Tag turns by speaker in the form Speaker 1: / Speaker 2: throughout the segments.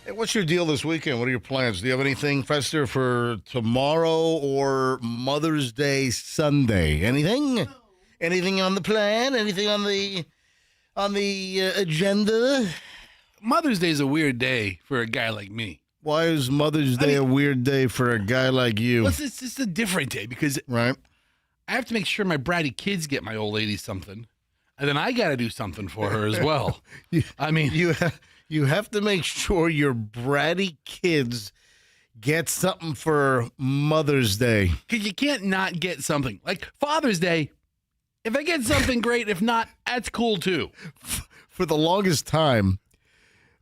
Speaker 1: Hey, what's your deal this weekend? What are your plans? Do you have anything festive for tomorrow or Mother's Day Sunday? Anything? Anything on the plan? Anything on the agenda?
Speaker 2: Mother's Day is a weird day for a guy like me.
Speaker 1: Why is Mother's Day a weird day for a guy like you?
Speaker 2: Well, it's just a different day because
Speaker 1: Right.
Speaker 2: I have to make sure my bratty kids get my old lady something, and then I got to do something for her as well.
Speaker 1: You have to make sure your bratty kids get something for Mother's Day.
Speaker 2: Because you can't not get something. Like Father's Day, if I get something great, if not, that's cool too.
Speaker 1: For the longest time,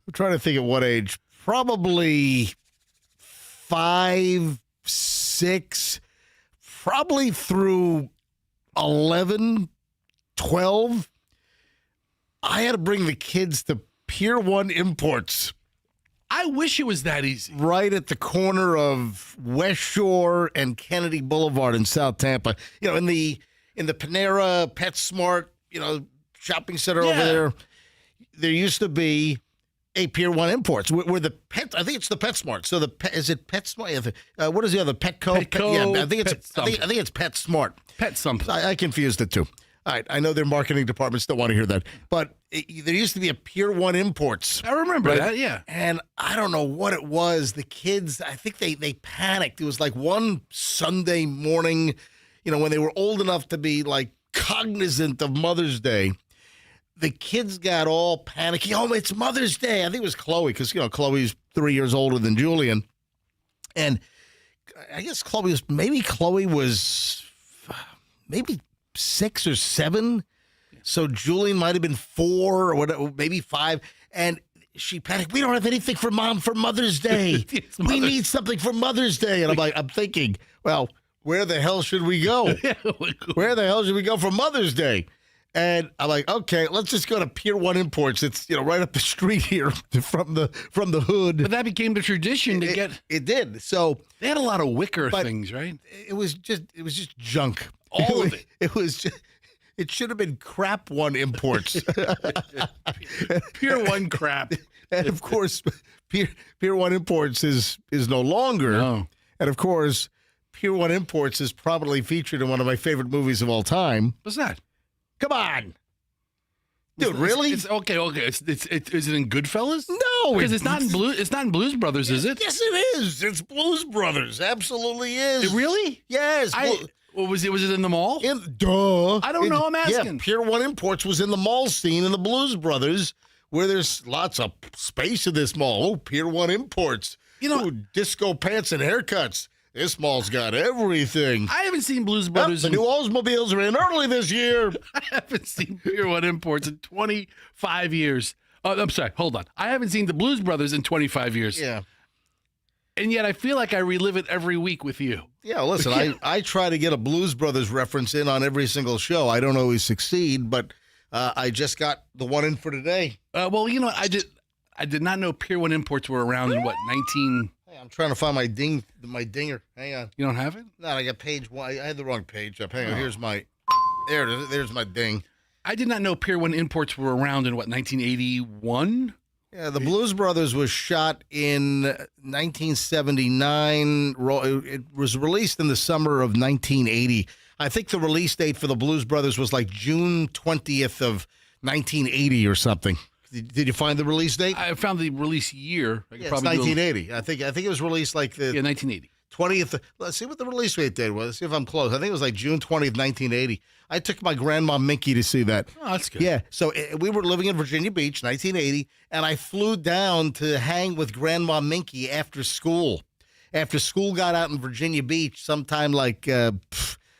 Speaker 1: I'm trying to think at what age, probably 5, 6, probably through 11, 12, I had to bring the kids to Pier 1 Imports.
Speaker 2: I wish it was that easy.
Speaker 1: Right at the corner of West Shore and Kennedy Boulevard in South Tampa. You know, in the Panera, PetSmart, shopping center over there. There used to be a Pier 1 Imports where the pet. I think it's the PetSmart. So is it PetSmart? What is the other Petco?
Speaker 2: Petco,
Speaker 1: Yeah, I think it's PetSmart.
Speaker 2: Pet something.
Speaker 1: I confused the two. All right, I know their marketing departments don't want to hear that, but there used to be a Pier 1 Imports.
Speaker 2: I remember that, yeah.
Speaker 1: And I don't know what it was. The kids, I think they panicked. It was like one Sunday morning, when they were old enough to be like cognizant of Mother's Day. The kids got all panicky. Oh, it's Mother's Day. I think it was Chloe because, Chloe's 3 years older than Julian. And I guess Chloe was maybe 6 or 7. So Julian might have been 4 or whatever, maybe 5. And she panicked. We don't have anything for Mom for Mother's Day. We need something for Mother's Day. And I'm thinking, well, where the hell should we go? Where the hell should we go for Mother's Day? And I'm like, okay, let's just go to Pier 1 Imports. It's right up the street here from the hood.
Speaker 2: But that became the tradition to get.
Speaker 1: It did. So
Speaker 2: they had a lot of wicker things, right?
Speaker 1: It was just junk.
Speaker 2: All of it.
Speaker 1: It should have been Crap 1 Imports.
Speaker 2: Pier 1 crap.
Speaker 1: And of course, Pier 1 Imports is no longer.
Speaker 2: No.
Speaker 1: And of course, Pier 1 Imports is probably featured in one of my favorite movies of all time.
Speaker 2: What's that?
Speaker 1: Come on. Dude, really?
Speaker 2: It's okay. Is it in Goodfellas?
Speaker 1: No,
Speaker 2: because it's not in Blues Brothers, is it?
Speaker 1: Yes, it is. It's Blues Brothers. Absolutely is.
Speaker 2: It really?
Speaker 1: Yes.
Speaker 2: Was it in the mall?
Speaker 1: Duh.
Speaker 2: I don't know. I'm asking.
Speaker 1: Yeah, Pier 1 Imports was in the mall scene in the Blues Brothers, where there's lots of space in this mall. Oh, Pier 1 Imports. Disco pants and haircuts. This mall's got everything.
Speaker 2: I haven't seen Blues Brothers.
Speaker 1: The new Oldsmobiles are in early this year.
Speaker 2: I haven't seen Pier 1 Imports in 25 years. Oh, I'm sorry. Hold on. I haven't seen the Blues Brothers in 25 years.
Speaker 1: Yeah.
Speaker 2: And yet I feel like I relive it every week with you.
Speaker 1: Yeah, listen, I try to get a Blues Brothers reference in on every single show. I don't always succeed, but I just got the one in for today.
Speaker 2: Well, I did not know Pier 1 Imports were around in 19...
Speaker 1: Hey, I'm trying to find my dinger. Hang on.
Speaker 2: You don't have it?
Speaker 1: No, I got page 1. I had the wrong page up. Hang on. Here's my... There's my ding.
Speaker 2: I did not know Pier 1 Imports were around in 1981?
Speaker 1: Yeah, the Blues Brothers was shot in 1979. It was released in the summer of 1980. I think the release date for the Blues Brothers was like June 20th of 1980 or something. Did you find the release date?
Speaker 2: I found the release year.
Speaker 1: It's 1980. I think it was released like the
Speaker 2: 1980.
Speaker 1: 20th. Let's see what the release date was. Let's see if I'm close. I think it was like June 20th, 1980. I took my grandma Minky to see that.
Speaker 2: Oh, that's good.
Speaker 1: Yeah. So we were living in Virginia Beach, 1980, and I flew down to hang with Grandma Minky after school. After school got out in Virginia Beach, sometime like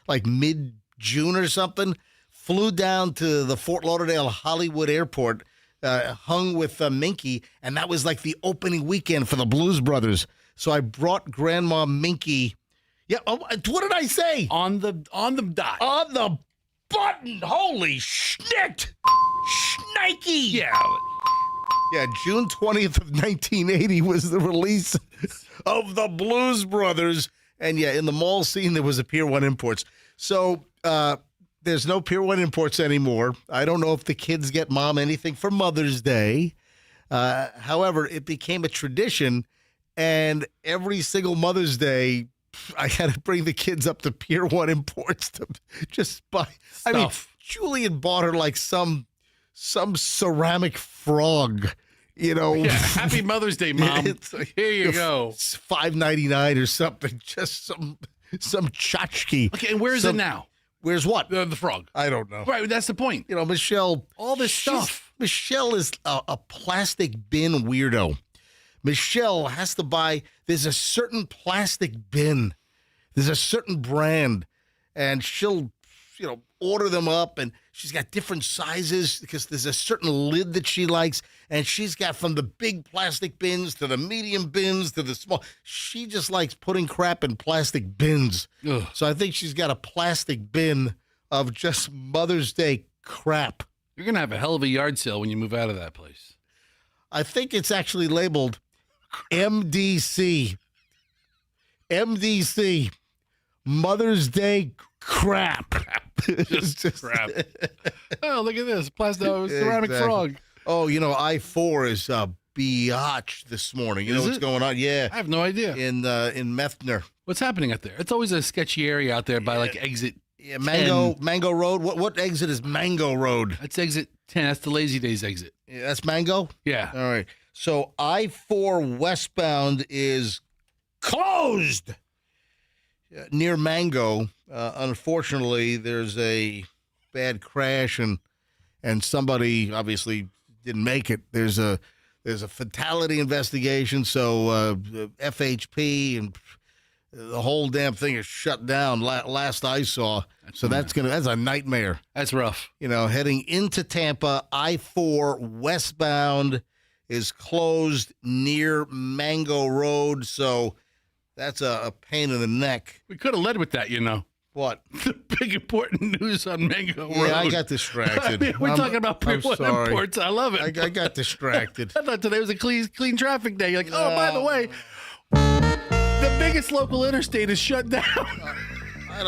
Speaker 1: mid-June or something, flew down to the Fort Lauderdale Hollywood Airport, hung with Minky, and that was like the opening weekend for the Blues Brothers. So I brought Grandma Minky. Yeah, what did I say?
Speaker 2: On the dot.
Speaker 1: On the button. Holy schnitt. Schnikey.
Speaker 2: Yeah.
Speaker 1: Yeah, June 20th of 1980 was the release of the Blues Brothers. And yeah, in the mall scene, there was a Pier 1 Imports. So there's no Pier 1 Imports anymore. I don't know if the kids get Mom anything for Mother's Day. However, it became a tradition, and every single Mother's Day, I had to bring the kids up to Pier 1 Imports to just buy. I mean,
Speaker 2: Stuff.
Speaker 1: Julian bought her like some ceramic frog, you know.
Speaker 2: Yeah, happy Mother's Day, Mom.
Speaker 1: It's like,
Speaker 2: Here you go.
Speaker 1: It's $5.99 or something. Just some tchotchke.
Speaker 2: Okay, and where is it now?
Speaker 1: Where's what?
Speaker 2: The frog.
Speaker 1: I don't know.
Speaker 2: Right, that's the point.
Speaker 1: You know, Michelle.
Speaker 2: All this
Speaker 1: she's-
Speaker 2: stuff.
Speaker 1: Michelle is a plastic bin weirdo. Michelle has to buy. There's a certain plastic bin. There's a certain brand, and she'll, order them up, and she's got different sizes because there's a certain lid that she likes, and she's got from the big plastic bins to the medium bins to the small. She just likes putting crap in plastic bins.
Speaker 2: Ugh.
Speaker 1: So I think she's got a plastic bin of just Mother's Day crap.
Speaker 2: You're going to have a hell of a yard sale when you move out of that place.
Speaker 1: I think it's actually labeled MDC. MDC. Mother's Day crap.
Speaker 2: Just crap. Oh, look at this. Plastic ceramic
Speaker 1: Exactly.
Speaker 2: frog.
Speaker 1: Oh, I-4 is biatch this morning. You know
Speaker 2: Is
Speaker 1: what's
Speaker 2: it?
Speaker 1: going on? Yeah.
Speaker 2: I have no idea.
Speaker 1: In Methner.
Speaker 2: What's happening out there? It's always a sketchy area out there by like exit.
Speaker 1: Yeah, Mango Road. What exit is Mango Road?
Speaker 2: That's exit 10. That's the Lazy Days exit.
Speaker 1: Yeah, that's Mango?
Speaker 2: Yeah.
Speaker 1: All right. So I-4 westbound is closed near Mango. Unfortunately, there's a bad crash and somebody obviously didn't make it. There's a fatality investigation. So FHP and the whole damn thing is shut down. Last I saw. So that's a nightmare.
Speaker 2: That's rough.
Speaker 1: Heading into Tampa, I-4 westbound is closed near Mango Road. So that's a pain in the neck.
Speaker 2: We could have led with that,
Speaker 1: What?
Speaker 2: The big important news on Mango Road.
Speaker 1: Yeah, I got distracted.
Speaker 2: I mean, we're talking about
Speaker 1: I'm
Speaker 2: Pier 1
Speaker 1: sorry.
Speaker 2: imports. I love it.
Speaker 1: I got distracted.
Speaker 2: I thought today was a clean traffic day. You're like, oh, by the way, the biggest local interstate is shut down.
Speaker 1: All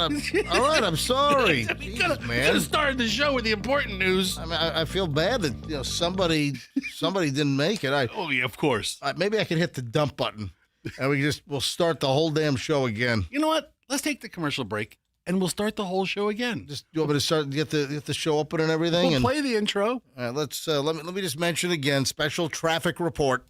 Speaker 1: right, I'm sorry.
Speaker 2: We
Speaker 1: Jeez,
Speaker 2: could
Speaker 1: man.
Speaker 2: have started the show with the important news.
Speaker 1: I mean, I feel bad that somebody didn't make it.
Speaker 2: Oh, yeah, of course.
Speaker 1: Maybe I could hit the dump button, and we'll start the whole damn show again.
Speaker 2: You know what? Let's take the commercial break, and we'll start the whole show again.
Speaker 1: Just you want me to start get the show open and everything?
Speaker 2: We'll play the intro.
Speaker 1: All right, let's let me just mention again. Special traffic report.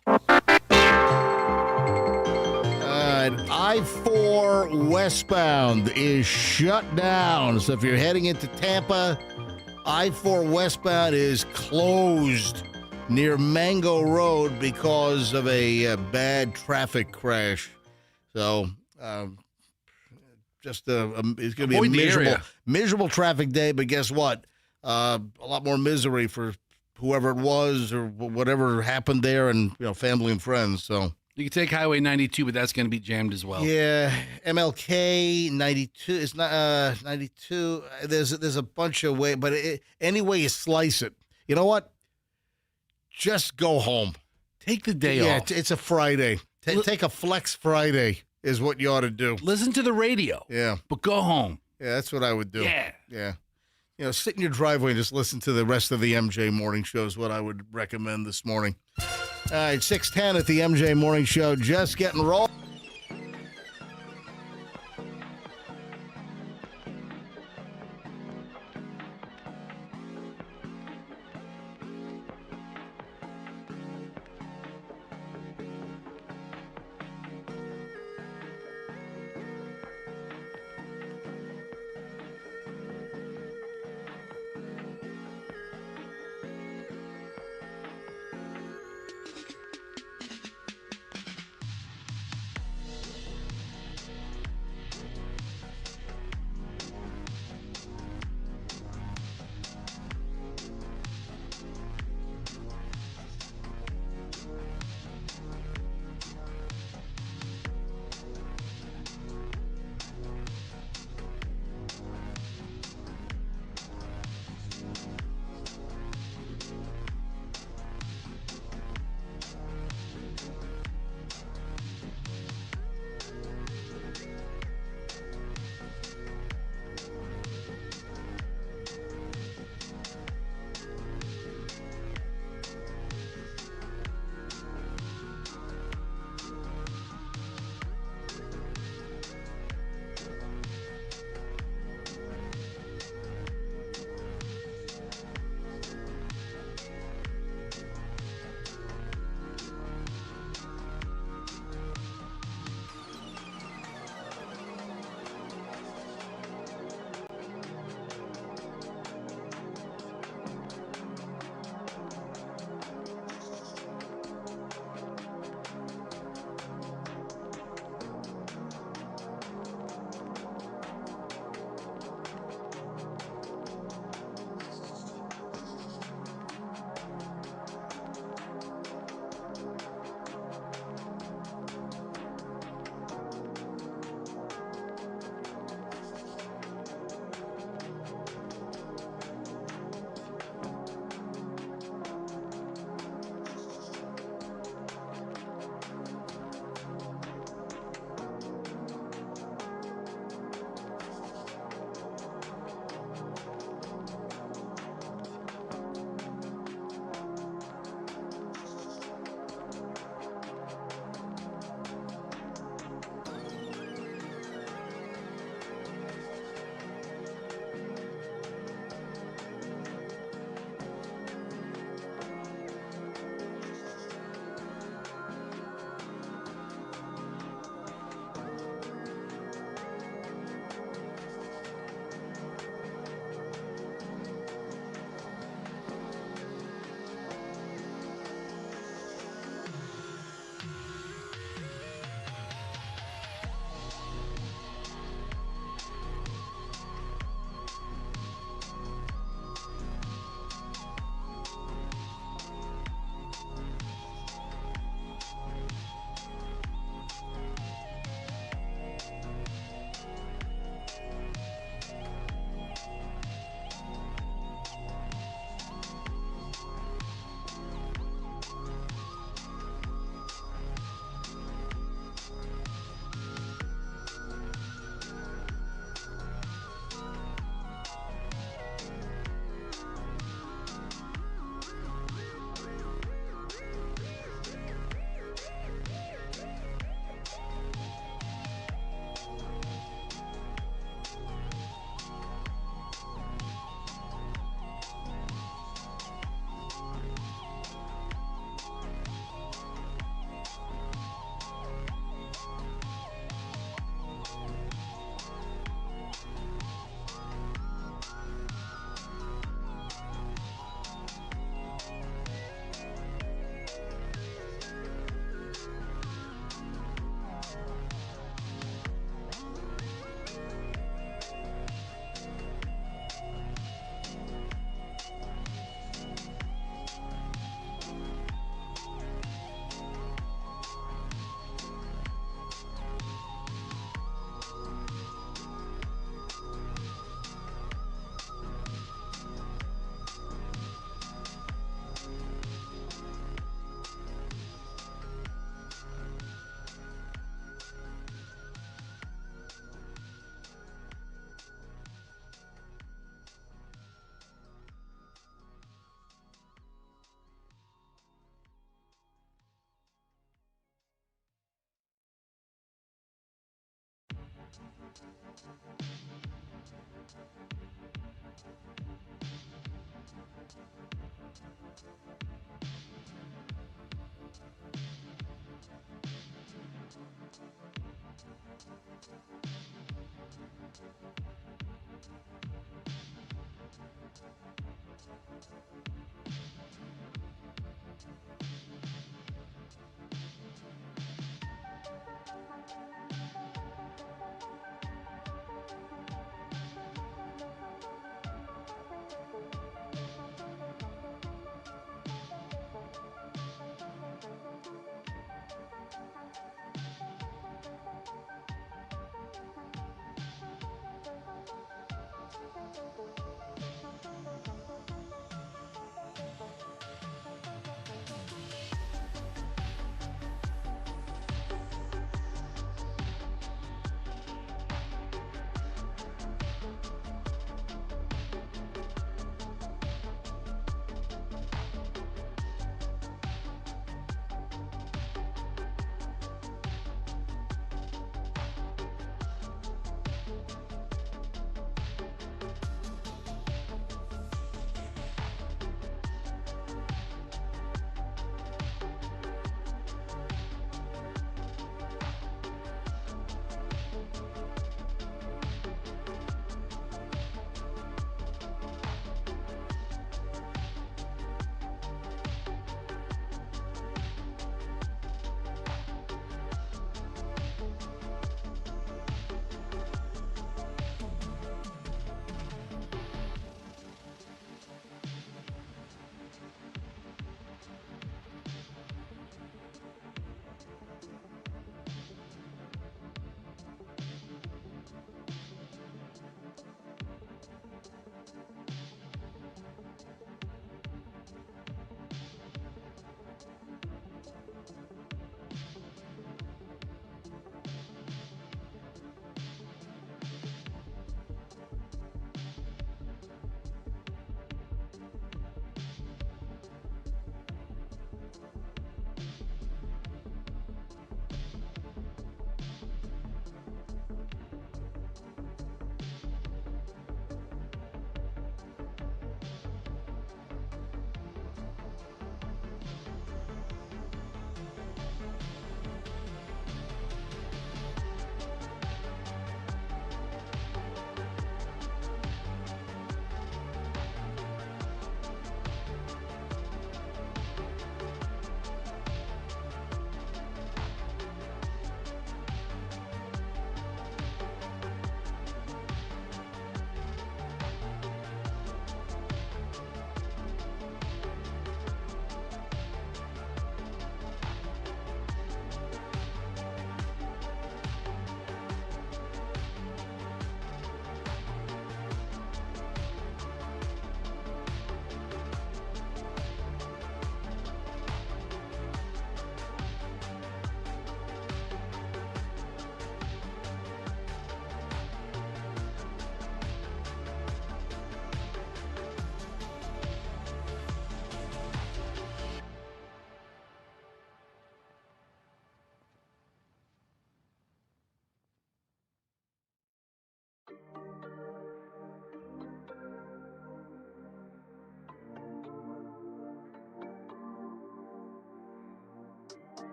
Speaker 1: I-4 westbound is shut down. So if you're heading into Tampa, I-4 westbound is closed near Mango Road because of a bad traffic crash. So it's going to be
Speaker 2: Avoid the
Speaker 1: a
Speaker 2: area.
Speaker 1: miserable traffic day. But guess what? A lot more misery for whoever it was or whatever happened there, and family and friends. So.
Speaker 2: You can take Highway 92, but that's going to be jammed as well.
Speaker 1: Yeah, MLK 92 is not 92. There's a bunch of ways, but any way you slice it, you know what? Just go home.
Speaker 2: Take the day
Speaker 1: Yeah,
Speaker 2: off.
Speaker 1: it's a Friday. Take a flex Friday is what you ought to do.
Speaker 2: Listen to the radio.
Speaker 1: Yeah,
Speaker 2: But go home.
Speaker 1: yeah, that's what I would do.
Speaker 2: Yeah.
Speaker 1: Yeah. Sit in your driveway and just listen to the rest of the MJ Morning Show is what I would recommend this morning. All right, 6:10 at the MJ Morning Show. Just getting rolled.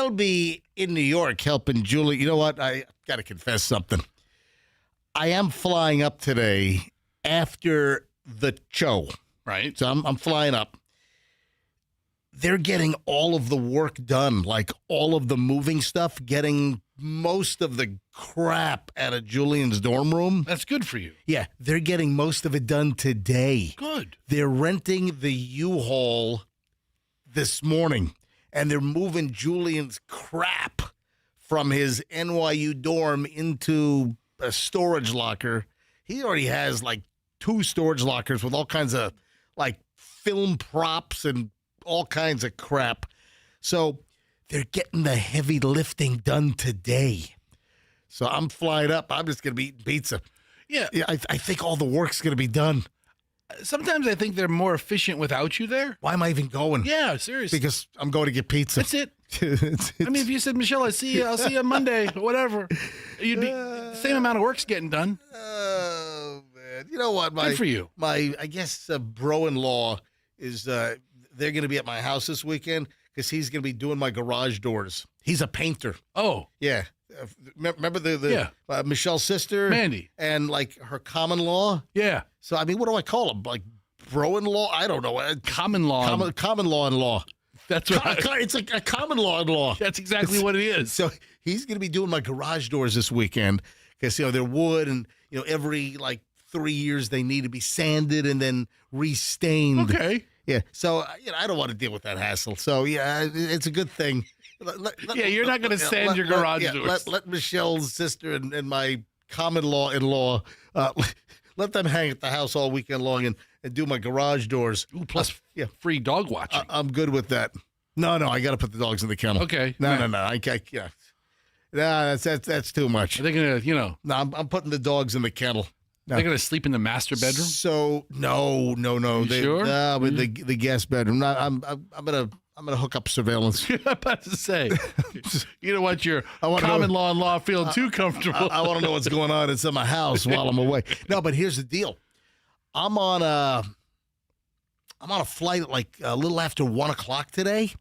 Speaker 1: I'll be in New York helping Julie. You know what? I got to confess something. I am flying up today after the show.
Speaker 2: Right.
Speaker 1: So I'm flying up. They're getting all of the work done, like all of the moving stuff, getting most of the crap out of Julian's dorm room.
Speaker 2: That's good for you.
Speaker 1: Yeah, they're getting most of it done today.
Speaker 2: Good.
Speaker 1: They're renting the U-Haul this morning, and they're moving Julian's crap from his NYU dorm into a storage locker. He already has like 2 storage lockers with all kinds of like film props and all kinds of crap. So they're getting the heavy lifting done today. So I'm flying up. I'm just going to be eating pizza.
Speaker 2: Yeah.
Speaker 1: I think all the work's going to be done.
Speaker 2: Sometimes I think they're more efficient without you there.
Speaker 1: Why am I even going?
Speaker 2: Yeah, seriously.
Speaker 1: Because I'm going to get pizza.
Speaker 2: That's it.
Speaker 1: It's-
Speaker 2: I mean, if you said, Michelle, I'll see you on Monday, or whatever, you'd be the same amount of work's getting done.
Speaker 1: Oh, man. You know what?
Speaker 2: Good for you.
Speaker 1: I guess, bro-in-law is, they're going to be at my house this weekend because he's going to be doing my garage doors. He's a painter.
Speaker 2: Oh,
Speaker 1: Yeah. Remember the Michelle's sister?
Speaker 2: Mandy.
Speaker 1: And, like, her common law?
Speaker 2: Yeah.
Speaker 1: So, I mean, what do I call him? Like, bro-in-law? I don't know.
Speaker 2: Common law.
Speaker 1: Common law-in-law.
Speaker 2: That's what
Speaker 1: It's like a common law-in-law.
Speaker 2: that's exactly what it is.
Speaker 1: So he's going to be doing my garage doors this weekend because, they're wood and, every, like, 3 years they need to be sanded and then restained.
Speaker 2: Okay.
Speaker 1: Yeah. So, I don't want to deal with that hassle. So, yeah, it's a good thing.
Speaker 2: Yeah, you're not going to sand your garage doors.
Speaker 1: Let Michelle's sister and my common law-in-law, let them hang at the house all weekend long and do my garage doors.
Speaker 2: Ooh, plus free dog watching.
Speaker 1: I'm good with that. No, I got to put the dogs in the kennel.
Speaker 2: Okay.
Speaker 1: No. I can't. Yeah. Nah, that's too much.
Speaker 2: Are they going to,
Speaker 1: No, I'm putting the dogs in the kennel. No.
Speaker 2: they're going to sleep in the master bedroom?
Speaker 1: So no.
Speaker 2: You sure?
Speaker 1: No, but the guest bedroom. No, I'm gonna hook up surveillance.
Speaker 2: I'm about to say, you don't want your
Speaker 1: wanna
Speaker 2: common
Speaker 1: know-
Speaker 2: law feeling too comfortable.
Speaker 1: I want to know what's going on inside my house while I'm away. No, but here's the deal. I'm on a flight at like a little after 1 o'clock today,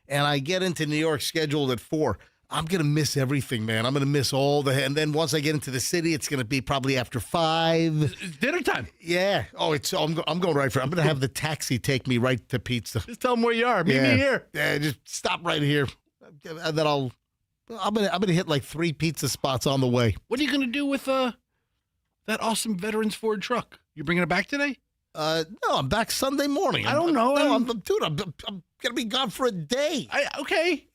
Speaker 1: and I get into New York scheduled at 4. I'm going to miss everything, man. I'm going to miss and then once I get into the city, it's going to be probably after 5.
Speaker 2: It's dinner time.
Speaker 1: Yeah. Oh, I'm going right for it. I'm going to have the taxi take me right to pizza.
Speaker 2: Just tell them where you are. Meet me here.
Speaker 1: Yeah, just stop right here. And then I'm gonna hit like 3 pizza spots on the way.
Speaker 2: What are you going to do with that awesome Veterans Ford truck? You bringing it back today?
Speaker 1: No, I'm back Sunday morning.
Speaker 2: I don't know.
Speaker 1: No, I'm gonna be gone for a day.
Speaker 2: Okay.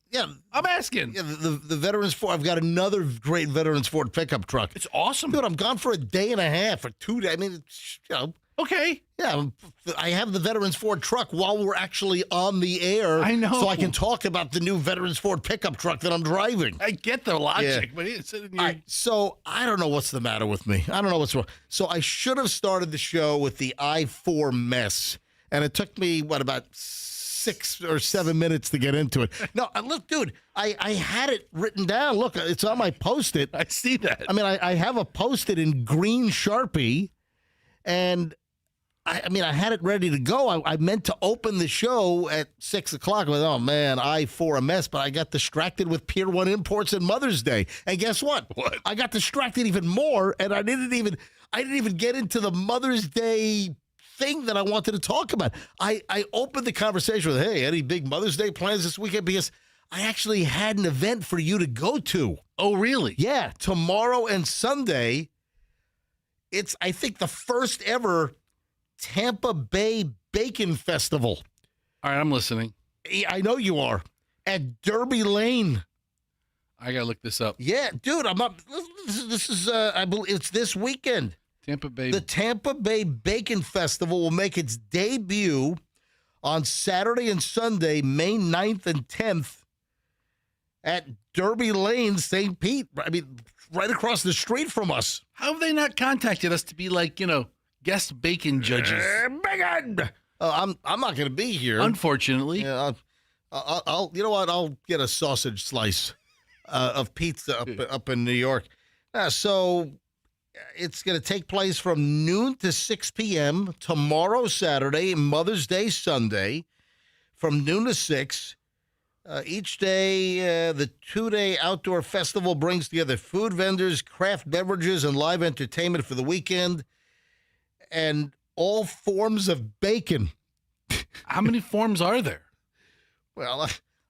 Speaker 1: Yeah,
Speaker 2: I'm asking.
Speaker 1: yeah. The Veterans Ford. I've got another great Veterans Ford pickup truck.
Speaker 2: It's awesome.
Speaker 1: Dude, I'm gone for a day and a half or 2 days. I mean, it's,
Speaker 2: Okay.
Speaker 1: yeah. I have the Veterans Ford truck while we're actually on the air.
Speaker 2: I know.
Speaker 1: So I can talk about the new Veterans Ford pickup truck that I'm driving.
Speaker 2: I get the logic,
Speaker 1: Yeah.
Speaker 2: but it's in your...
Speaker 1: All right, so I don't know what's the matter with me. I don't know what's wrong. So I should have started the show with the I-4 mess, and it took me, about 6 or 7 minutes to get into it. No, look, dude, I had it written down. Look, it's on my Post-it.
Speaker 2: I see that.
Speaker 1: I mean, I have a Post-it in green Sharpie, and I had it ready to go. I meant to open the show at 6 o'clock. I was, oh, man, I-4 a mess, but I got distracted with Pier 1 Imports and Mother's Day. And guess what?
Speaker 2: What?
Speaker 1: I got distracted even more, and I didn't even get into the Mother's Day thing that I wanted to talk about. I opened the conversation with, hey, any big Mother's Day plans this weekend? Because I actually had an event for you to go to.
Speaker 2: Oh, really?
Speaker 1: Yeah, tomorrow and Sunday. It's, I think, the first ever Tampa Bay Bacon Festival.
Speaker 2: All right, I'm listening.
Speaker 1: I know you are. At Derby Lane.
Speaker 2: I got to look this up.
Speaker 1: Yeah, dude, I'm up. This is I believe it's this weekend.
Speaker 2: Tampa Bay.
Speaker 1: The Tampa Bay Bacon Festival will make its debut on Saturday and Sunday, May 9th and 10th at Derby Lane, St. Pete. I mean, right across the street from us.
Speaker 2: How have they not contacted us to be like, guest bacon judges?
Speaker 1: Bacon! I'm not going to be here.
Speaker 2: Unfortunately.
Speaker 1: Yeah, I'll you know what? I'll get a sausage slice of pizza up in New York. So it's going to take place from noon to 6 p.m. tomorrow, Saturday, Mother's Day, Sunday, from noon to 6. Each day, the 2-day outdoor festival brings together food vendors, craft beverages, and live entertainment for the weekend. and all forms of bacon.
Speaker 2: How many forms are there?
Speaker 1: Well,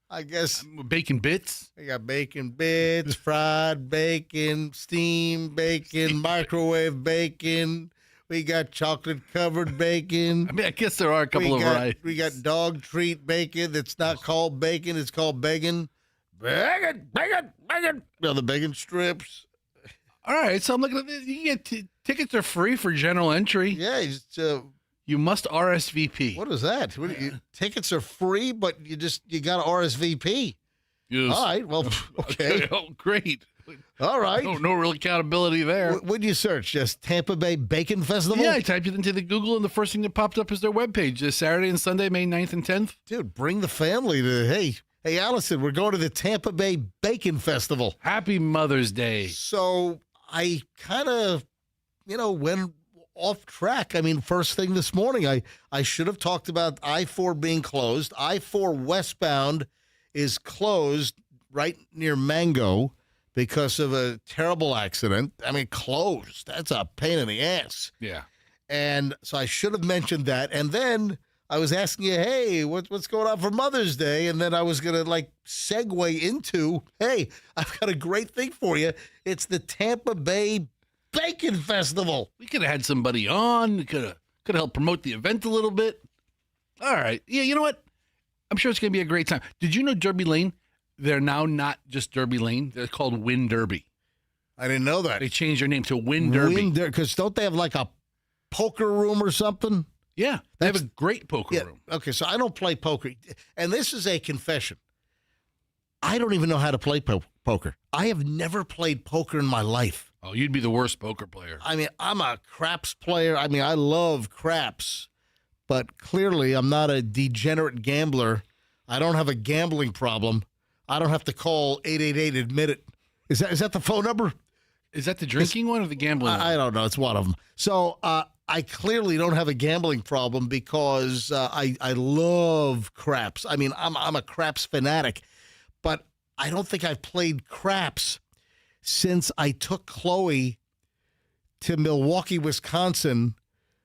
Speaker 1: I guess
Speaker 2: Bacon bits?
Speaker 1: we got bacon bits, fried bacon, steamed bacon, microwave bacon. We got chocolate-covered bacon.
Speaker 2: I mean, I guess there are a couple of varieties.
Speaker 1: We got dog treat bacon that's not called bacon. It's called bacon. Bacon. You know, the bacon strips.
Speaker 2: All right, so I'm looking at this. You get tickets are free for general entry.
Speaker 1: Yeah,
Speaker 2: You must RSVP.
Speaker 1: what is that? Tickets are free, but you got to RSVP.
Speaker 2: Yes.
Speaker 1: All right, well, okay.
Speaker 2: Oh, great.
Speaker 1: All right.
Speaker 2: No real accountability there.
Speaker 1: What'd you search? Just Tampa Bay Bacon Festival?
Speaker 2: Yeah, I typed it into the Google, and the first thing that popped up is their webpage. This Saturday and Sunday, May 9th and 10th.
Speaker 1: Dude, bring the family to, hey, Allison, we're going to the Tampa Bay Bacon Festival.
Speaker 2: Happy Mother's Day.
Speaker 1: So I kind of, went off track. I mean, first thing this morning, I should have talked about I-4 being closed. I-4 westbound is closed right near Mango because of a terrible accident. I mean, closed. That's a pain in the ass.
Speaker 2: Yeah.
Speaker 1: And so I should have mentioned that. And then I was asking you, hey, what's going on for Mother's Day? And then I was going to segue into, hey, I've got a great thing for you. It's the Tampa Bay Bacon Festival.
Speaker 2: We could have had somebody on. Could have helped promote the event a little bit. All right. Yeah, you know what? I'm sure it's going to be a great time. Did you know Derby Lane? They're now not just Derby Lane. They're called Win Derby.
Speaker 1: I didn't know that.
Speaker 2: They changed their name to Win Derby.
Speaker 1: Because don't they have a poker room or something?
Speaker 2: Yeah, they have a great poker room.
Speaker 1: Okay, so I don't play poker. And this is a confession. I don't even know how to play poker. I have never played poker in my life.
Speaker 2: Oh, you'd be the worst poker player.
Speaker 1: I mean, I'm a craps player. I mean, I love craps. But clearly, I'm not a degenerate gambler. I don't have a gambling problem. I don't have to call 888-ADMIT-IT. Is that the phone number?
Speaker 2: Is that the drinking one or the gambling one?
Speaker 1: I don't know. It's one of them. So I clearly don't have a gambling problem because I love craps. I mean, I'm a craps fanatic. But I don't think I've played craps since I took Chloe to Milwaukee, Wisconsin.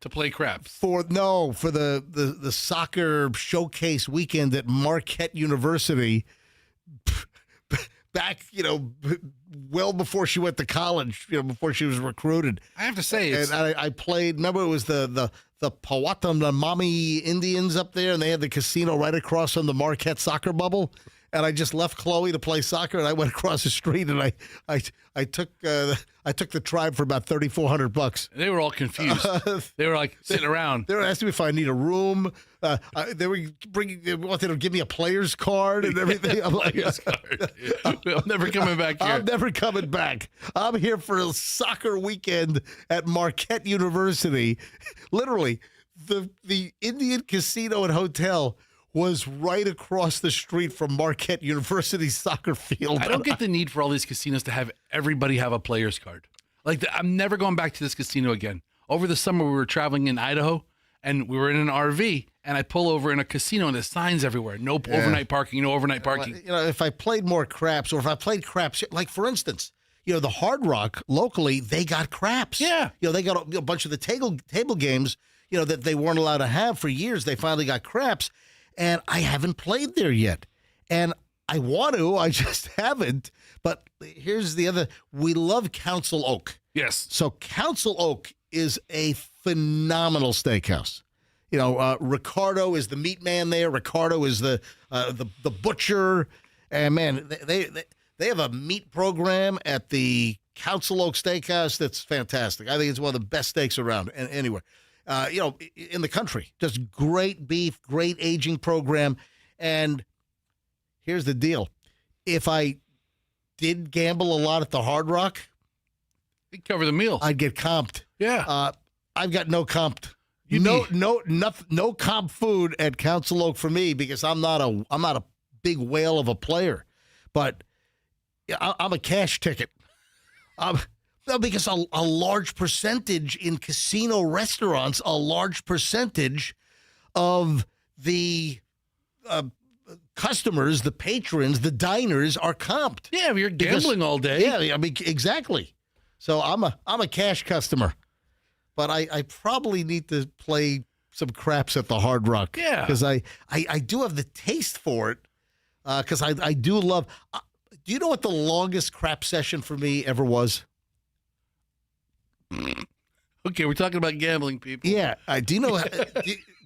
Speaker 2: To play craps?
Speaker 1: For the soccer showcase weekend at Marquette University. Back, well before she went to college, before she was recruited.
Speaker 2: I have to say,
Speaker 1: and I played. Remember, it was the Powhatan Indians up there, and they had the casino right across from the Marquette soccer bubble. And I just left Chloe to play soccer, and I went across the street, and I took the tribe for about $3,400.
Speaker 2: They were all confused. They were sitting around.
Speaker 1: They were asking me if I need a room. They wanted to give me a player's card and everything. I'm like,
Speaker 2: I'm never coming back here.
Speaker 1: I'm never coming back. I'm here for a soccer weekend at Marquette University. Literally, the Indian Casino and Hotel was right across the street from Marquette University soccer field.
Speaker 2: I don't get the need for all these casinos to have everybody have a player's card. I'm never going back to this casino again. Over the summer, we were traveling in Idaho, and we were in an RV, and I pull over in a casino, and there's signs everywhere. No overnight parking, no overnight parking.
Speaker 1: If I played more craps, or if I played craps, for instance, the Hard Rock locally, they got craps.
Speaker 2: Yeah.
Speaker 1: They got a bunch of the table games, that they weren't allowed to have for years. They finally got craps. And I haven't played there yet. And I want to, I just haven't. But here's the other. We love Council Oak.
Speaker 2: Yes.
Speaker 1: So Council Oak is a phenomenal steakhouse. Ricardo is the meat man there. Ricardo is the butcher. And, man, they have a meat program at the Council Oak Steakhouse that's fantastic. I think it's one of the best steaks around anywhere. In the country. Just great beef, great aging program. And here's the deal. If I did gamble a lot at the Hard Rock,
Speaker 2: you'd cover the meal.
Speaker 1: I'd get comped.
Speaker 2: Yeah.
Speaker 1: I've got no comped. No comp food at Council Oak for me because I'm not a big whale of a player. But I'm a cash ticket. No, because a large percentage in casino restaurants, a large percentage of the customers, the patrons, the diners are comped.
Speaker 2: Yeah, you're gambling all day.
Speaker 1: Yeah, I mean, exactly. So I'm a cash customer. but I probably need to play some craps at the Hard Rock.
Speaker 2: Yeah.
Speaker 1: Because I do have the taste for it. Because I do love. Do you know what the longest crap session for me ever was?
Speaker 2: Okay, we're talking about gambling, people.
Speaker 1: Yeah. Do you know?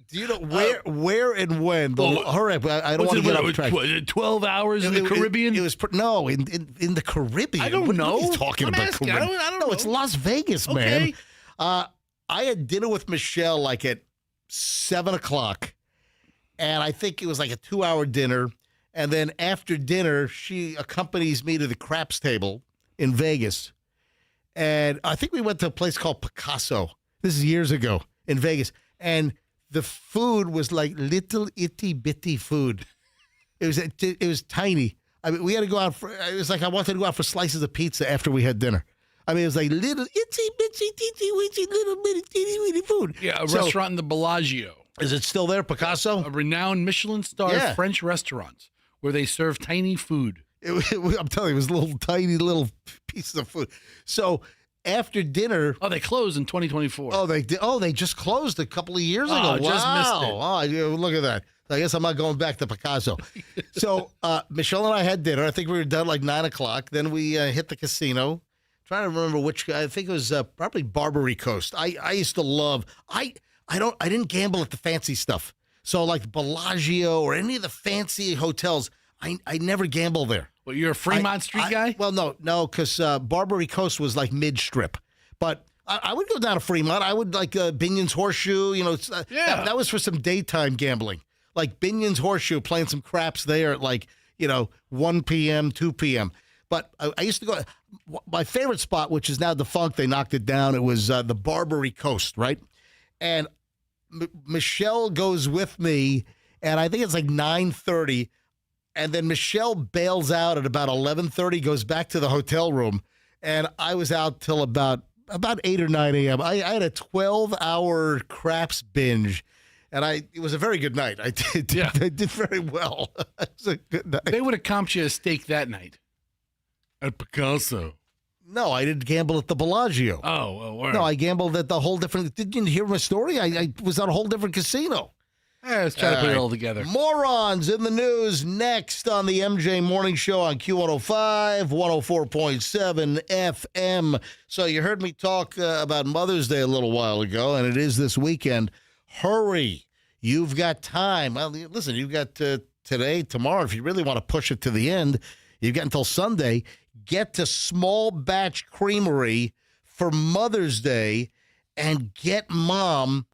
Speaker 1: Do you know where and when? Hurry up! I don't want to get off track.
Speaker 2: 12 hours in the Caribbean?
Speaker 1: It was no in the Caribbean.
Speaker 2: I don't know.
Speaker 1: What are you talking about?
Speaker 2: Asking. I don't know.
Speaker 1: No, it's Las Vegas, man.
Speaker 2: Okay.
Speaker 1: I had dinner with Michelle like at 7:00, and I think it was like a 2-hour dinner. And then after dinner, she accompanies me to the craps table in Vegas. And I think we went to a place called Picasso. This is years ago in Vegas. And the food was like little itty bitty food. It was tiny. I mean, we had to go out for, it was like I wanted to go out for slices of pizza after we had dinner. I mean, it was like little itsy bitsy teensy weensy little bitty teeny weeny food.
Speaker 2: Yeah, a restaurant in the Bellagio.
Speaker 1: Is it still there, Picasso?
Speaker 2: A renowned Michelin-star French restaurant where they serve tiny food.
Speaker 1: I'm telling you, it was little tiny little pieces of food. So after dinner,
Speaker 2: they closed in 2024.
Speaker 1: Oh, they did. Oh, they just closed a couple of years ago. Wow.
Speaker 2: Just missed it.
Speaker 1: Oh, yeah, look at that. I guess I'm not going back to Picasso. So Michelle and I had dinner. I think we were done like 9:00. Then we hit the casino. Trying to remember which. I think it was probably Barbary Coast. I used to love. I didn't gamble at the fancy stuff. So like Bellagio or any of the fancy hotels, I never gamble there.
Speaker 2: Well, you're a Fremont Street guy?
Speaker 1: Well, no, because Barbary Coast was like mid-strip. But I would go down to Fremont. I would like Binion's Horseshoe. You know, that was for some daytime gambling. Like Binion's Horseshoe, playing some craps there at like, 1 p.m., 2 p.m. But I used to go, my favorite spot, which is now defunct, they knocked it down. It was the Barbary Coast, right? And Michelle goes with me, and I think it's like 9:30. And then Michelle bails out at about 11:30, goes back to the hotel room, and I was out till about 8 or 9 a.m. I had a 12-hour craps binge, and it was a very good night. I did very well. It was a good night.
Speaker 2: They would have comped you a steak that night at Picasso.
Speaker 1: No, I didn't gamble at the Bellagio.
Speaker 2: Oh, well, where?
Speaker 1: No, I gambled at the whole different. Didn't you hear my story? I was at a whole different casino.
Speaker 2: Let's try to put it all together.
Speaker 1: Morons in the news next on the MJ Morning Show on Q105, 104.7 FM. So you heard me talk about Mother's Day a little while ago, and it is this weekend. Hurry. You've got time. Well, listen, you've got today, tomorrow. If you really want to push it to the end, you've got until Sunday. Get to Small Batch Creamery for Mother's Day and get Mom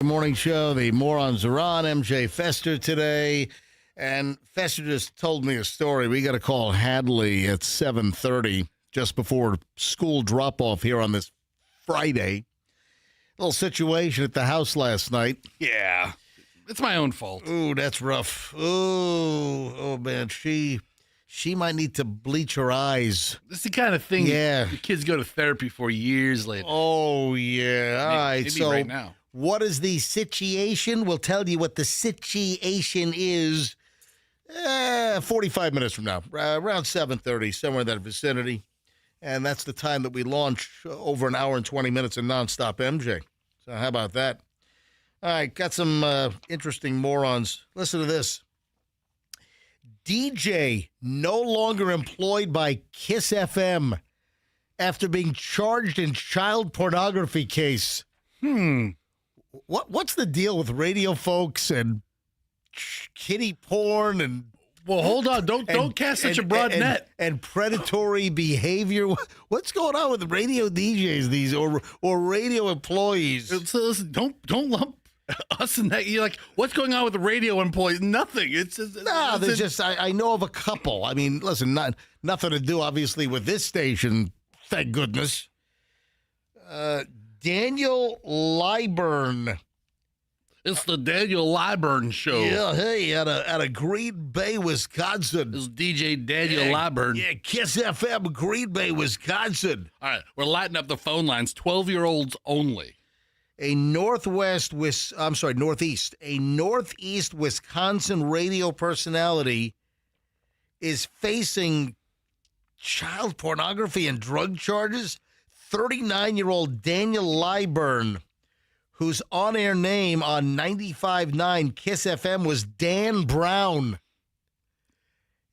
Speaker 1: Morning show. The morons are on. MJ Fester today. And Fester just told me a story. We got to call Hadley at 7:30 just before school drop-off here on this Friday. Little situation at the house last night.
Speaker 2: Yeah. It's my own fault.
Speaker 1: Ooh, that's rough. Oh man, she might need to bleach her eyes.
Speaker 2: This is the kind of thing the kids go to therapy for years later.
Speaker 1: Oh yeah. All right.
Speaker 2: Maybe
Speaker 1: So
Speaker 2: right now.
Speaker 1: what is the situation? We'll tell you what the situation is 45 minutes from now, around 7:30, somewhere in that vicinity. And that's the time that we launch over an hour and 20 minutes of nonstop MJ. So how about that? All right, got some interesting morons. Listen to this. DJ no longer employed by Kiss FM after being charged in child pornography case. What's the deal with radio folks and kiddie porn and
Speaker 2: Well, hold on. Don't cast such a broad net.
Speaker 1: And predatory behavior. What's going on with radio DJs or radio employees?
Speaker 2: So listen, don't lump us in that. You're like, what's going on with the radio employees? Nothing.
Speaker 1: There's just I know of a couple. I mean, listen, nothing to do obviously with this station. Thank goodness. Daniel Lyburn.
Speaker 2: It's the Daniel Lyburn Show.
Speaker 1: Yeah, hey, out of Green Bay, Wisconsin.
Speaker 2: This is DJ Daniel Lyburn.
Speaker 1: Yeah, Kiss FM, Green Bay, Wisconsin.
Speaker 2: All right, we're lighting up the phone lines. 12-year-olds only.
Speaker 1: A northeast Wisconsin radio personality is facing child pornography and drug charges. 39-year-old Daniel Lyburn, whose on-air name on 95.9 Kiss FM was Dan Brown.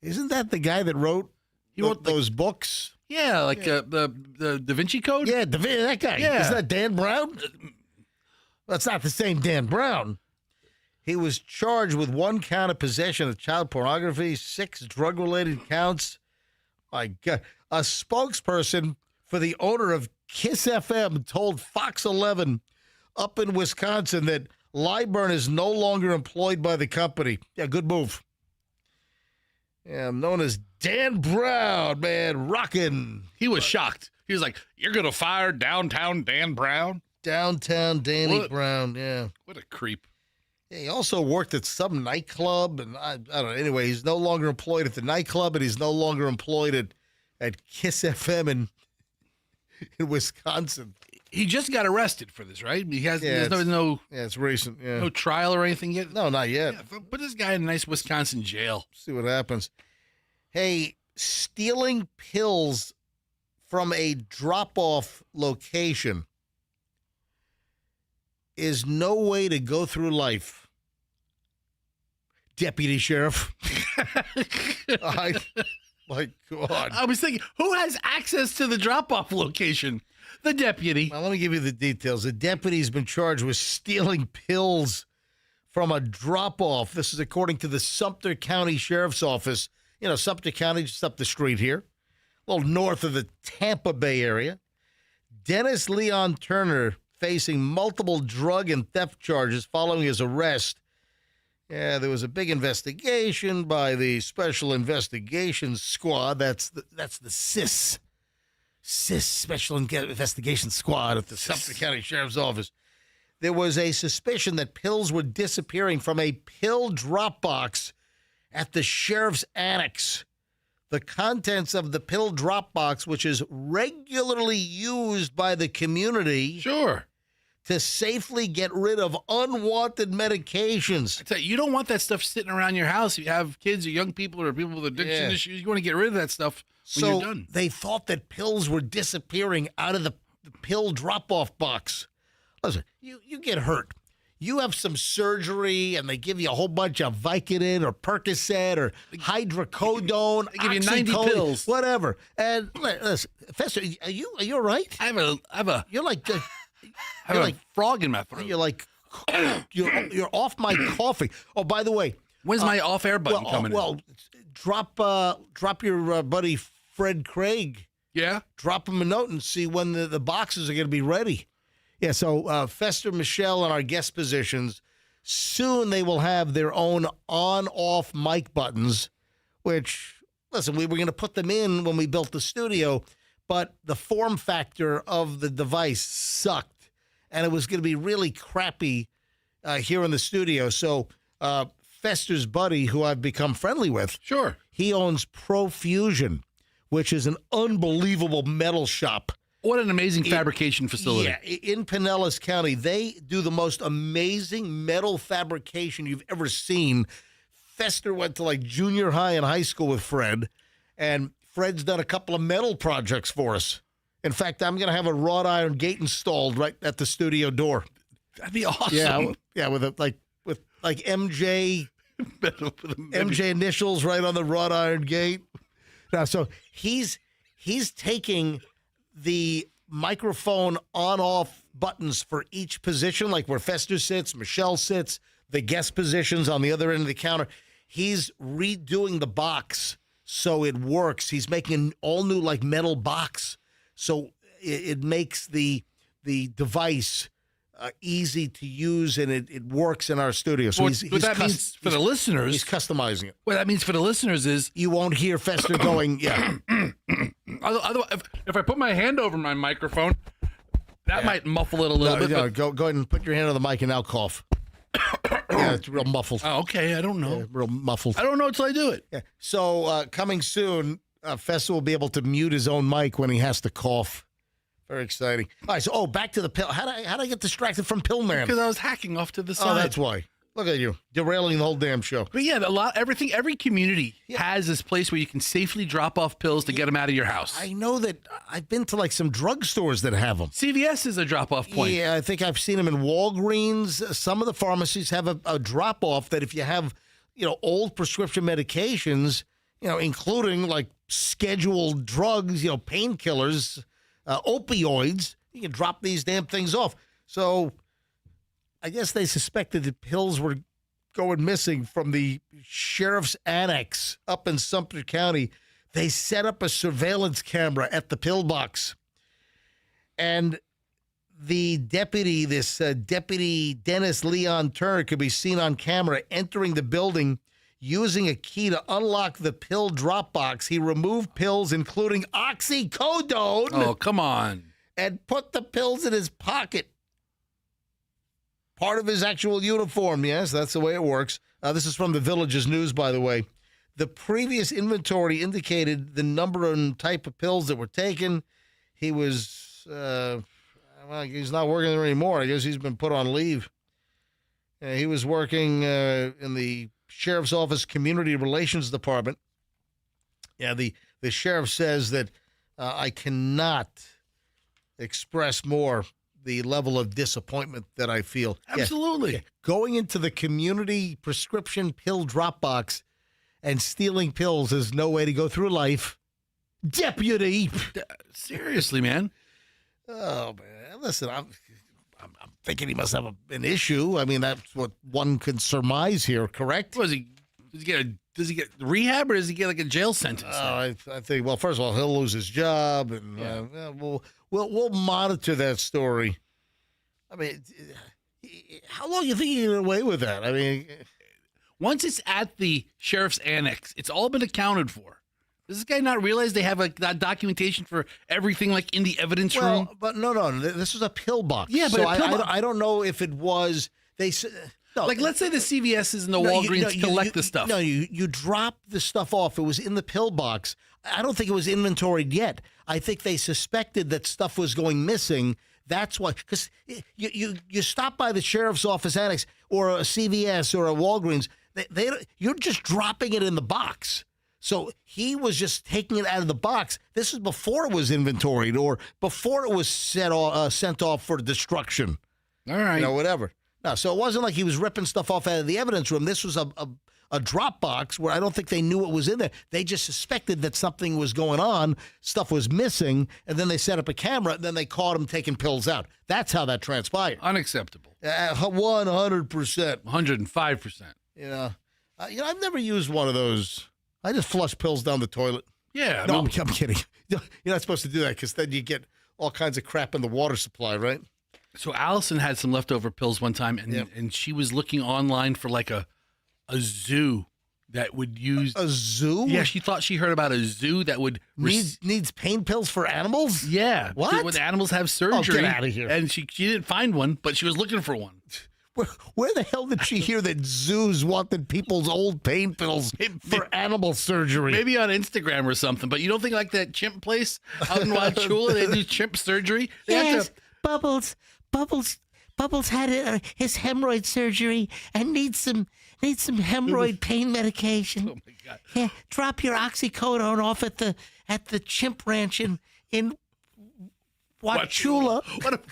Speaker 1: Isn't that the guy that wrote those books?
Speaker 2: Yeah, like the Da Vinci Code?
Speaker 1: Yeah, that guy.
Speaker 2: Yeah.
Speaker 1: Isn't that Dan Brown? That's not the same Dan Brown. He was charged with 1 count of possession of child pornography, 6 drug-related counts. My God. A spokesperson for the owner of Kiss FM told Fox 11 up in Wisconsin that Lyburn is no longer employed by the company. Yeah, good move. Yeah, I'm known as Dan Brown, man, rockin'.
Speaker 2: He was shocked. He was like, "You're going to fire downtown Dan Brown?"
Speaker 1: Downtown Danny Brown, yeah.
Speaker 2: What a creep.
Speaker 1: Yeah, he also worked at some nightclub, and I don't know. Anyway, he's no longer employed at the nightclub, and he's no longer employed at Kiss FM in Wisconsin.
Speaker 2: He just got arrested for this, right? There's no
Speaker 1: it's recent. Yeah.
Speaker 2: No trial or anything yet?
Speaker 1: No, not yet.
Speaker 2: Yeah, put this guy in a nice Wisconsin jail.
Speaker 1: See what happens. Hey, stealing pills from a drop-off location is no way to go through life. Deputy Sheriff. My God.
Speaker 2: I was thinking, who has access to the drop-off location? The deputy.
Speaker 1: Well, let me give you the details. The deputy's been charged with stealing pills from a drop-off. This is according to the Sumter County Sheriff's Office. You know, Sumter County, just up the street here, a little north of the Tampa Bay area. Dennis Leon Turner facing multiple drug and theft charges following his arrest. Yeah, there was a big investigation by the Special Investigations Squad. That's the SIS Special Investigation Squad at the Sumter County Sheriff's Office. There was a suspicion that pills were disappearing from a pill drop box at the sheriff's annex. The contents of the pill drop box, which is regularly used by the community to safely get rid of unwanted medications.
Speaker 2: I tell you don't want that stuff sitting around your house. If you have kids or young people or people with addiction issues, you want to get rid of that stuff when you're done.
Speaker 1: They thought that pills were disappearing out of the pill drop-off box. Listen, you get hurt. You have some surgery, and they give you a whole bunch of Vicodin or Percocet or hydrocodone.
Speaker 2: They give you 90 pills.
Speaker 1: Whatever. And listen, Fester, are you all right?
Speaker 2: I have a
Speaker 1: You're like...
Speaker 2: You're like frog in my throat.
Speaker 1: You're like, you're off my coffee. Oh, by the way,
Speaker 2: when's my off-air button coming?
Speaker 1: Drop your buddy Fred Craig.
Speaker 2: Yeah,
Speaker 1: drop him a note and see when the boxes are going to be ready. Yeah. So Fester, Michelle, and our guest positions soon they will have their own on-off mic buttons. Which, listen, we were going to put them in when we built the studio. But the form factor of the device sucked, and it was going to be really crappy here in the studio. So Fester's buddy, who I've become friendly with,
Speaker 2: Sure.
Speaker 1: he owns Profusion, which is an unbelievable metal shop.
Speaker 2: What an amazing fabrication facility.
Speaker 1: Yeah, in Pinellas County. They do the most amazing metal fabrication you've ever seen. Fester went to like junior high and high school with Fred, and Fred's done a couple of metal projects for us. In fact, I'm going to have a wrought iron gate installed right at the studio door.
Speaker 2: That'd be awesome.
Speaker 1: Yeah, with MJ MJ initials right on the wrought iron gate. Now, so he's taking the microphone on-off buttons for each position, like where Fester sits, Michelle sits, the guest positions on the other end of the counter. He's redoing the box so it works. He's making an all-new like metal box, so it makes the device easy to use, and it works in our studio. So
Speaker 2: what that means for the listeners,
Speaker 1: he's customizing it.
Speaker 2: What that means for the listeners is
Speaker 1: you won't hear Fester going, yeah.
Speaker 2: Otherwise, if I put my hand over my microphone, that might muffle it a little bit.
Speaker 1: No, go ahead and put your hand on the mic and now cough. Yeah, it's real muffled.
Speaker 2: Oh, okay. I don't know.
Speaker 1: Real muffled.
Speaker 2: I don't know until I do it.
Speaker 1: Yeah. So coming soon, Fester will be able to mute his own mic when he has to cough. Very exciting. All right, so back to the pill. How did I get distracted from Pill Man?
Speaker 2: Because I was hacking off to the side.
Speaker 1: Oh, that's why. Look at you, derailing the whole damn show.
Speaker 2: But yeah, every community has this place where you can safely drop off pills to get them out of your house.
Speaker 1: I know that I've been to like some drugstores that have them.
Speaker 2: CVS is a drop-off point.
Speaker 1: Yeah, I think I've seen them in Walgreens. Some of the pharmacies have a drop-off that if you have, old prescription medications, including like scheduled drugs, painkillers, opioids, you can drop these damn things off. So I guess they suspected that pills were going missing from the sheriff's annex up in Sumter County. They set up a surveillance camera at the pillbox. And the deputy, Deputy Dennis Leon Turner, could be seen on camera entering the building using a key to unlock the pill drop box. He removed pills, including oxycodone.
Speaker 2: Oh, come on.
Speaker 1: And put the pills in his pocket. Part of his actual uniform. Yes, that's the way it works. This is from the Village's News, by the way. The previous inventory indicated the number and type of pills that were taken. He was, he's not working there anymore. I guess he's been put on leave. He was working in the Sheriff's Office Community Relations Department. Yeah, the sheriff says that I cannot express more the level of disappointment that I feel.
Speaker 2: Absolutely.
Speaker 1: Yeah. Going into the community prescription pill drop box and stealing pills is no way to go through life. Deputy.
Speaker 2: Seriously, man.
Speaker 1: Oh, man. Listen, I'm thinking he must have an issue. I mean, that's what one could surmise here, correct?
Speaker 2: Does he get rehab or does he get like a jail sentence?
Speaker 1: I think, well, first of all, he'll lose his job, and we'll monitor that story. I mean, how long do you think he can get away with that? I mean,
Speaker 2: once it's at the sheriff's annex, it's all been accounted for. Does this guy not realize they have that documentation for everything, like in the evidence room?
Speaker 1: But no, this was a pill box.
Speaker 2: Yeah, but
Speaker 1: so
Speaker 2: I
Speaker 1: don't know if it was. No,
Speaker 2: like, let's say the CVS's and the Walgreens collect the stuff.
Speaker 1: No, you drop the stuff off. It was in the pill box. I don't think it was inventoried yet. I think they suspected that stuff was going missing. That's why, because you stop by the sheriff's office annex or a CVS or a Walgreens, you're just dropping it in the box. So he was just taking it out of the box. This is before it was inventoried or before it was sent off for destruction.
Speaker 2: All right.
Speaker 1: Whatever. No, so it wasn't like he was ripping stuff off out of the evidence room. This was a drop box where I don't think they knew what was in there. They just suspected that something was going on, stuff was missing, and then they set up a camera, and then they caught him taking pills out. That's how that transpired.
Speaker 2: Unacceptable.
Speaker 1: 100%.
Speaker 2: 105%.
Speaker 1: I've never used one of those. I just flush pills down the toilet.
Speaker 2: Yeah.
Speaker 1: I'm kidding. You're not supposed to do that because then you get all kinds of crap in the water supply, right?
Speaker 2: So Allison had some leftover pills one time, and she was looking online for like a zoo that would use
Speaker 1: a zoo.
Speaker 2: Yeah, she thought she heard about a zoo that would
Speaker 1: needs pain pills for animals.
Speaker 2: Yeah,
Speaker 1: what?
Speaker 2: When animals have surgery.
Speaker 1: Oh, get out of here!
Speaker 2: And she didn't find one, but she was looking for one.
Speaker 1: Where the hell did she hear that zoos wanted people's old pain pills for animal surgery?
Speaker 2: Maybe on Instagram or something. But you don't think like that chimp place out in Wauchula, they do chimp surgery? They have
Speaker 3: Yes,
Speaker 2: to,
Speaker 3: Bubbles had his hemorrhoid surgery and needs some hemorrhoid pain medication.
Speaker 2: oh my God.
Speaker 3: Yeah, drop your oxycodone off at the chimp ranch in Wauchula.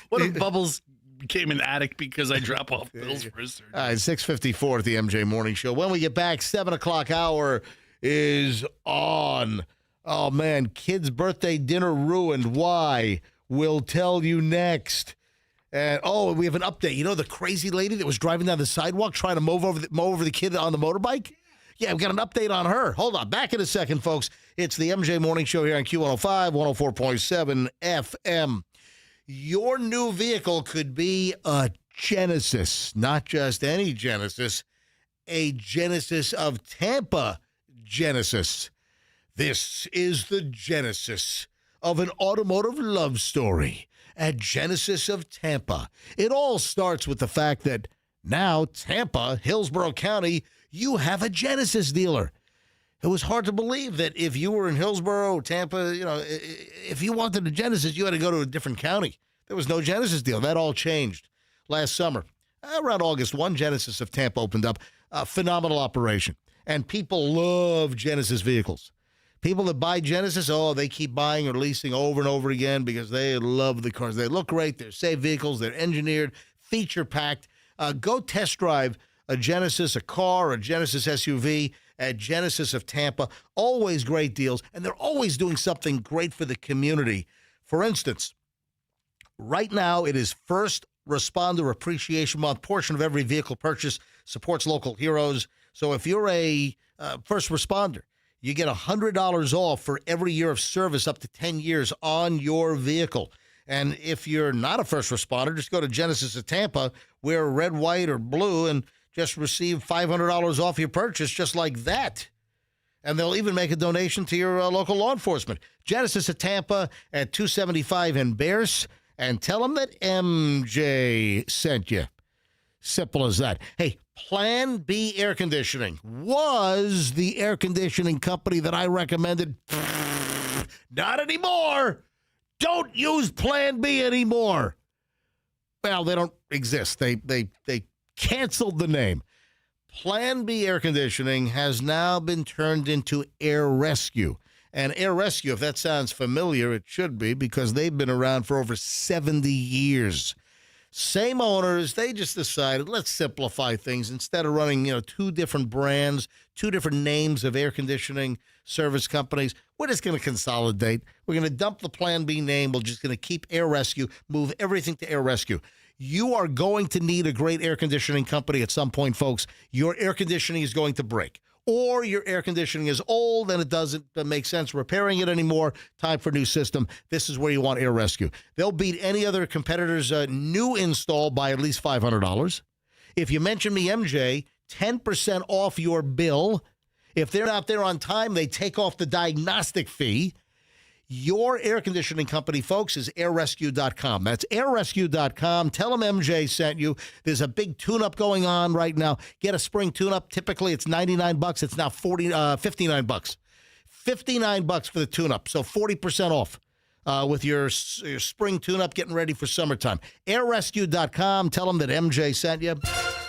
Speaker 2: What if Bubbles became an addict because I drop off pills for his surgery?
Speaker 1: All right, 6:54 at the MJ Morning Show. When we get back, 7 o'clock hour is on. Oh, man, kid's birthday dinner ruined. Why? We'll tell you next. And, we have an update. You know the crazy lady that was driving down the sidewalk trying to mow over the kid on the motorbike? Yeah, we've got an update on her. Hold on. Back in a second, folks. It's the MJ Morning Show here on Q105, 104.7 FM. Your new vehicle could be a Genesis, not just any Genesis, a Genesis of Tampa Genesis. This is the Genesis of an automotive love story at Genesis of Tampa. It all starts with the fact that now Tampa, Hillsborough County, you have a Genesis dealer. It was hard to believe that if you were in Hillsborough, Tampa, if you wanted a Genesis, you had to go to a different county. There was no Genesis deal. That all changed last summer. Around August 1, Genesis of Tampa opened up. A phenomenal operation. And people love Genesis vehicles. People that buy Genesis, they keep buying or leasing over and over again because they love the cars. They look great. They're safe vehicles. They're engineered, feature-packed. Go test drive a Genesis, a car, a Genesis SUV at Genesis of Tampa. Always great deals, and they're always doing something great for the community. For instance, right now it is First Responder Appreciation Month. Portion of every vehicle purchase supports local heroes. So if you're a first responder, you get $100 off for every year of service up to 10 years on your vehicle. And if you're not a first responder, just go to Genesis of Tampa, wear red, white, or blue, and just receive $500 off your purchase just like that. And they'll even make a donation to your local law enforcement. Genesis of Tampa at 275 in Bears. And tell them that MJ sent you. Simple as that. Hey, Plan B Air Conditioning was the air conditioning company that I recommended. Not anymore. Don't use Plan B anymore. Well, they don't exist. They canceled the name. Plan B Air Conditioning has now been turned into Air Rescue. And Air Rescue, if that sounds familiar, it should be because they've been around for over 70 years. Same owners, they just decided, let's simplify things. Instead of running, two different brands, two different names of air conditioning service companies, we're just going to consolidate. We're going to dump the Plan B name. We're just going to keep Air Rescue, move everything to Air Rescue. You are going to need a great air conditioning company at some point, folks. Your air conditioning is going to break. Or your air conditioning is old and it doesn't make sense repairing it anymore. Time for a new system. This is where you want Air Rescue. They'll beat any other competitor's new install by at least $500. If you mention me, MJ, 10% off your bill. If they're not there on time, they take off the diagnostic fee. Your air conditioning company, folks, is airrescue.com. That's airrescue.com. Tell them MJ sent you. There's a big tune-up going on right now. Get a spring tune-up. Typically, it's $99. It's now $59. $59 for the tune-up, so 40% off with your spring tune-up getting ready for summertime. Airrescue.com. Tell them that MJ sent you.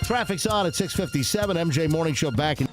Speaker 1: Traffic's on at 6:57. MJ Morning Show back in.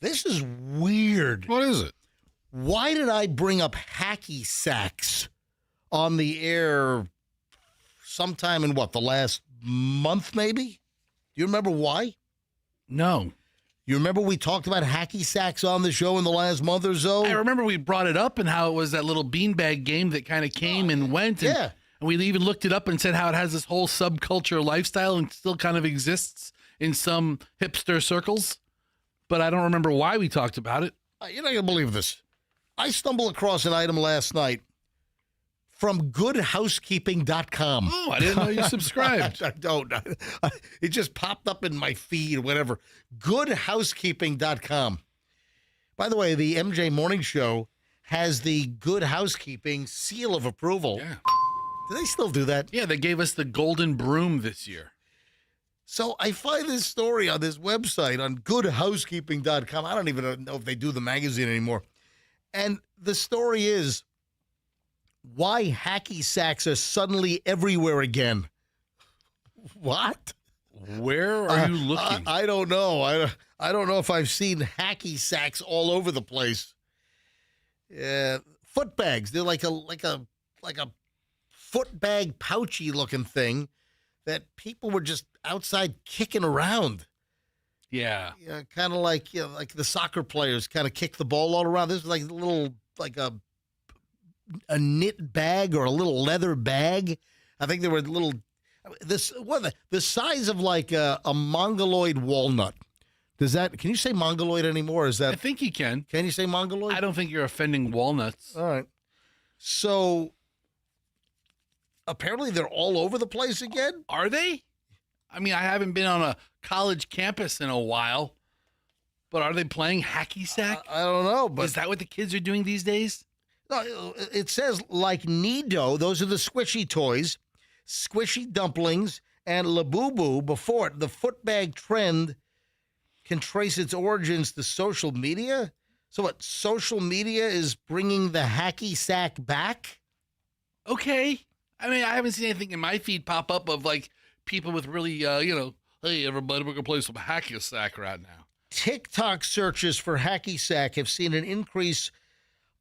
Speaker 1: This is weird.
Speaker 4: What is it?
Speaker 1: Why did I bring up hacky sacks on the air sometime in the last month maybe? Do you remember why?
Speaker 2: No.
Speaker 1: You remember we talked about hacky sacks on the show in the last month or so?
Speaker 2: I remember we brought it up and how it was that little beanbag game that kind of came and went. And,
Speaker 1: Yeah.
Speaker 2: and we even looked it up and said how it has this whole subculture lifestyle and still kind of exists in some hipster circles. But I don't remember why we talked about it.
Speaker 1: You're not going to believe this. I stumbled across an item last night from goodhousekeeping.com.
Speaker 2: Oh, I didn't know you subscribed.
Speaker 1: I don't. It just popped up in my feed or whatever. Goodhousekeeping.com. By the way, the MJ Morning Show has the Good Housekeeping seal of approval.
Speaker 2: Yeah.
Speaker 1: Do they still do that?
Speaker 2: Yeah, they gave us the golden broom this year.
Speaker 1: So I find this story on this website on goodhousekeeping.com. I don't even know if they do the magazine anymore. And the story is why hacky sacks are suddenly everywhere again. What?
Speaker 2: Where are you looking?
Speaker 1: I don't know. I don't know if I've seen hacky sacks all over the place. Foot bags. They're like a foot bag pouchy looking thing that people were just outside kicking around.
Speaker 2: Yeah.
Speaker 1: Kind of like the soccer players kind of kick the ball all around. This is like a little a knit bag or a little leather bag. I think they were little the size of like a mongoloid walnut. Can you say mongoloid anymore?
Speaker 2: I think you can.
Speaker 1: Can you say mongoloid?
Speaker 2: I don't think you're offending walnuts.
Speaker 1: All right. So apparently they're all over the place again.
Speaker 2: Are they? I mean, I haven't been on a college campus in a while, but are they playing hacky sack?
Speaker 1: I don't know, but
Speaker 2: is that what the kids are doing these days?
Speaker 1: no, it says like Nido. Those are the squishy toys, squishy dumplings, and Labubu. Before it, the foot bag trend can trace its origins to social media. So what? Social media is bringing the hacky sack back?
Speaker 2: Okay. I mean, I haven't seen anything in my feed pop up of like people with really, hey, everybody, we're going to play some hacky sack right now.
Speaker 1: TikTok searches for hacky sack have seen an increase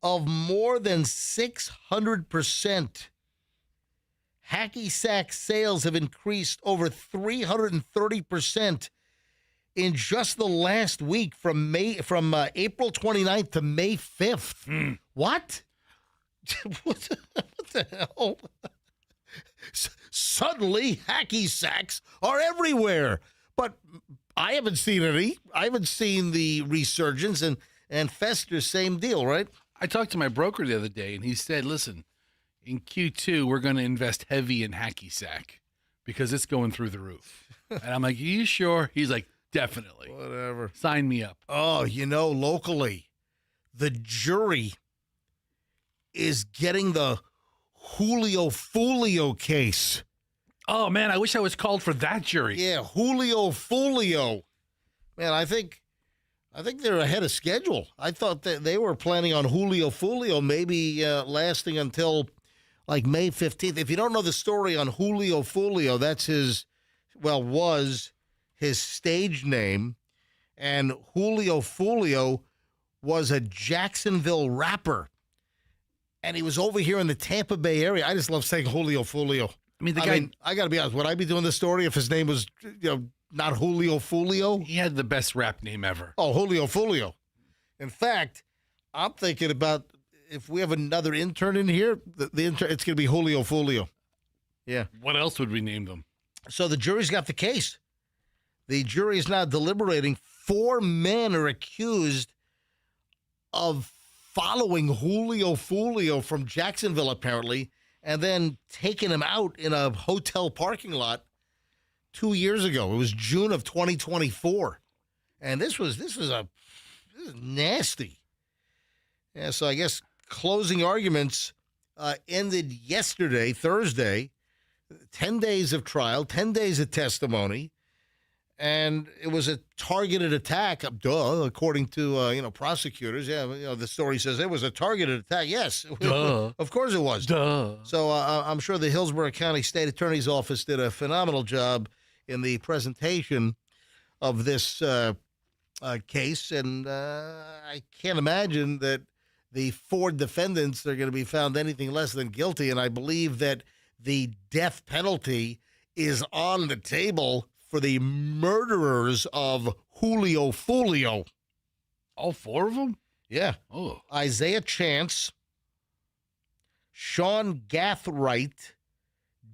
Speaker 1: of more than 600%. Hacky sack sales have increased over 330% in just the last week from April 29th to May 5th. What? What the hell? Suddenly, hacky sacks are everywhere. But I haven't seen any. I haven't seen the resurgence. And Fester, same deal, right?
Speaker 2: I talked to my broker the other day, and he said, listen, in Q2, we're going to invest heavy in hacky sack because it's going through the roof. And I'm like, are you sure? He's like, definitely.
Speaker 1: Whatever.
Speaker 2: Sign me up.
Speaker 1: Oh, locally, the jury is getting the Julio Folio case.
Speaker 2: Oh, man, I wish I was called for that jury.
Speaker 1: Yeah, Julio Folio. Man, I think they're ahead of schedule. I thought that they were planning on Julio Folio maybe lasting until like May 15th. If you don't know the story on Julio Folio, that's was his stage name. And Julio Folio was a Jacksonville rapper. And he was over here in the Tampa Bay area. I just love saying Julio Folio.
Speaker 2: I mean, I
Speaker 1: got to be honest. Would I be doing this story if his name was, not Julio Folio?
Speaker 2: he had the best rap name ever.
Speaker 1: Oh, Julio Folio. In fact, I'm thinking about if we have another intern in here, the intern, it's going to be Julio Folio. Yeah.
Speaker 2: What else would we name them?
Speaker 1: So the jury's got the case. The jury is now deliberating. 4 men are accused of following Julio Folio from Jacksonville, apparently, and then taking him out in a hotel parking lot 2 years ago. It was June of 2024. And this is nasty. Yeah, so I guess closing arguments ended yesterday, Thursday. 10 days of trial, 10 days of testimony. And it was a targeted attack, according to, prosecutors. Yeah, the story says it was a targeted attack. Yes,
Speaker 2: Duh.
Speaker 1: Of course it was.
Speaker 2: Duh.
Speaker 1: So I'm sure the Hillsborough County State Attorney's Office did a phenomenal job in the presentation of this case, and I can't imagine that the 4 defendants are going to be found anything less than guilty, and I believe that the death penalty is on the table for the murderers of Julio Folio.
Speaker 2: All 4 of them?
Speaker 1: Yeah.
Speaker 2: Oh.
Speaker 1: Isaiah Chance, Sean Gathright,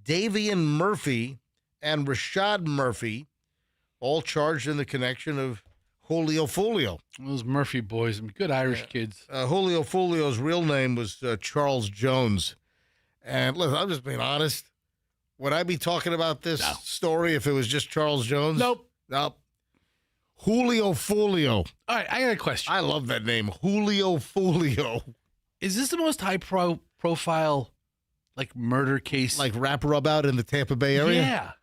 Speaker 1: Davian Murphy, and Rashad Murphy, all charged in the connection of Julio Folio.
Speaker 2: Those Murphy boys, good Irish kids.
Speaker 1: Julio Folio's real name was Charles Jones. And listen, I'm just being honest. Would I be talking about this story if it was just Charles Jones? Nope. Julio Folio.
Speaker 2: All right, I got a question.
Speaker 1: I love that name, Julio Folio.
Speaker 2: Is this the most high profile like murder case?
Speaker 1: Like rap rub out in the Tampa Bay area?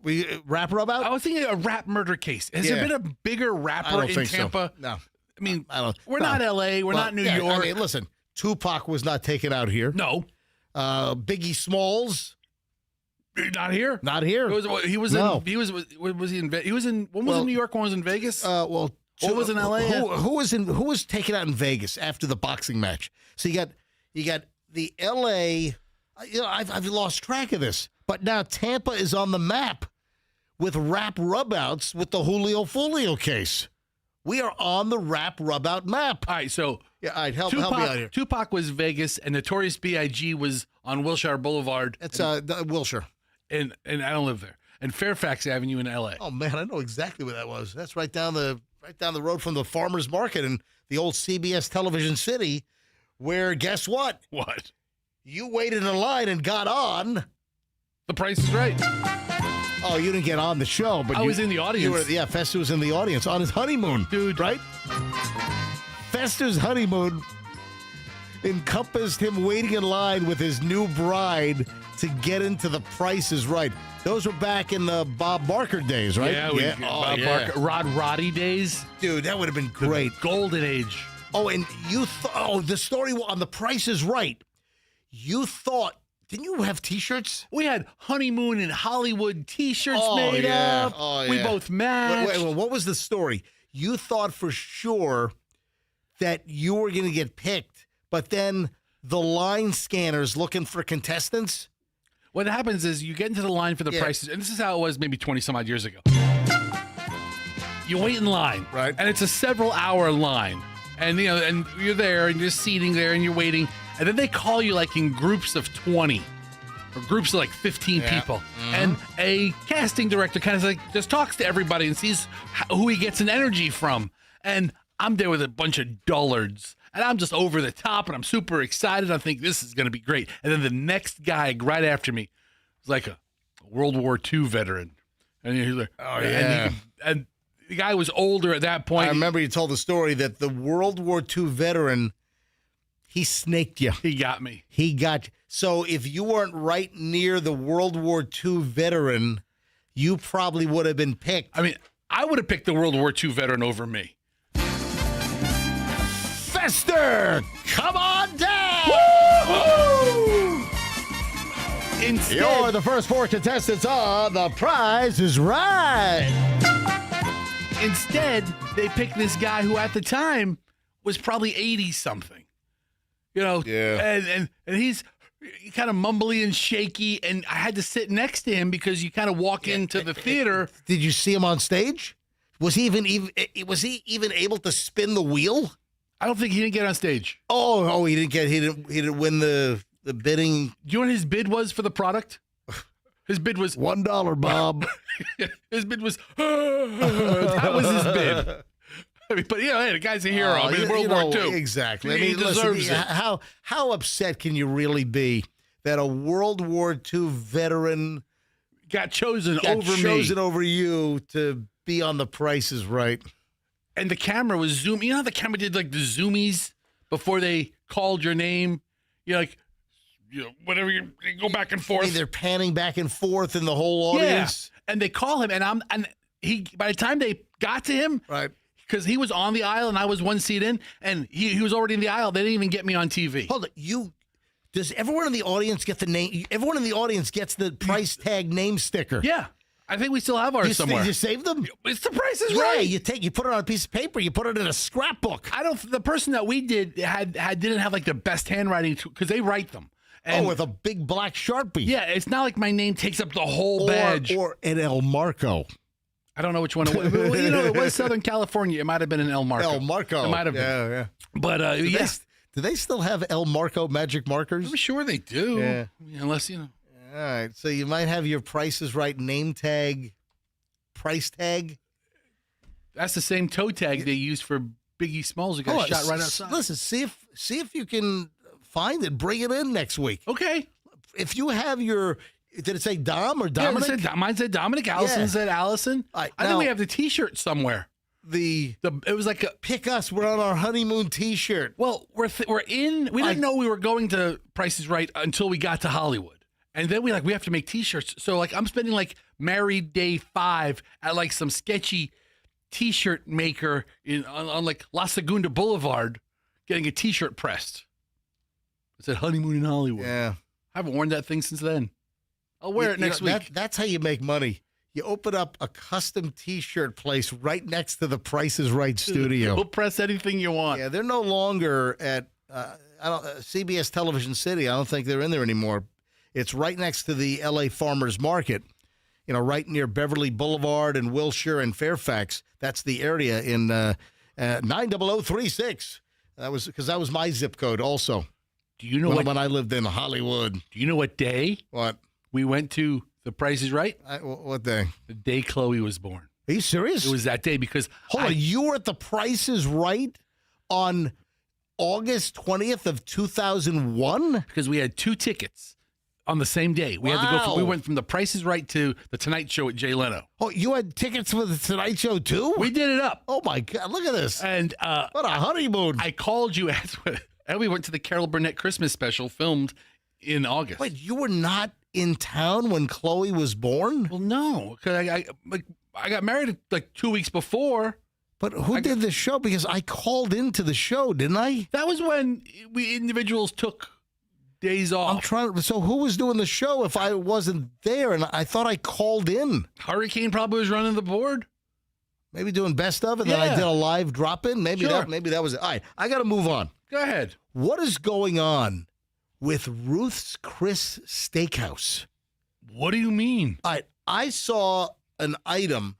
Speaker 2: Yeah.
Speaker 1: Rap rub out?
Speaker 2: I was thinking a rap murder case. Has there been a bigger rapper in Tampa?
Speaker 1: So. No.
Speaker 2: I mean,
Speaker 1: I don't.
Speaker 2: We're not LA. We're not New York.
Speaker 1: I mean, listen, Tupac was not taken out here.
Speaker 2: No.
Speaker 1: Biggie Smalls.
Speaker 2: Not here.
Speaker 1: Not here.
Speaker 2: He was in New York, one was in Vegas?
Speaker 1: What
Speaker 2: was in LA?
Speaker 1: Who was taken out in Vegas after the boxing match? So you got the LA, I've lost track of this. But now Tampa is on the map with rap rub-outs with the Julio Folio case. We are on the rap rub-out map.
Speaker 2: All right, so
Speaker 1: help me out here.
Speaker 2: Tupac was Vegas, and Notorious B.I.G. was on Wilshire Boulevard.
Speaker 1: That's Wilshire.
Speaker 2: And I don't live there. And Fairfax Avenue in L.A.
Speaker 1: Oh, man, I know exactly where that was. That's right down the road from the farmer's market in the old CBS Television City, where, guess what?
Speaker 2: What?
Speaker 1: You waited in line and got on.
Speaker 2: The Price is Right.
Speaker 1: Oh, you didn't get on the show, but
Speaker 2: I was in the audience.
Speaker 1: Fester was in the audience on his honeymoon.
Speaker 2: Dude.
Speaker 1: Right? Fester's honeymoon encompassed him waiting in line with his new bride to get into The Price is Right. Those were back in the Bob Barker days, right?
Speaker 2: Yeah. Bob Barker, Rod Roddy days.
Speaker 1: Dude, that would have been great.
Speaker 2: The golden age.
Speaker 1: Oh, and the story on The Price is Right. You thought, didn't you have T-shirts?
Speaker 2: We had honeymoon in Hollywood T-shirts made up.
Speaker 1: Oh, yeah.
Speaker 2: We both matched.
Speaker 1: Wait, what was the story? You thought for sure that you were going to get picked, but then the line scanners looking for contestants.
Speaker 2: What happens is you get into the line for the prices, and this is how it was maybe 20-some-odd years ago. You wait in line,
Speaker 1: right?
Speaker 2: And it's a several-hour line, and and you're there, and you're sitting there, and you're waiting, and then they call you like in groups of 20 or groups of like 15 people, and a casting director kind of like just talks to everybody and sees who he gets an energy from, and I'm there with a bunch of dullards. And I'm just over the top, and I'm super excited. I think this is going to be great. And then the next guy right after me was like a World War II veteran. And he's like,
Speaker 1: oh, yeah.
Speaker 2: And the guy was older at that point.
Speaker 1: I remember you told the story that the World War II veteran, he snaked you.
Speaker 2: He got me.
Speaker 1: So if you weren't right near the World War II veteran, you probably would have been picked.
Speaker 2: I mean, I would have picked the World War II veteran over me.
Speaker 1: Fester, come on down!
Speaker 2: Woo-hoo! Instead,
Speaker 1: you're the first 4 contestants on The Price is Right.
Speaker 2: Instead, they picked this guy who at the time was probably 80-something. And he's kind of mumbly and shaky, and I had to sit next to him because you kind of walk into the theater.
Speaker 1: Did you see him on stage? Was he even able to spin the wheel?
Speaker 2: I don't think he didn't get on stage.
Speaker 1: Oh, he didn't win the bidding.
Speaker 2: Do you know what his bid was for the product? His bid was
Speaker 1: $1, Bob.
Speaker 2: His bid was that was his bid. I mean, but hey, the guy's a hero. I mean, World War II.
Speaker 1: Exactly.
Speaker 2: He deserves it.
Speaker 1: How upset can you really be that a World War II veteran
Speaker 2: got chosen
Speaker 1: over you to be on The Price is Right?
Speaker 2: And the camera was zoom. You know how the camera did like the zoomies before they called your name? Whatever you go back and forth.
Speaker 1: They're panning back and forth in the whole audience.
Speaker 2: Yeah. And they call him, and he by the time they got to him,
Speaker 1: right?
Speaker 2: Because he was on the aisle and I was one seat in, and he was already in the aisle. They didn't even get me on TV.
Speaker 1: Hold it, does everyone in the audience get the name? Everyone in the audience gets the price tag name sticker.
Speaker 2: Yeah. I think we still have ours somewhere.
Speaker 1: You save them?
Speaker 2: It's the Price is
Speaker 1: Yeah,
Speaker 2: Right.
Speaker 1: you put it on a piece of paper. You put it in a scrapbook.
Speaker 2: The person that we did didn't have like the best handwriting because they write them. And
Speaker 1: with a big black Sharpie.
Speaker 2: yeah, it's not like my name takes up the whole badge.
Speaker 1: Or an El Marco.
Speaker 2: I don't know which one it was. Well, it was Southern California. It might have been an El Marco.
Speaker 1: El Marco.
Speaker 2: It might have been.
Speaker 1: Yeah.
Speaker 2: But yes,
Speaker 1: Do they still have El Marco magic markers?
Speaker 2: I'm sure they do.
Speaker 1: Yeah.
Speaker 2: Unless
Speaker 1: All right. So you might have your Price is Right name tag, price tag.
Speaker 2: that's the same toe tag they used for Biggie Smalls who got shot right outside.
Speaker 1: Listen, see if you can find it. Bring it in next week.
Speaker 2: Okay.
Speaker 1: If you have your, did it say Dom or Dominic?
Speaker 2: Yeah, mine said Dominic. Allison said Allison.
Speaker 1: Right,
Speaker 2: I think we have the T-shirt somewhere. It was like a
Speaker 1: Pick Us. We're on our honeymoon T-shirt.
Speaker 2: well, we're in. We didn't know we were going to Price is Right until we got to Hollywood, and then we have to make T-shirts. So like I'm spending like Married Day 5 at like some sketchy T-shirt maker on like La Segunda Boulevard, getting a T-shirt pressed. It said honeymoon in Hollywood.
Speaker 1: Yeah.
Speaker 2: I haven't worn that thing since then. I'll wear it next week.
Speaker 1: That's how you make money. You open up a custom T-shirt place right next to the Price is Right studio.
Speaker 2: We'll press anything you want.
Speaker 1: Yeah, they're no longer at CBS Television City. I don't think they're in there anymore. It's right next to the L.A. Farmers Market, right near Beverly Boulevard and Wilshire and Fairfax. That's the area in 90036. That was my zip code also.
Speaker 2: Do you know
Speaker 1: when I lived in Hollywood?
Speaker 2: Do you know what day?
Speaker 1: What?
Speaker 2: We went to the Price is Right?
Speaker 1: What day?
Speaker 2: The day Chloe was born.
Speaker 1: Are you serious?
Speaker 2: It was that day because
Speaker 1: Hold on, you were at the Price is Right on August 20th of 2001?
Speaker 2: Because we had 2 tickets on the same day. We had to go. We went from the Price is Right to the Tonight Show with Jay Leno.
Speaker 1: Oh, you had tickets for the Tonight Show too?
Speaker 2: We did it up.
Speaker 1: Oh my God! Look at this.
Speaker 2: And
Speaker 1: what a honeymoon!
Speaker 2: I called you and we went to the Carol Burnett Christmas special filmed in August.
Speaker 1: Wait, you were not in town when Chloe was born?
Speaker 2: Well, no, because I got married like 2 weeks before.
Speaker 1: But who did the show? Because I called into the show, didn't I?
Speaker 2: That was when we individuals took days off.
Speaker 1: So who was doing the show if I wasn't there? And I thought I called in.
Speaker 2: Hurricane probably was running the board.
Speaker 1: Maybe doing best of, and then I did a live drop in. Maybe
Speaker 2: Sure.
Speaker 1: that was it. All right, I got to move on.
Speaker 2: Go ahead.
Speaker 1: What is going on with Ruth's Chris Steakhouse?
Speaker 2: What do you mean?
Speaker 1: All right, I saw an item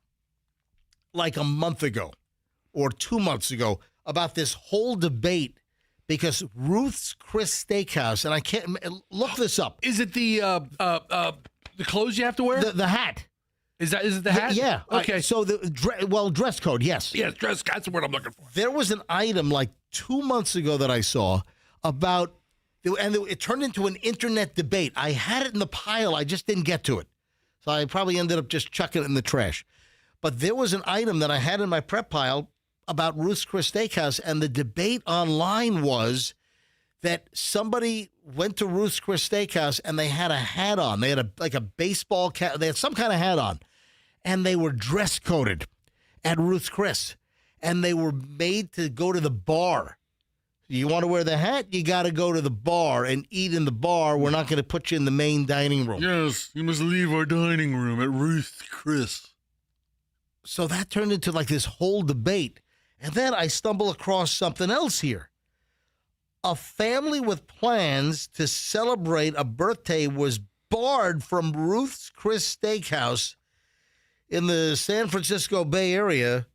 Speaker 1: like a month ago or 2 months ago about this whole debate because Ruth's Chris Steakhouse, and I can't look this up.
Speaker 2: Is it the clothes you have to wear?
Speaker 1: The hat.
Speaker 2: Is it the hat?
Speaker 1: Yeah.
Speaker 2: Okay.
Speaker 1: So dress code, yes.
Speaker 2: Yes, dress. That's the word I'm looking for.
Speaker 1: There was an item like 2 months ago that I saw about, and it turned into an internet debate. I had it in the pile. I just didn't get to it. So I probably ended up just chucking it in the trash. But there was an item that I had in my prep pile about Ruth's Chris Steakhouse, and the debate online was that somebody went to Ruth's Chris Steakhouse and they had a hat on. They had a baseball cap. They had some kind of hat on, and they were dress coded at Ruth's Chris, and they were made to go to the bar. You want to wear the hat? You got to go to the bar and eat in the bar. We're not going to put you in the main dining room.
Speaker 2: Yes, you must leave our dining room at Ruth's Chris.
Speaker 1: So that turned into like this whole debate. And then I stumble across something else here. A family with plans to celebrate a birthday was barred from Ruth's Chris Steakhouse in the San Francisco Bay Area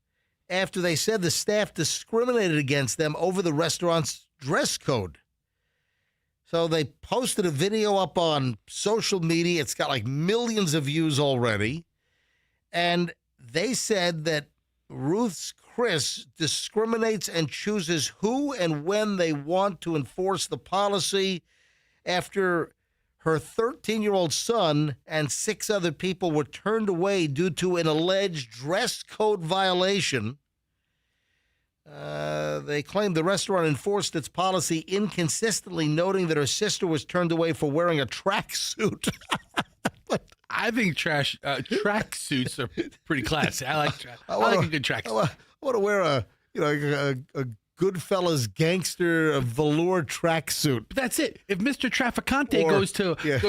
Speaker 1: after they said the staff discriminated against them over the restaurant's dress code. So they posted a video up on social media. It's got like millions of views already. And they said that Ruth's Chris discriminates and chooses who and when they want to enforce the policy after her 13-year-old son and 6 other people were turned away due to an alleged dress code violation. They claimed the restaurant enforced its policy inconsistently, noting that her sister was turned away for wearing a tracksuit.
Speaker 2: I think track suits are pretty classy. I like a good track suit.
Speaker 1: I want to wear a Goodfellas gangster velour tracksuit.
Speaker 2: That's it. If Mr. Traficante
Speaker 1: Or-
Speaker 2: goes to
Speaker 1: yeah.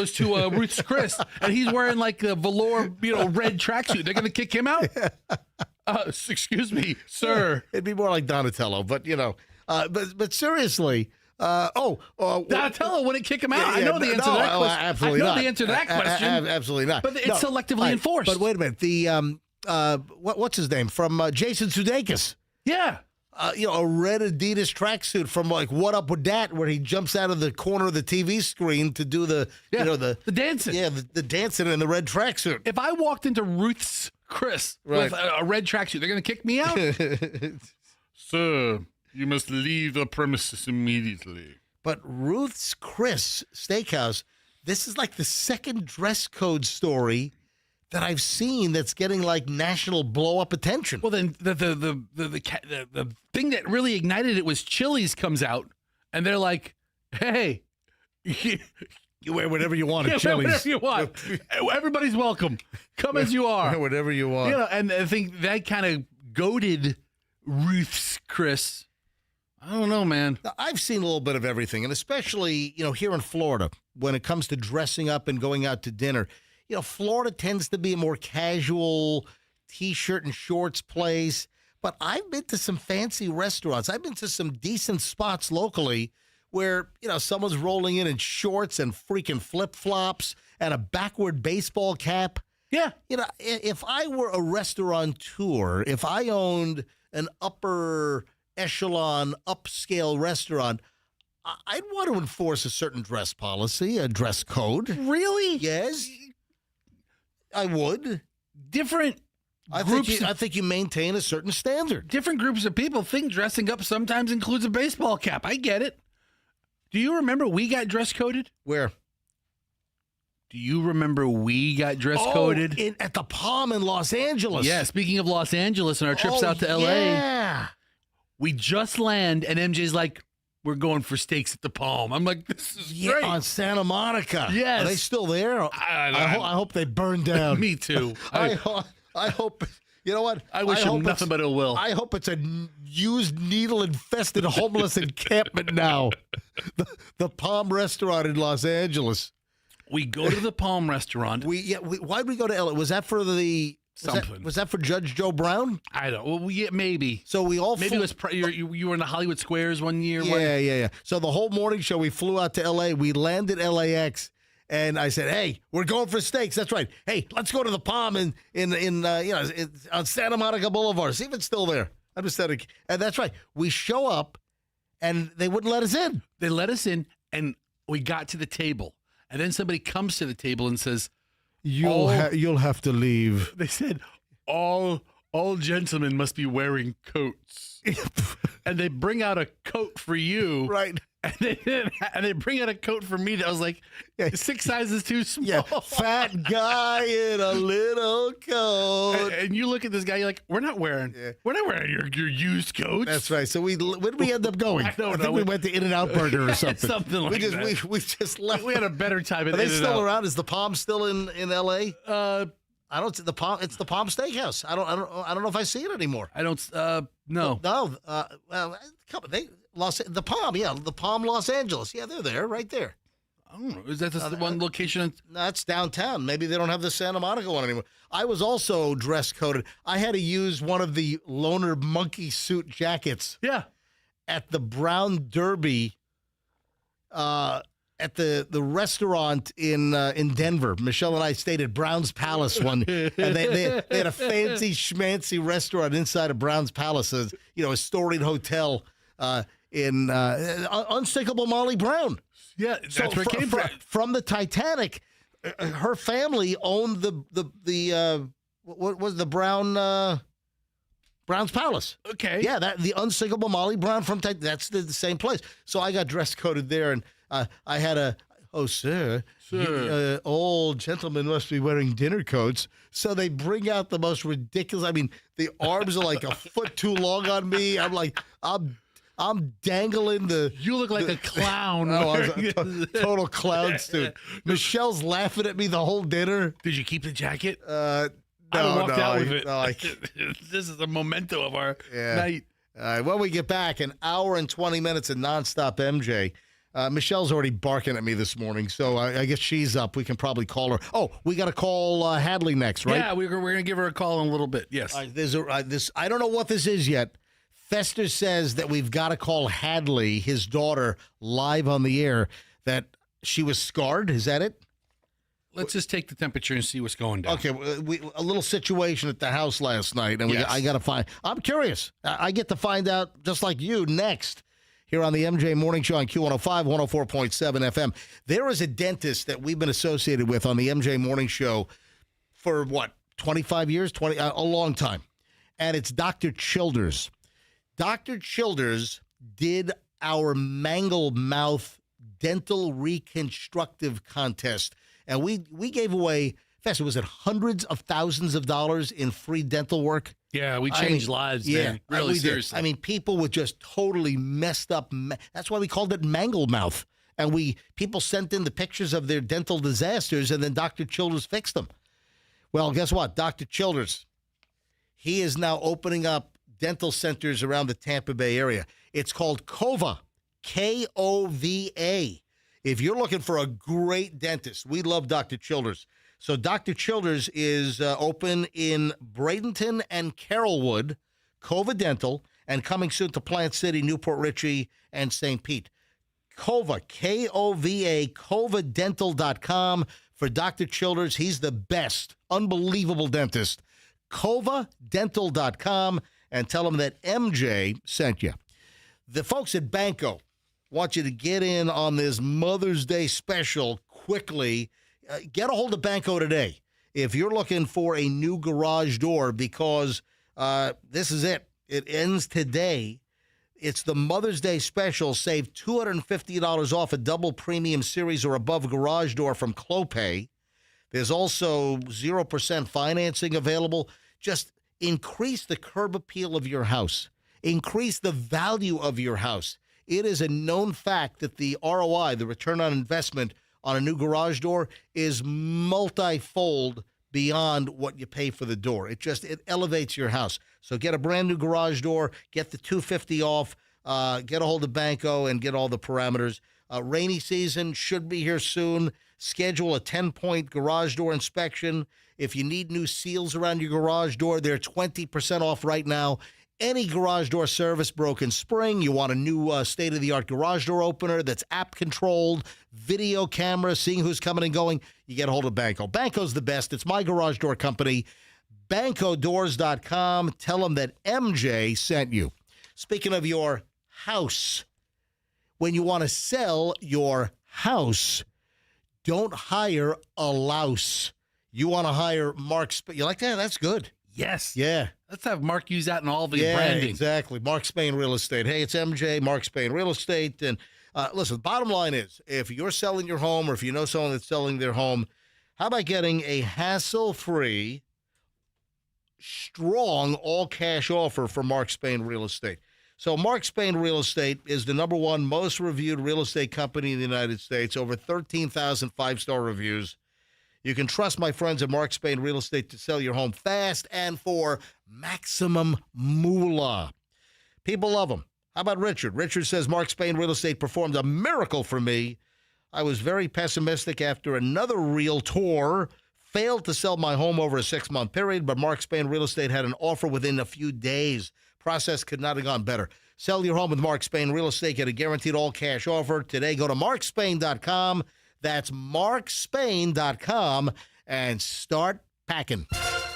Speaker 2: Ruth's Chris and he's wearing like the velour, red tracksuit, they're gonna kick him out. Excuse me, sir.
Speaker 1: It'd be more like Donatello, but but seriously.
Speaker 2: Donatello wouldn't kick him out. I know the answer to that question.
Speaker 1: Absolutely
Speaker 2: I know
Speaker 1: not.
Speaker 2: the answer to that question.
Speaker 1: Absolutely not.
Speaker 2: But it's selectively enforced.
Speaker 1: But wait a minute. The what's his name from Jason Sudeikis?
Speaker 2: Yeah.
Speaker 1: A red Adidas tracksuit from like What Up With That, where he jumps out of the corner of the TV screen to do the
Speaker 2: the dancing.
Speaker 1: Yeah, the dancing in the red tracksuit.
Speaker 2: If I walked into Ruth's Chris
Speaker 1: Right.
Speaker 2: with a red tracksuit, they're gonna kick me out. Sir, you must leave the premises immediately.
Speaker 1: But Ruth's Chris Steakhouse, this is like the second dress code story that I've seen that's getting like national blow up attention.
Speaker 2: Well, then the thing that really ignited it was Chili's comes out, and they're like, "Hey,
Speaker 1: You wear whatever you want at
Speaker 2: wear
Speaker 1: Chili's.
Speaker 2: whatever you want. Everybody's welcome. Come as you are.
Speaker 1: Wear whatever you want.
Speaker 2: And I think that kind of goaded Ruth's Chris. I don't know, man.
Speaker 1: Now, I've seen a little bit of everything, and especially, here in Florida, when it comes to dressing up and going out to dinner, Florida tends to be a more casual T-shirt and shorts place. But I've been to some fancy restaurants. I've been to some decent spots locally where, someone's rolling in shorts and freaking flip-flops and a backward baseball cap.
Speaker 2: Yeah.
Speaker 1: If I were a restaurateur, if I owned an upper echelon, upscale restaurant, I'd want to enforce a certain dress policy, a dress code.
Speaker 2: Really?
Speaker 1: Yes, I would.
Speaker 2: Different
Speaker 1: I think you maintain a certain standard.
Speaker 2: different groups of people think dressing up sometimes includes a baseball cap. I get it. Do you remember we got dress coded?
Speaker 1: Where?
Speaker 2: Do you remember we got dress coded?
Speaker 1: At the Palm in Los Angeles.
Speaker 2: Yeah, speaking of Los Angeles and our trips out to LA,
Speaker 1: Yeah.
Speaker 2: we just land and MJ's like, we're going for steaks at the Palm. I'm like, this is
Speaker 1: Yeah,
Speaker 2: great.
Speaker 1: on Santa Monica.
Speaker 2: Yes.
Speaker 1: Are they still there? I hope they burn down.
Speaker 2: Me too.
Speaker 1: I hope. You know what?
Speaker 2: I wish
Speaker 1: hope
Speaker 2: him nothing but ill will.
Speaker 1: I hope it's a used needle-infested homeless encampment now. The Palm Restaurant in Los Angeles.
Speaker 2: We go to the Palm restaurant.
Speaker 1: Why'd we go to LA? Was that for the
Speaker 2: Something.
Speaker 1: Was that for Judge Joe Brown?
Speaker 2: I don't. Well, maybe.
Speaker 1: So we all
Speaker 2: Maybe it was. You were in the Hollywood Squares one year.
Speaker 1: Yeah. So the whole morning show, we flew out to LA. We landed LAX, and I said, "Hey, we're going for steaks." That's right. Hey, let's go to the Palm on Santa Monica Boulevard. See if it's still there. I'm just saying, and that's right. We show up, and they wouldn't let us in.
Speaker 2: They let us in, and we got to the table, and then somebody comes to the table and says,
Speaker 1: You'll have to leave.
Speaker 2: They said, all gentlemen must be wearing coats. And they bring out a coat for you.
Speaker 1: Right.
Speaker 2: And they bring out a coat for me that was like 6 sizes too small.
Speaker 1: Yeah, fat guy in a little coat.
Speaker 2: And you look at this guy, you're like, we're not wearing your used coats.
Speaker 1: That's right. So where did we end up going?
Speaker 2: I don't know.
Speaker 1: think we went to In-N-Out Burger or something.
Speaker 2: Something like that.
Speaker 1: We just left.
Speaker 2: We had a better time.
Speaker 1: Are they still around? Is the Palm still in L.A.?
Speaker 2: I
Speaker 1: don't see the Palm. It's the Palm Steakhouse. I don't know if I see it anymore.
Speaker 2: I don't. No.
Speaker 1: No. Well, the Palm. Yeah, the Palm, Los Angeles. Yeah, they're there, right there.
Speaker 2: I don't know. Is that the one location?
Speaker 1: No, that's downtown. Maybe they don't have the Santa Monica one anymore. I was also dress coded. I had to use one of the loner monkey suit jackets.
Speaker 2: Yeah.
Speaker 1: At the Brown Derby. At the restaurant in Denver. Michelle and I stayed at Brown's Palace and they had a fancy schmancy restaurant inside of Brown's Palace, a storied hotel in Unsinkable Molly Brown.
Speaker 2: Yeah, that's where it came from.
Speaker 1: From the Titanic, her family owned the what was the Brown's Palace.
Speaker 2: Okay.
Speaker 1: Yeah, the Unsinkable Molly Brown from Titanic. That's the same place. So I got dress coded there, and I had sir, old gentlemen must be wearing dinner coats. So they bring out the most ridiculous. I mean, the arms are like a foot too long on me. I'm like, I'm dangling the.
Speaker 2: You look like a clown.
Speaker 1: I was a total clown suit. Michelle's laughing at me the whole dinner.
Speaker 2: Did you keep the jacket?
Speaker 1: No,
Speaker 2: I walked out with it.
Speaker 1: No,
Speaker 2: This is a memento of our night.
Speaker 1: All right, when we get back, an hour and 20 minutes of nonstop MJ. Michelle's already barking at me this morning, so I guess she's up. We can probably call her. Oh, we got to call Hadley next, right?
Speaker 2: Yeah, we're going to give her a call in a little bit. Yes.
Speaker 1: This I don't know what this is yet. Fester says that we've got to call Hadley, his daughter, live on the air, that she was scarred. Is that it?
Speaker 2: Let's just take the temperature and see what's going down.
Speaker 1: Okay, a little situation at the house last night, and
Speaker 2: Yes.
Speaker 1: I got to find. I'm curious. I get to find out just like you next here on the MJ Morning Show on Q105, 104.7 FM. There is a dentist that we've been associated with on the MJ Morning Show for what, 25 years, a long time, and it's Dr. Childers. Dr. Childers did our Mangle Mouth Dental Reconstructive Contest. And we gave away, Fester, was it hundreds of thousands of dollars in free dental work?
Speaker 2: Yeah, we changed lives, man. Really,
Speaker 1: we
Speaker 2: seriously.
Speaker 1: did. I mean, people with just totally messed up. That's why we called it Mangle Mouth. And people sent in the pictures of their dental disasters, and then Dr. Childers fixed them. Well, guess what? Dr. Childers, he is now opening up dental centers around the Tampa Bay area. It's called KOVA, Kova. If you're looking for a great dentist, we love Dr. Childers. So Dr. Childers is open in Bradenton and Carrollwood, KOVA Dental, and coming soon to Plant City, Newport Richey, and St. Pete. KOVA, Kova, KovaDental.com for Dr. Childers. He's the best, unbelievable dentist. KovaDental.com, and tell him that MJ sent you. The folks at Banco want you to get in on this Mother's Day special quickly. Get a hold of Banco today if you're looking for a new garage door, because this is it. It ends today. It's the Mother's Day special. Save $250 off a double premium series or above garage door from Clopay. There's also 0% financing available. Just increase the curb appeal of your house. Increase the value of your house. It is a known fact that the ROI, the return on investment on a new garage door, is multifold beyond what you pay for the door. It elevates your house. So get a brand new garage door, get the $250 off, get a hold of Banco, and get all the parameters. Rainy season should be here soon. Schedule a 10-point garage door inspection. If you need new seals around your garage door, they're 20% off right now. Any garage door service, broken spring, you want a new state-of-the-art garage door opener that's app-controlled, video camera, seeing who's coming and going, you get a hold of Banco. Banco's the best. It's my garage door company. BancoDoors.com. Tell them that MJ sent you. Speaking of your house, when you want to sell your house, don't hire a louse. You want to hire Mark Spain. You like that? That's good.
Speaker 2: Yes.
Speaker 1: Yeah.
Speaker 2: Let's have Mark use that in all the
Speaker 1: Yeah,
Speaker 2: branding.
Speaker 1: exactly. Mark Spain Real Estate. Hey, it's MJ, Mark Spain Real Estate. And listen, bottom line is, if you're selling your home, or if you know someone that's selling their home, how about getting a hassle-free, strong, all-cash offer for Mark Spain Real Estate? So Mark Spain Real Estate is the #1 most reviewed real estate company in the United States, over 13,000 five-star reviews. You can trust my friends at Mark Spain Real Estate to sell your home fast and for maximum moolah. People love them. How about Richard? Richard says, Mark Spain Real Estate performed a miracle for me. I was very pessimistic after another realtor failed to sell my home over a 6-month period, but Mark Spain Real Estate had an offer within a few days. Process could not have gone better. Sell your home with Mark Spain Real Estate. Get a guaranteed all-cash offer. Today, go to markspain.com. That's markspain.com, and start packing.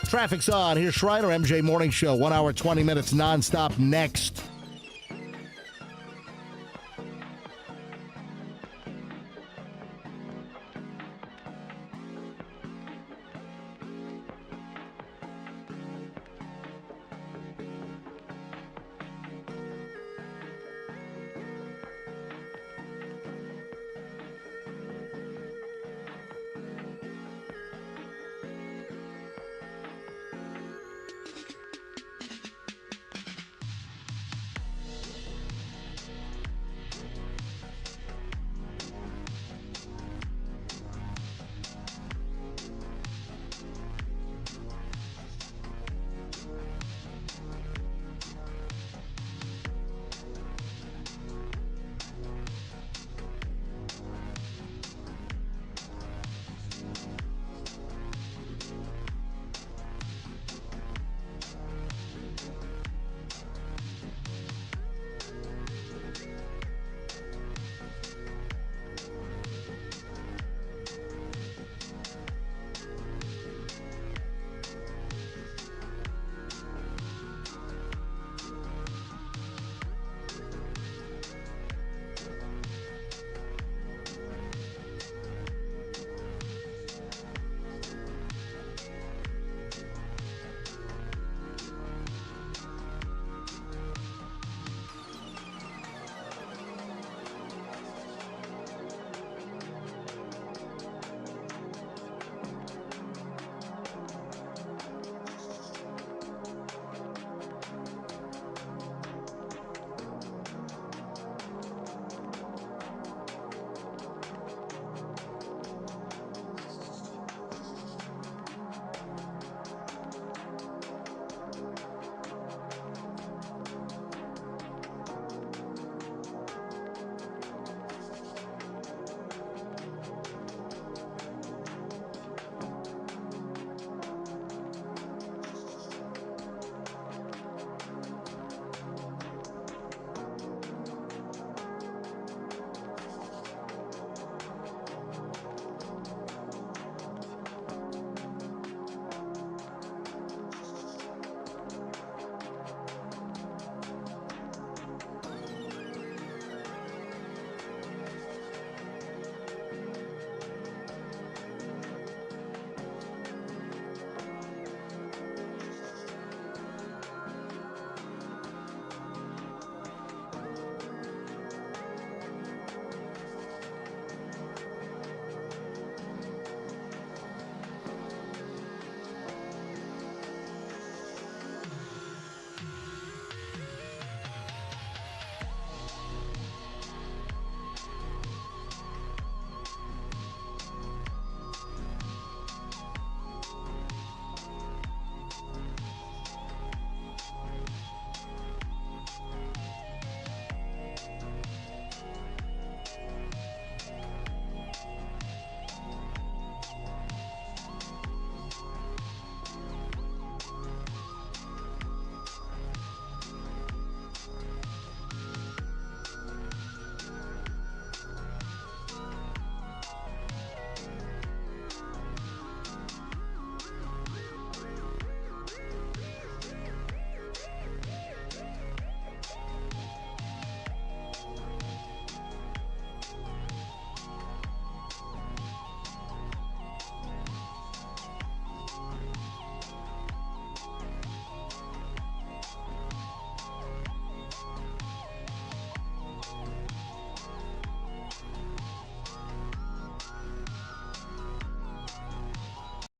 Speaker 1: Traffic's on. Here's Schreiner, MJ Morning Show. 1 hour, 20 minutes nonstop next.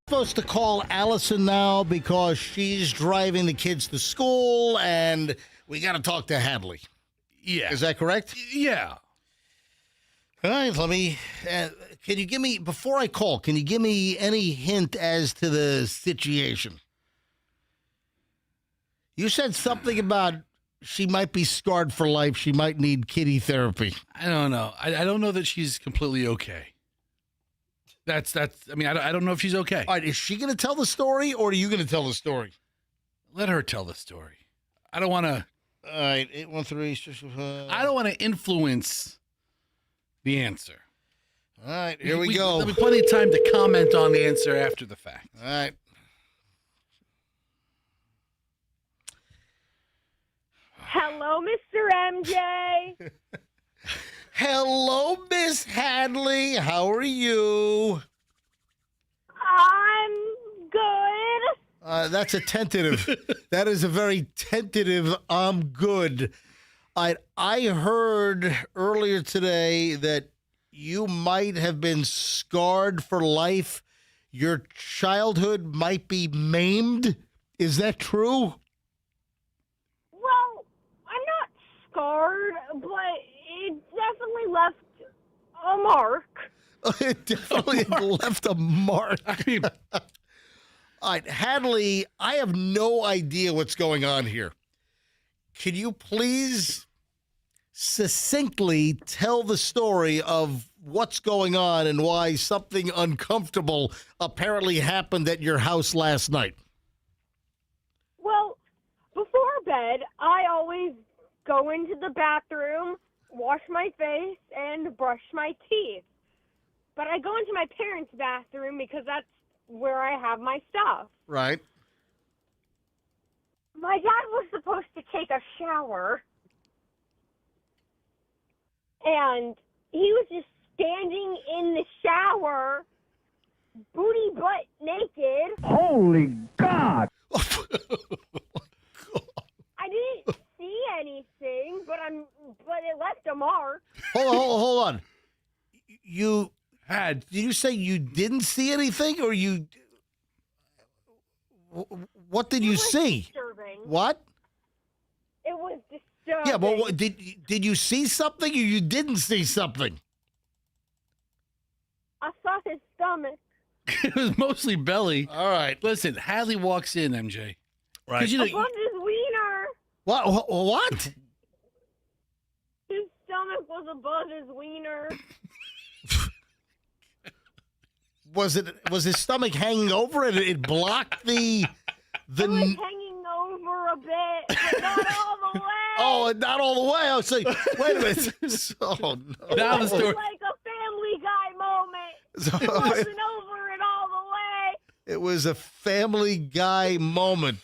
Speaker 1: Supposed to call Allison now because she's driving the kids to school, and we got to talk to Hadley.
Speaker 2: Yeah.
Speaker 1: Is that correct?
Speaker 2: Yeah.
Speaker 1: All right, let me. Can you give me, before I call, can you give me any hint as to the situation? You said something about she might be scarred for life. She might need kitty therapy.
Speaker 2: I don't know. I don't know that she's completely okay. I mean, I don't know if she's okay.
Speaker 1: All right, is she going to tell the story, or are you going to tell the story?
Speaker 2: Let her tell the story. I don't want to.
Speaker 1: All right, 813.
Speaker 2: I don't want to influence the answer.
Speaker 1: All right, here we go.
Speaker 2: There'll be plenty of time to comment on the answer after the fact.
Speaker 1: All right.
Speaker 4: Hello, Mr. MJ.
Speaker 1: Hello, Miss Hadley. How are you?
Speaker 4: I'm good.
Speaker 1: That's a tentative. That is a very tentative, I'm good. I heard earlier today that you might have been scarred for life. Your childhood might be maimed. Is that true?
Speaker 4: Well, I'm not scarred, but it definitely left a mark.
Speaker 1: It definitely left a mark.
Speaker 2: I mean,
Speaker 1: All right, Hadley, I have no idea what's going on here. Can you please succinctly tell the story of what's going on and why something uncomfortable apparently happened at your house last night?
Speaker 4: Well, before bed, I always go into the bathroom, wash my face, and brush my teeth. But I go into my parents' bathroom because that's where I have my stuff.
Speaker 1: Right.
Speaker 4: My dad was supposed to take a shower, and he was just standing in the shower, booty butt naked.
Speaker 5: Holy God!
Speaker 4: I didn't see anything, but it left a mark.
Speaker 1: Hold on.
Speaker 2: Had
Speaker 1: Did you say you didn't see anything, or you? What did you
Speaker 4: It was
Speaker 1: see?
Speaker 4: disturbing.
Speaker 1: What?
Speaker 4: It was disturbing.
Speaker 1: Yeah, but did you see something, or you didn't see something?
Speaker 4: I saw his stomach.
Speaker 2: it was mostly belly.
Speaker 1: All right.
Speaker 2: Listen, Hadley walks in, MJ.
Speaker 1: Right.
Speaker 2: 'Cause, you know,
Speaker 4: Above his wiener.
Speaker 1: What?
Speaker 4: His stomach was above his wiener.
Speaker 1: Was his stomach hanging over it? It blocked the.
Speaker 4: It was hanging over a bit, but not all the way.
Speaker 1: Oh, not all the way. I was saying, wait a minute. Oh no.
Speaker 2: now the
Speaker 4: It was
Speaker 2: story.
Speaker 4: like a Family Guy moment. It wasn't over it all the way.
Speaker 1: It was a Family Guy moment.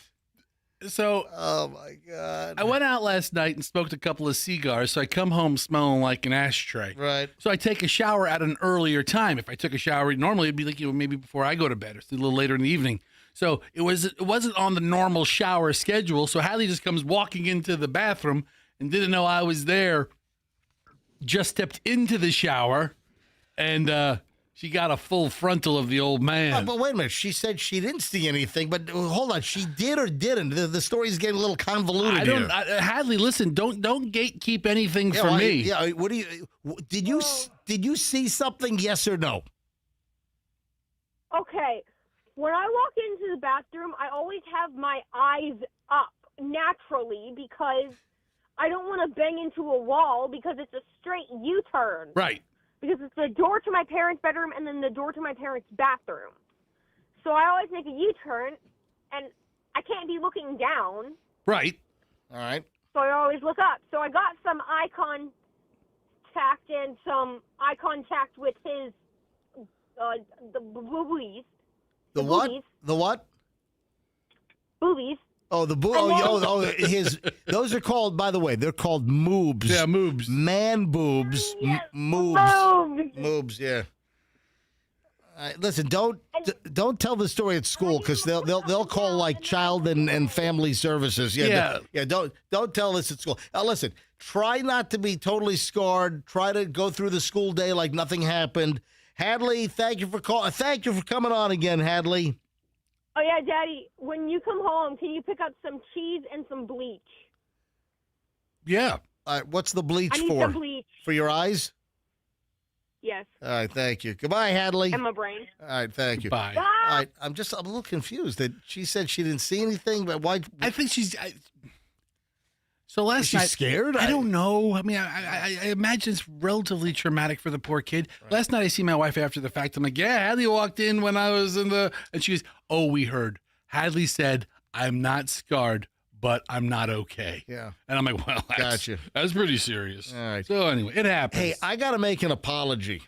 Speaker 2: So
Speaker 1: Oh my God.
Speaker 2: I went out last night and smoked a couple of cigars, so I come home smelling like an ashtray.
Speaker 1: Right.
Speaker 2: So I take a shower at an earlier time. If I took a shower, normally it'd be like maybe before I go to bed or a little later in the evening. So it wasn't on the normal shower schedule. So Hadley just comes walking into the bathroom and didn't know I was there. Just stepped into the shower, and she got a full frontal of the old man.
Speaker 1: But wait a minute. She said she didn't see anything. But hold on. She did or didn't? The story's getting a little convoluted here.
Speaker 2: Hadley, listen, don't gatekeep anything for
Speaker 1: well,
Speaker 2: me.
Speaker 1: What do you? Did you see something? Yes or no?
Speaker 4: Okay, when I walk into the bathroom, I always have my eyes up naturally because I don't want to bang into a wall because it's a straight U-turn.
Speaker 2: Right.
Speaker 4: Because it's the door to my parents' bedroom and then the door to my parents' bathroom. So I always make a U-turn, and I can't be looking down,
Speaker 2: Right.
Speaker 1: All right.
Speaker 4: so I always look up. So I got some eye contact and some eye contact with his the boobies.
Speaker 1: The
Speaker 4: The
Speaker 1: what?
Speaker 4: boobies.
Speaker 1: The what?
Speaker 4: Boobies.
Speaker 1: Oh, the boo. His. Those are called. By the way, they're called moobs.
Speaker 2: Yeah, moobs.
Speaker 1: Man boobs.
Speaker 4: Yes,
Speaker 1: Moobs.
Speaker 4: boobs.
Speaker 1: Moobs. Yeah. Listen, don't tell the story at school because they'll call like child and family services.
Speaker 2: Yeah.
Speaker 1: Don't tell this at school. Now listen, try not to be totally scarred. Try to go through the school day like nothing happened, Hadley, thank you for calling. Thank you for coming on again, Hadley.
Speaker 4: Oh, yeah, Daddy, when you come home, can you pick up some cheese and some bleach?
Speaker 2: Yeah.
Speaker 1: What's the bleach
Speaker 4: I need
Speaker 1: for?
Speaker 4: some bleach.
Speaker 1: For your eyes?
Speaker 4: Yes.
Speaker 1: All right, thank you. Goodbye, Hadley.
Speaker 4: And my brain.
Speaker 1: All right, thank you.
Speaker 2: Bye.
Speaker 1: All right, I'm a little confused that she said she didn't see anything, but why?
Speaker 2: I think she's. So last
Speaker 1: Is she
Speaker 2: night,
Speaker 1: scared?
Speaker 2: I don't know. I mean, I imagine it's relatively traumatic for the poor kid. Right. Last night, I see my wife after the fact. I'm like, yeah, Hadley walked in when I was in the, and she goes, oh, we heard. Hadley said, I'm not scarred, but I'm not okay.
Speaker 1: Yeah.
Speaker 2: And I'm like, well, that's pretty serious.
Speaker 1: All right.
Speaker 2: So anyway, it happens.
Speaker 1: Hey, I got to make an apology.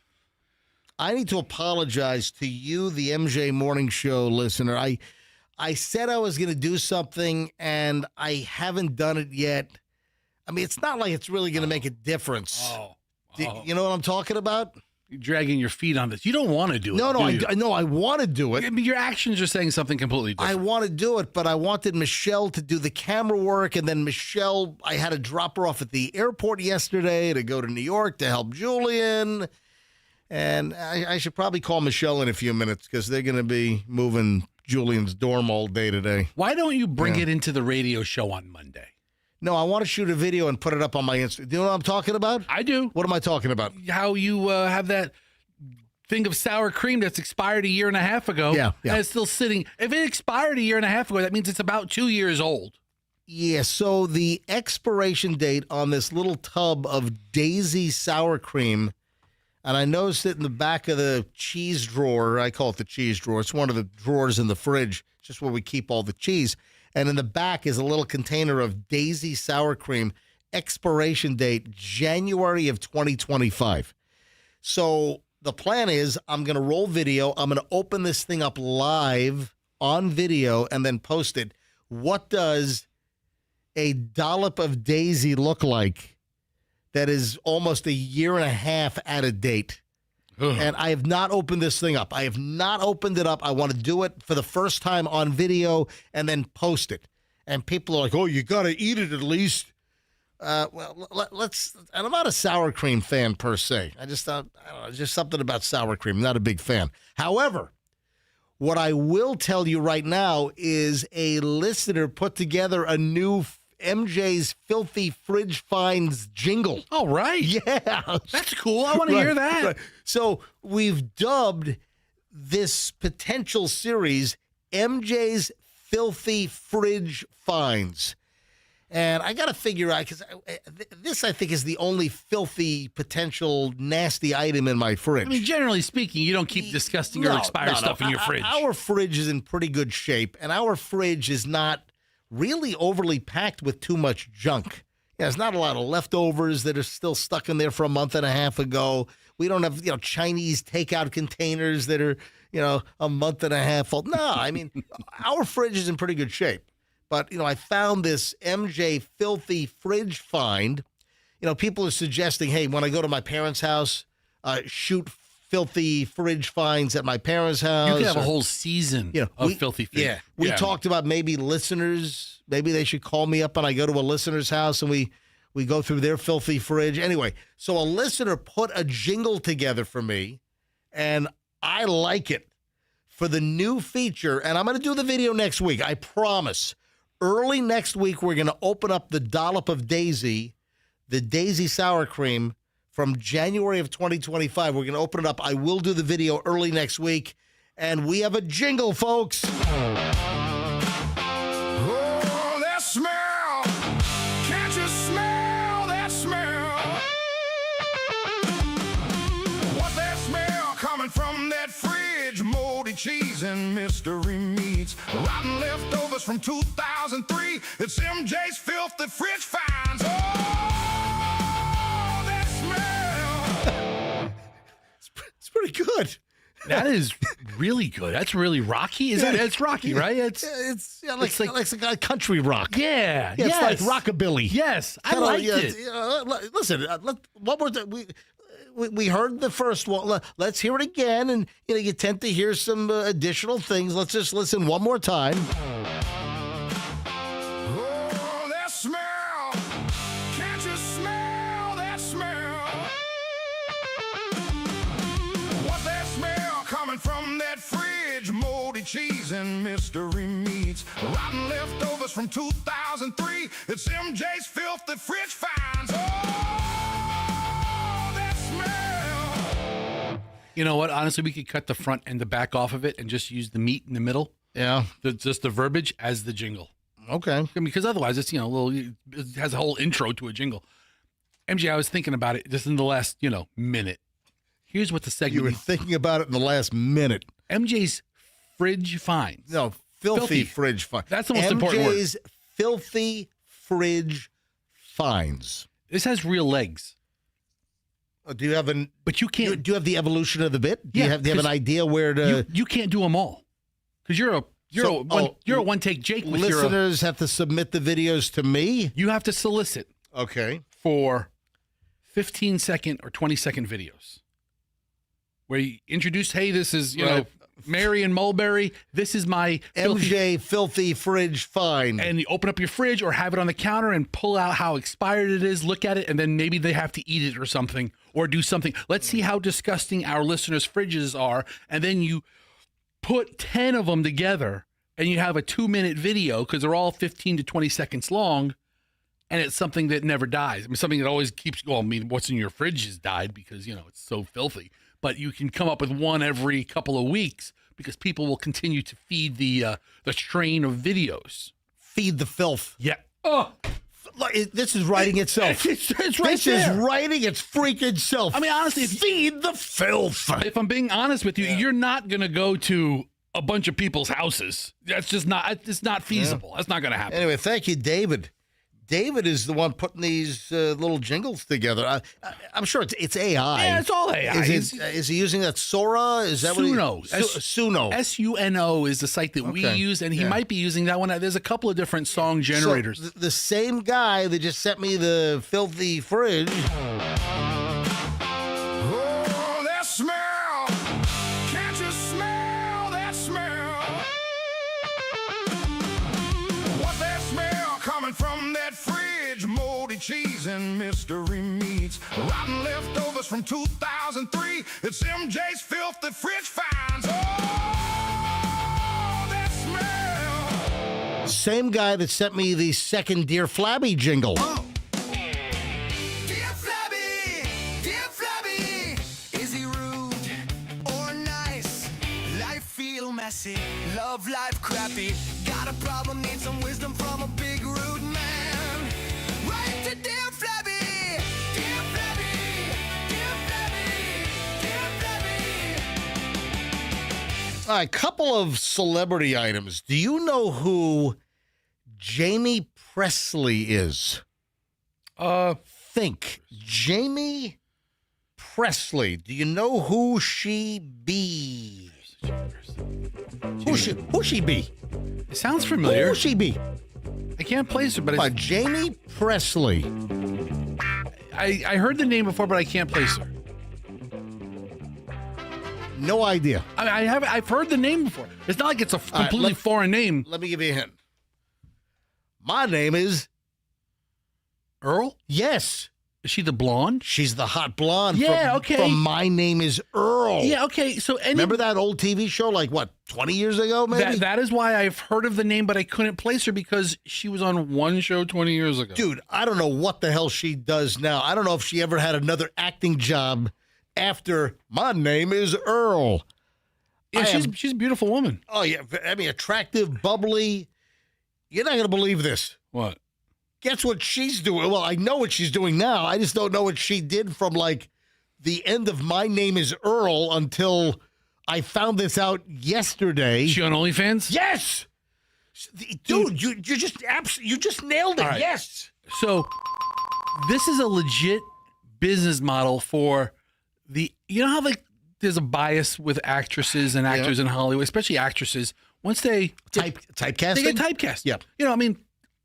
Speaker 1: I need to apologize to you, the MJ Morning Show listener. I said I was going to do something, and I haven't done it yet. I mean, it's not like it's really going to make a difference. You know what I'm talking about?
Speaker 2: You're dragging your feet on this. You don't want to do it.
Speaker 1: No, I want to do it.
Speaker 2: I mean, your actions are saying something completely different.
Speaker 1: I want to do it, but I wanted Michelle to do the camera work, and then Michelle, I had to drop her off at the airport yesterday to go to New York to help Julian. And I should probably call Michelle in a few minutes because they're going to be moving Julian's dorm all day today.
Speaker 2: Why don't you bring it into the radio show on Monday?
Speaker 1: No, I want to shoot a video and put it up on my Instagram. Do you know what I'm talking about?
Speaker 2: I do.
Speaker 1: What am I talking about?
Speaker 2: How you have that thing of sour cream that's expired a year and a half ago.
Speaker 1: Yeah.
Speaker 2: And it's still sitting. If it expired a year and a half ago, that means it's about 2 years old.
Speaker 1: Yeah, so the expiration date on this little tub of Daisy sour cream, and I noticed it in the back of the cheese drawer. I call it the cheese drawer. It's one of the drawers in the fridge, just where we keep all the cheese. And in the back is a little container of Daisy sour cream, expiration date January of 2025. So the plan is I'm going to roll video. I'm going to open this thing up live on video and then post it. What does a dollop of Daisy look like that is almost a year and a half out of date? Ugh. And I have not opened this thing up. I have not opened it up. I want to do it for the first time on video and then post it. And people are like, oh, you got to eat it at least. Well, let's. And I'm not a sour cream fan per se. I don't know, just something about sour cream. Not a big fan. However, what I will tell you right now is a listener put together a new MJ's Filthy Fridge Finds jingle.
Speaker 2: All right.
Speaker 1: Yeah.
Speaker 2: That's cool. I want to hear that.
Speaker 1: Right. So we've dubbed this potential series MJ's Filthy Fridge Finds. And I got to figure out, because this, I think, is the only filthy, potential, nasty item in my fridge.
Speaker 2: I mean, generally speaking, you don't keep disgusting or expired stuff in your fridge.
Speaker 1: Our fridge is in pretty good shape, and our fridge is not really overly packed with too much junk. Yeah, there's not a lot of leftovers that are still stuck in there from a month and a half ago. We don't have, Chinese takeout containers that are, a month and a half old. No, I mean, our fridge is in pretty good shape. But, I found this MJ Filthy Fridge Find. People are suggesting, hey, when I go to my parents' house, shoot filthy fridge finds at my parents' house.
Speaker 2: You could have a whole season of filthy fridge.
Speaker 1: Yeah. We talked about maybe listeners. Maybe they should call me up and I go to a listener's house and we go through their filthy fridge. Anyway, so a listener put a jingle together for me, and I like it for the new feature. And I'm going to do the video next week. I promise. Early next week, we're going to open up the dollop of Daisy, the Daisy sour cream from January of 2025. We're going to open it up. I will do the video early next week. And we have a jingle, folks.
Speaker 6: Oh, that smell. Can't you smell that smell? What's that smell coming from that fridge? Moldy cheese and mystery meats. Rotten leftovers from 2003. It's MJ's Filthy Fridge Finds. Oh, that smell.
Speaker 1: It's pretty good.
Speaker 2: That is really good. That's really rocky. It's rocky, right? It's
Speaker 1: like country rock.
Speaker 2: Yeah.
Speaker 1: It's
Speaker 2: yes.
Speaker 1: like rockabilly.
Speaker 2: Yes, I liked it.
Speaker 1: Listen, what was that? We heard the first one. Let's hear it again, and you tend to hear some additional things. Let's just listen one more time.
Speaker 6: Oh, that smell. Can't you smell that smell? What's that cheese and mystery meats. Rotten leftovers from 2003. It's MJ's filthy fridge finds. Oh, that smell.
Speaker 2: You know what? Honestly, we could cut the front and the back off of it and just use the meat in the middle,
Speaker 1: Yeah.
Speaker 2: just the verbiage as the jingle.
Speaker 1: Okay.
Speaker 2: I mean, because otherwise it's, it has a whole intro to a jingle. MJ, I was thinking about it just in the last, minute. Here's what the segment
Speaker 1: You were thinking about it in the last minute.
Speaker 2: MJ's fridge finds.
Speaker 1: No, filthy fridge finds.
Speaker 2: That's the most important word.
Speaker 1: MJ's filthy fridge finds.
Speaker 2: This has real legs.
Speaker 1: Do you have
Speaker 2: But you can't.
Speaker 1: Do you have the evolution of the bit? Do
Speaker 2: Yeah,
Speaker 1: you have an
Speaker 2: 'cause
Speaker 1: idea where to?
Speaker 2: You can't do them all. Because you're a one take Jake with
Speaker 1: listeners have to submit the videos to me.
Speaker 2: You have to solicit
Speaker 1: Okay.
Speaker 2: for 15-second or 20-second videos where you introduce, hey, this is,
Speaker 1: Right.
Speaker 2: Mary and Mulberry. This is my
Speaker 1: MJ filthy fridge find.
Speaker 2: And you open up your fridge or have it on the counter and pull out how expired it is, look at it, and then maybe they have to eat it or something or do something. Let's see how disgusting our listeners' fridges are. And then you put 10 of them together and you have a 2-minute video because they're all 15 to 20 seconds long. And it's something that never dies. I mean, something that always keeps going. I mean, what's in your fridge has died because, it's so filthy. But you can come up with one every couple of weeks because people will continue to feed the train of videos.
Speaker 1: Feed the filth.
Speaker 2: Yeah. Oh,
Speaker 1: This is writing itself.
Speaker 2: it's right
Speaker 1: This
Speaker 2: there.
Speaker 1: is writing its freaking self.
Speaker 2: I mean, honestly,
Speaker 1: feed the filth.
Speaker 2: if I'm being honest with you, you're not going to go to a bunch of people's houses. That's just not, it's not feasible. That's not going to happen.
Speaker 1: Anyway, thank you, David. David is the one putting these little jingles together. I'm sure it's AI.
Speaker 2: Yeah, it's all AI.
Speaker 1: Is he using that Sora? Is that
Speaker 2: Suno.
Speaker 1: what Suno.
Speaker 2: SUNO is the site that we use, and he might be using that one. There's a couple of different song generators.
Speaker 1: So the same guy that just sent me the filthy fridge.
Speaker 6: Oh, that smell. Can't you smell that smell? What that smell coming from that fridge? Moldy cheese and mystery meats. Rotten leftovers from 2003. It's MJ's filthy fridge finds. Oh, that smell.
Speaker 1: Same guy that sent me the second Dear Flabby jingle.
Speaker 6: Dear Flabby, is he rude or nice? Life feel messy, love life crappy. Got a problem, need some wisdom from a big rude man. Write to Dear Flabby, Dear Flabby, Dear Flabby, Dear Flabby.
Speaker 1: All right, couple of celebrity items. Do you know who Jamie Presley is? Think. Jamie Presley. Do you know who she be? Who she be?
Speaker 2: It sounds familiar.
Speaker 1: Who she be?
Speaker 2: I can't place her, but it's,
Speaker 1: Jamie Presley.
Speaker 2: I heard the name before, but I can't place her.
Speaker 1: No idea.
Speaker 2: I've heard the name before. It's not like it's a completely foreign name.
Speaker 1: Let me give you a hint. My name is
Speaker 2: Earl?
Speaker 1: Yes.
Speaker 2: Is she the blonde?
Speaker 1: She's the hot blonde.
Speaker 2: Yeah,
Speaker 1: from,
Speaker 2: okay.
Speaker 1: From My Name is Earl.
Speaker 2: Yeah, okay. So
Speaker 1: Remember that old TV show, 20 years ago, maybe?
Speaker 2: that is why I've heard of the name, but I couldn't place her because she was on one show 20 years ago.
Speaker 1: Dude, I don't know what the hell she does now. I don't know if she ever had another acting job after My Name is Earl.
Speaker 2: Yeah, she's a beautiful woman.
Speaker 1: Oh, yeah. I mean, attractive, bubbly. You're not going to believe this.
Speaker 2: What?
Speaker 1: Guess what she's doing? Well, I know what she's doing now. I just don't know what she did from the end of My Name is Earl until I found this out yesterday.
Speaker 2: Is she on OnlyFans?
Speaker 1: Yes, dude, you just nailed it.
Speaker 2: All right.
Speaker 1: Yes.
Speaker 2: So this is a legit business model for how there's a bias with actresses and actors in Hollywood, especially actresses. Once they
Speaker 1: typecasting,
Speaker 2: they get typecast.
Speaker 1: Yep.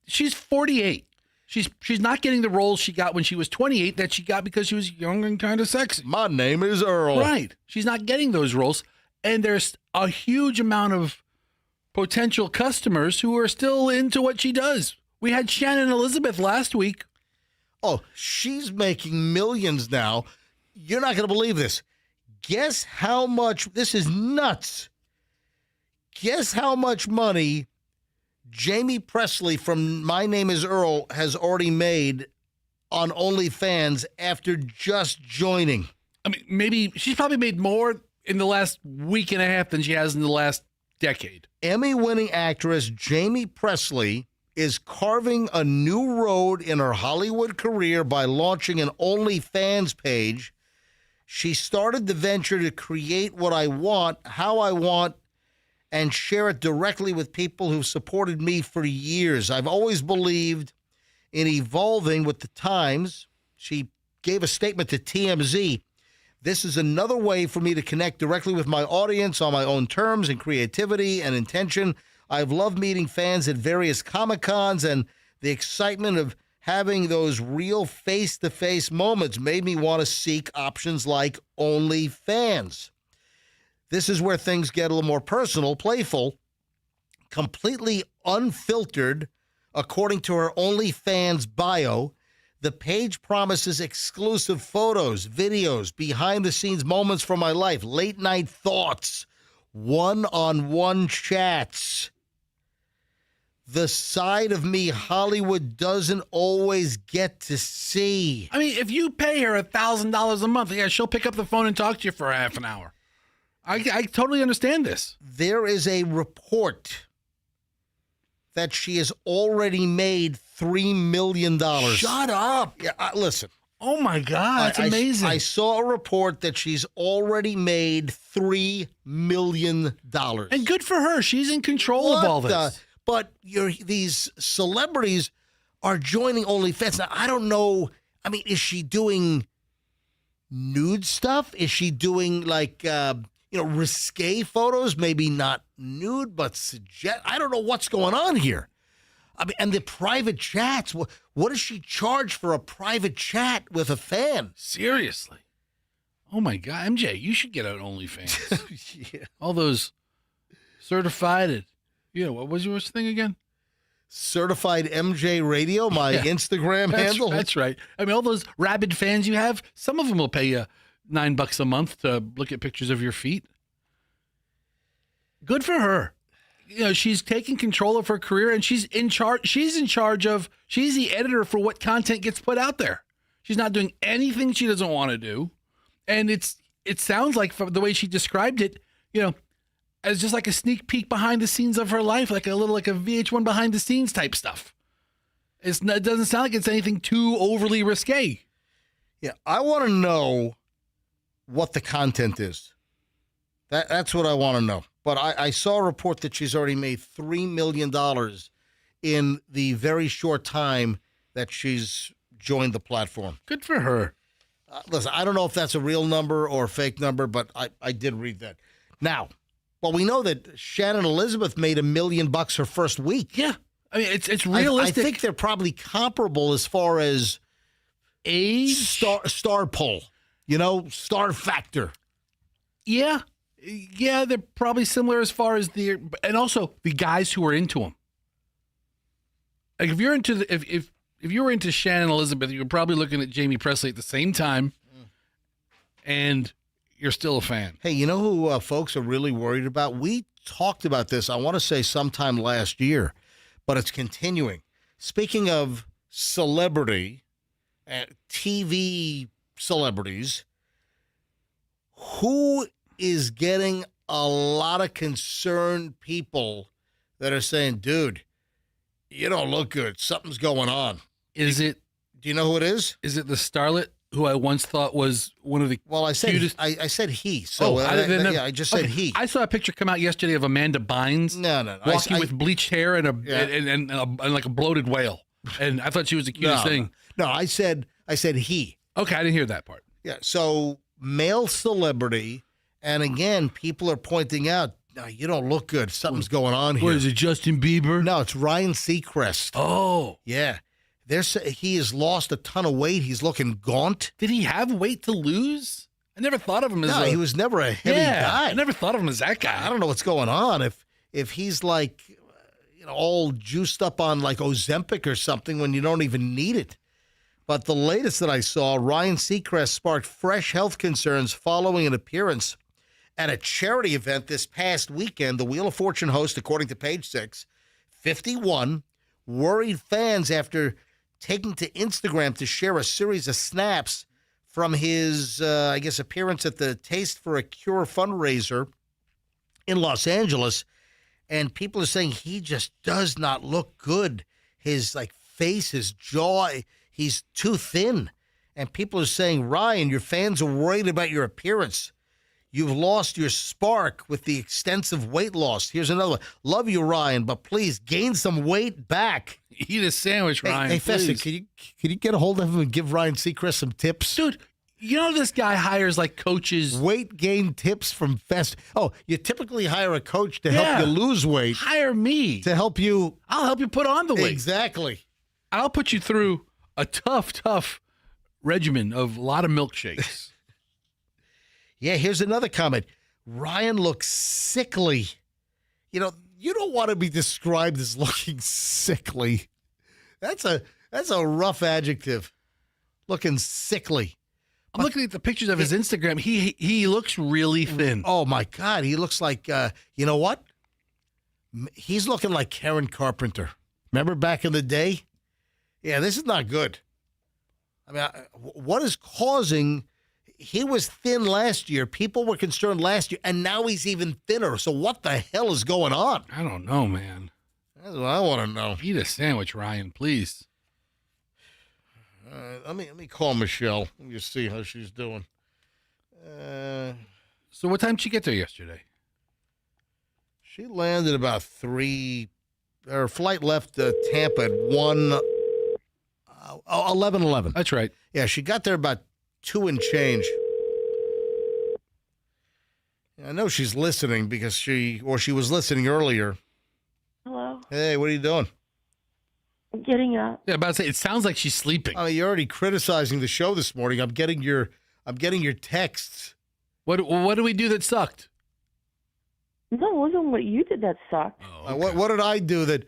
Speaker 2: She's 48. She's not getting the roles she got when she was 28 that she got because she was young and kind of sexy.
Speaker 1: My Name is Earl.
Speaker 2: Right. She's not getting those roles. And there's a huge amount of potential customers who are still into what she does. We had Shannon Elizabeth last week.
Speaker 1: Oh, she's making millions now. You're not going to believe this. Guess how much? This is nuts. Guess how much money Jamie Presley from My Name is Earl has already made on OnlyFans after just joining?
Speaker 2: I mean, maybe she's probably made more in the last week and a half than she has in the last decade.
Speaker 1: Emmy-winning actress Jamie Presley is carving a new road in her Hollywood career by launching an OnlyFans page. She started the venture to create what I want, how I want, and share it directly with people who've supported me for years. I've always believed in evolving with the times. She gave a statement to TMZ. This is another way for me to connect directly with my audience on my own terms and creativity and intention. I've loved meeting fans at various Comic-Cons, and the excitement of having those real face-to-face moments made me want to seek options like OnlyFans. This is where things get a little more personal, playful, completely unfiltered. According to her OnlyFans bio, the page promises exclusive photos, videos, behind-the-scenes moments from my life, late-night thoughts, one-on-one chats. The side of me Hollywood doesn't always get to see.
Speaker 2: I mean, if you pay her $1,000 a month, yeah, she'll pick up the phone and talk to you for half an hour. I totally understand this.
Speaker 1: There is a report that she has already made $3 million.
Speaker 2: Shut up.
Speaker 1: Yeah, listen.
Speaker 2: Oh, my God. That's amazing.
Speaker 1: I saw a report that she's already made $3 million.
Speaker 2: And good for her. She's in control of all this.
Speaker 1: But these celebrities are joining OnlyFans. Now, I don't know. I mean, is she doing nude stuff? Is she doing like, risque photos? Maybe not nude, but suggest. I don't know what's going on here. I mean, and the private chats. What does she charge for a private chat with a fan?
Speaker 2: Seriously. Oh, my God. MJ, you should get out OnlyFans.
Speaker 1: Yeah.
Speaker 2: All those certified. What was your thing again?
Speaker 1: Certified MJ Radio, my Instagram handle.
Speaker 2: That's right. I mean, all those rabid fans you have, some of them will pay you $9 a month to look at pictures of your feet. Good for her. She's taking control of her career, and she's in charge. She's the editor for what content gets put out there. She's not doing anything she doesn't want to do. And it sounds like, from the way she described it, as just like a sneak peek behind the scenes of her life, like a VH1 behind the scenes type stuff. It doesn't sound like it's anything too overly risque.
Speaker 1: Yeah, I want to know what the content is. That's what I want to know. But I saw a report that she's already made $3 million in the very short time that she's joined the platform.
Speaker 2: Good for her.
Speaker 1: Listen, I don't know if that's a real number or a fake number, but I did read that. Now, well, we know that Shannon Elizabeth made $1 million her first week.
Speaker 2: Yeah. I mean, it's realistic.
Speaker 1: I think they're probably comparable as far as
Speaker 2: age,
Speaker 1: star pull, star factor.
Speaker 2: Yeah. Yeah, they're probably similar as far as and also the guys who are into them. Like if you're into if you were into Shannon Elizabeth, you're probably looking at Jamie Presley at the same time, and you're still a fan.
Speaker 1: Hey, you know who folks are really worried about? We talked about this, I want to say sometime last year, but it's continuing. Speaking of celebrity, TV celebrities, who is getting a lot of concerned people that are saying, dude, you don't look good. Something's going on. Do you know who it is?
Speaker 2: Is it the starlet who I once thought was one of the cutest?
Speaker 1: I said he. So I just said he.
Speaker 2: I saw a picture come out yesterday of Amanda Bynes.
Speaker 1: No.
Speaker 2: Walking with bleached hair and like a bloated whale. And I thought she was the cutest thing.
Speaker 1: No, I said he.
Speaker 2: Okay, I didn't hear that part.
Speaker 1: Yeah, so male celebrity, and again, people are pointing out, no, you don't look good. Something's going on here.
Speaker 2: What is it, Justin Bieber?
Speaker 1: No, it's Ryan Seacrest.
Speaker 2: Oh.
Speaker 1: Yeah. He has lost a ton of weight. He's looking gaunt.
Speaker 2: Did he have weight to lose? I never thought of him as
Speaker 1: he was never a heavy guy.
Speaker 2: I never thought of him as that guy.
Speaker 1: I don't know what's going on. If he's like, all juiced up on like Ozempic or something when you don't even need it. But the latest that I saw, Ryan Seacrest sparked fresh health concerns following an appearance at a charity event this past weekend. The Wheel of Fortune host, according to Page 6, 51, worried fans after taking to Instagram to share a series of snaps from his, appearance at the Taste for a Cure fundraiser in Los Angeles. And people are saying he just does not look good. His face, his jaw, he's too thin. And people are saying, Ryan, your fans are worried about your appearance. You've lost your spark with the extensive weight loss. Here's another one. Love you, Ryan, but please gain some weight back.
Speaker 2: Eat a sandwich, Ryan.
Speaker 1: Hey, Festa,
Speaker 2: please.
Speaker 1: can you get a hold of him and give Ryan Seacrest some tips?
Speaker 2: Dude, you know this guy hires coaches.
Speaker 1: Weight gain tips from Festa. Oh, you typically hire a coach to help you lose weight.
Speaker 2: Hire me.
Speaker 1: To help you.
Speaker 2: I'll help you put on the weight.
Speaker 1: Exactly.
Speaker 2: I'll put you through a tough regimen of a lot of milkshakes.
Speaker 1: Yeah, here's another comment. Ryan looks sickly. You don't want to be described as looking sickly. That's a rough adjective. Looking sickly.
Speaker 2: I'm looking at the pictures of his Instagram. He looks really thin.
Speaker 1: Oh, my God. He looks like, you know what? He's looking like Karen Carpenter. Remember back in the day? Yeah, this is not good. I mean, what is causing... He was thin last year. People were concerned last year, and now he's even thinner. So what the hell is going on?
Speaker 2: I don't know, man.
Speaker 1: That's what I want to know.
Speaker 2: Eat a sandwich, Ryan, please.
Speaker 1: Let me call Michelle. Let me just see how she's doing.
Speaker 2: So what time did she get there yesterday?
Speaker 1: She landed about 3. Her flight left Tampa at 11:11.
Speaker 2: That's right.
Speaker 1: Yeah, she got there about 2 and change. I know she's listening because she was listening earlier.
Speaker 7: Hello.
Speaker 1: Hey, what are you doing?
Speaker 7: I'm getting up.
Speaker 2: Yeah, about to say it sounds like she's sleeping.
Speaker 1: Oh, you're already criticizing the show this morning. I'm getting your texts.
Speaker 2: What did we do that sucked?
Speaker 7: No, it wasn't what you did that sucked.
Speaker 2: Oh,
Speaker 1: What did I do that?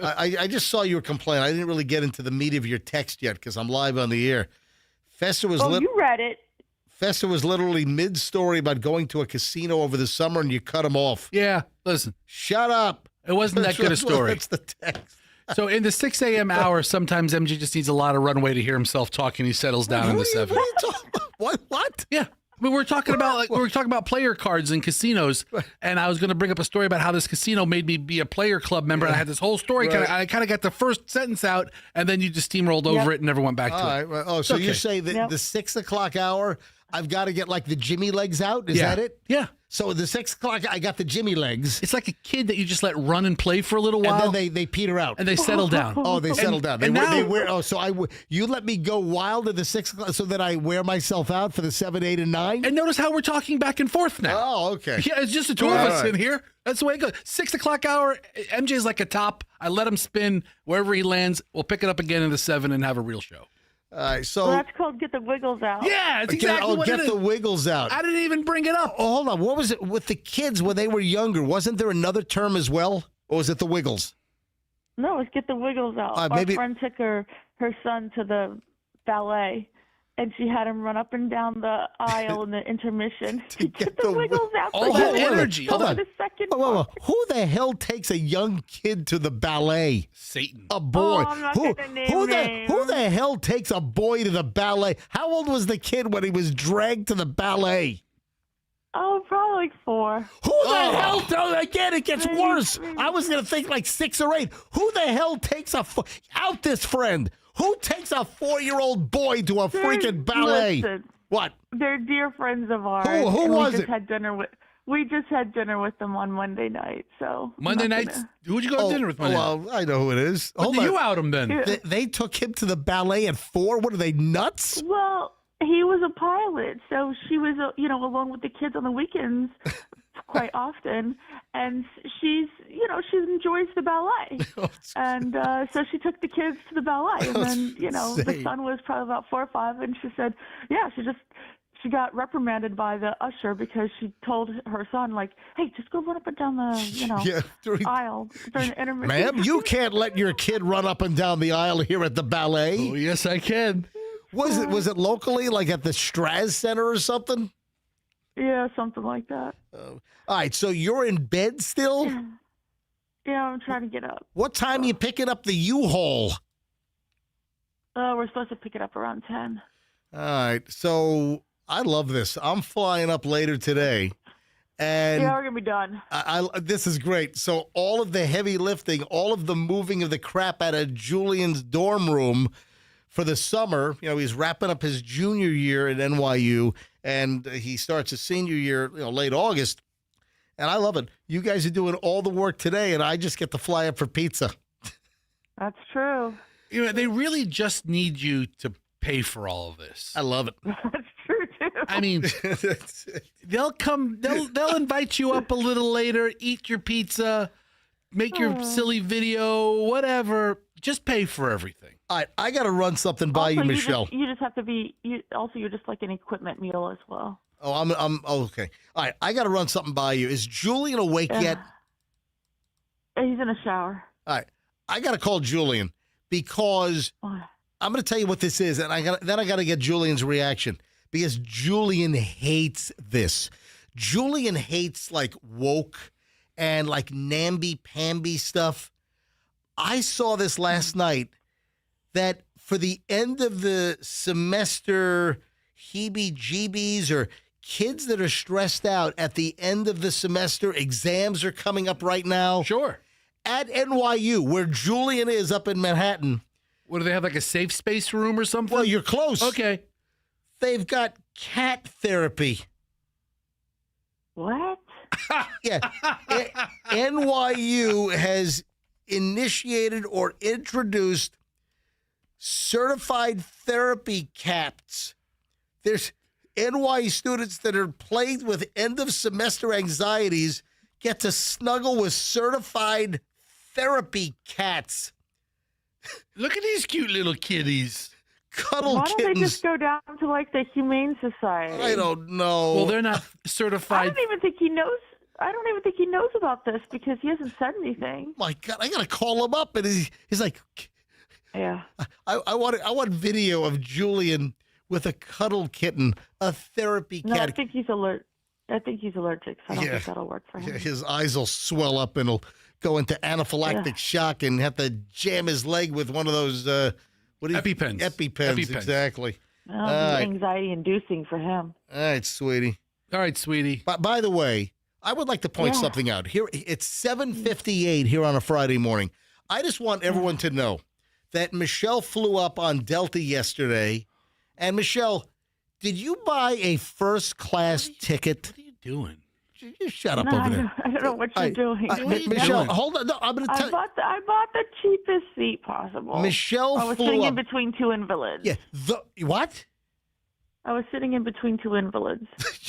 Speaker 1: I just saw your complaint. I didn't really get into the meat of your text yet because I'm live on the air. Festa was
Speaker 7: you read it.
Speaker 1: Festa was literally mid-story about going to a casino over the summer, and you cut him off.
Speaker 2: Yeah, listen.
Speaker 1: Shut up.
Speaker 2: It wasn't that good a story.
Speaker 1: That's the text.
Speaker 2: So in the 6 a.m. hour, sometimes MJ just needs a lot of runway to hear himself talk, and he settles down in the 7.
Speaker 1: What are you talking about? What?
Speaker 2: Yeah. I mean, we're talking about player cards in casinos, and I was going to bring up a story about how this casino made me be a player club member. And I had this whole story.
Speaker 1: Right.
Speaker 2: I kind of got the first sentence out, and then you just steamrolled over it and never went back to
Speaker 1: All
Speaker 2: it.
Speaker 1: right. Well, oh, so you
Speaker 2: okay.
Speaker 1: say that the 6 o'clock hour, I've got to get the Jimmy legs out? Is that it?
Speaker 2: Yeah.
Speaker 1: So the 6 o'clock, I got the Jimmy legs.
Speaker 2: It's like a kid that you just let run and play for a little while,
Speaker 1: And then they peter out.
Speaker 2: and they settle down.
Speaker 1: Oh, they settle down. They
Speaker 2: and now-
Speaker 1: wear. Oh, so you let me go wild at the 6 o'clock so that I wear myself out for the 7, 8, and 9.
Speaker 2: And notice how we're talking back and forth now.
Speaker 1: Oh, okay.
Speaker 2: Yeah, it's just the two of us in here. That's the way it goes. 6 o'clock hour, MJ's like a top. I let him spin wherever he lands. We'll pick it up again in the 7 and have a real show.
Speaker 1: All right. So
Speaker 7: Well, that's called get the wiggles out.
Speaker 2: Yeah, it's exactly what it
Speaker 1: get
Speaker 2: is.
Speaker 1: the wiggles out.
Speaker 2: I didn't even bring it up.
Speaker 1: Oh, hold on. What was it with the kids when they were younger? Wasn't there another term as well, or was it the wiggles?
Speaker 7: No, it's get the wiggles out.
Speaker 1: Maybe-
Speaker 7: Our friend took her son to the ballet, and she had him run up and down the aisle in the intermission to get the wiggles out.
Speaker 2: all
Speaker 7: So
Speaker 2: that
Speaker 7: he
Speaker 2: energy.
Speaker 7: went
Speaker 2: Hold on.
Speaker 7: to the second
Speaker 1: Whoa, whoa, whoa.
Speaker 7: part.
Speaker 1: Who the hell takes a young kid to the ballet?
Speaker 2: Satan.
Speaker 1: A boy.
Speaker 7: Oh, I'm not
Speaker 1: who,
Speaker 7: gonna name
Speaker 1: who the
Speaker 7: names.
Speaker 1: who the hell takes a boy to the ballet? How old was the kid when he was dragged to the ballet?
Speaker 7: Oh, probably like 4.
Speaker 1: Who the hell? Again, it gets worse. I was gonna think 6 or 8. Who the hell takes out this friend? Who takes a 4-year-old boy to a freaking ballet?
Speaker 7: Listen,
Speaker 1: What?
Speaker 7: they're dear friends of ours.
Speaker 1: Who
Speaker 7: and
Speaker 1: was
Speaker 7: we just
Speaker 1: it?
Speaker 7: Had dinner with. We just had dinner with them on Monday night. So
Speaker 2: Monday
Speaker 7: I'm not
Speaker 2: nights?
Speaker 7: gonna-
Speaker 2: Who'd you go to dinner with Monday night?
Speaker 1: Well, I know who it is.
Speaker 2: When
Speaker 1: Hold
Speaker 2: did
Speaker 1: on.
Speaker 2: you out him then?
Speaker 7: Yeah.
Speaker 1: They took him to the ballet at 4. What are they, nuts?
Speaker 7: Well, he was a pilot, so she was, alone with the kids on the weekends quite often, and she enjoys the ballet, and so she took the kids to the ballet, and then the
Speaker 1: Insane.
Speaker 7: son was probably about 4 or 5, and she said, she got reprimanded by the usher because she told her son, hey, just go run up and down the, aisle during the intermission.
Speaker 1: Ma'am, you can't let your kid run up and down the aisle here at the ballet.
Speaker 2: Oh, yes, I can.
Speaker 1: Was it locally, at the Straz Center or something?
Speaker 7: Yeah, something like that.
Speaker 1: All right, so you're in bed still?
Speaker 7: Yeah, I'm trying to get up.
Speaker 1: What time are you picking up the U-Haul?
Speaker 7: We're supposed to pick it up around 10.
Speaker 1: All right, so I love this. I'm flying up later today, and
Speaker 7: Yeah, we're going to be done.
Speaker 1: this is great. So all of the heavy lifting, all of the moving of the crap out of Julian's dorm room for the summer, he's wrapping up his junior year at NYU, and he starts his senior year, late August. And I love it. You guys are doing all the work today, and I just get to fly up for pizza.
Speaker 7: That's true.
Speaker 2: They really just need you to pay for all of this.
Speaker 1: I love it.
Speaker 7: That's true, too.
Speaker 2: I mean, they'll invite you up a little later, eat your pizza, make your silly video, whatever. Just pay for everything.
Speaker 1: All right, I got to run something by you, Michelle.
Speaker 7: You just have to be. You're just like an equipment mule as well.
Speaker 1: Oh, I'm okay. All right, I got to run something by you. Is Julian awake yet?
Speaker 7: He's in a shower.
Speaker 1: All right, I got to call Julian because I'm going to tell you what this is, and I got to get Julian's reaction because Julian hates this. Julian hates like woke and like namby-pamby stuff. I saw this last night that for the end of the semester heebie-jeebies or kids that are stressed out at the end of the semester, exams are coming up right now.
Speaker 2: Sure.
Speaker 1: At NYU, where Julian is up in Manhattan.
Speaker 2: What, do they have like a safe space room or something?
Speaker 1: Well, you're close.
Speaker 2: Okay.
Speaker 1: They've got cat therapy.
Speaker 7: What?
Speaker 1: Yeah. NYU has initiated or introduced certified therapy cats. There's NYU students that are plagued with end of semester anxieties get to snuggle with certified therapy cats.
Speaker 2: Look at these cute little kitties.
Speaker 1: Cuddle
Speaker 7: Why don't
Speaker 1: kittens.
Speaker 7: they just go down to like the Humane Society?
Speaker 1: I don't know.
Speaker 2: Well, they're not
Speaker 7: I
Speaker 2: certified.
Speaker 7: don't even think he knows. I don't even think he knows about this because he hasn't said anything.
Speaker 1: My God, I gotta call him up, and he's like,
Speaker 7: Yeah.
Speaker 1: I want video of Julian with a cuddle kitten, a therapy
Speaker 7: No,
Speaker 1: cat.
Speaker 7: I think he's allergic. I think he's allergic. So I don't
Speaker 1: Yeah.
Speaker 7: think that'll work for him.
Speaker 1: His eyes will swell up and he'll go into anaphylactic shock and have to jam his leg with one of those
Speaker 2: EpiPens.
Speaker 1: EpiPens, exactly.
Speaker 7: That'll
Speaker 1: All
Speaker 7: be
Speaker 1: right.
Speaker 7: anxiety-inducing for him.
Speaker 1: All right, sweetie.
Speaker 2: All right, sweetie.
Speaker 1: By the way, I would like to point something out. Here, it's 7:58 here on a Friday morning. I just want everyone to know that Michelle flew up on Delta yesterday. And Michelle, did you buy a first-class ticket?
Speaker 2: What are you doing?
Speaker 1: You shut up
Speaker 7: No,
Speaker 1: over there.
Speaker 7: I don't know what you're doing.
Speaker 1: Michelle, hold on. No, I'm going to tell you.
Speaker 7: I bought the cheapest seat possible.
Speaker 1: Michelle
Speaker 7: I was
Speaker 1: flew
Speaker 7: sitting
Speaker 1: up.
Speaker 7: in between two invalids.
Speaker 1: Yeah. What?
Speaker 7: I was sitting in between two invalids.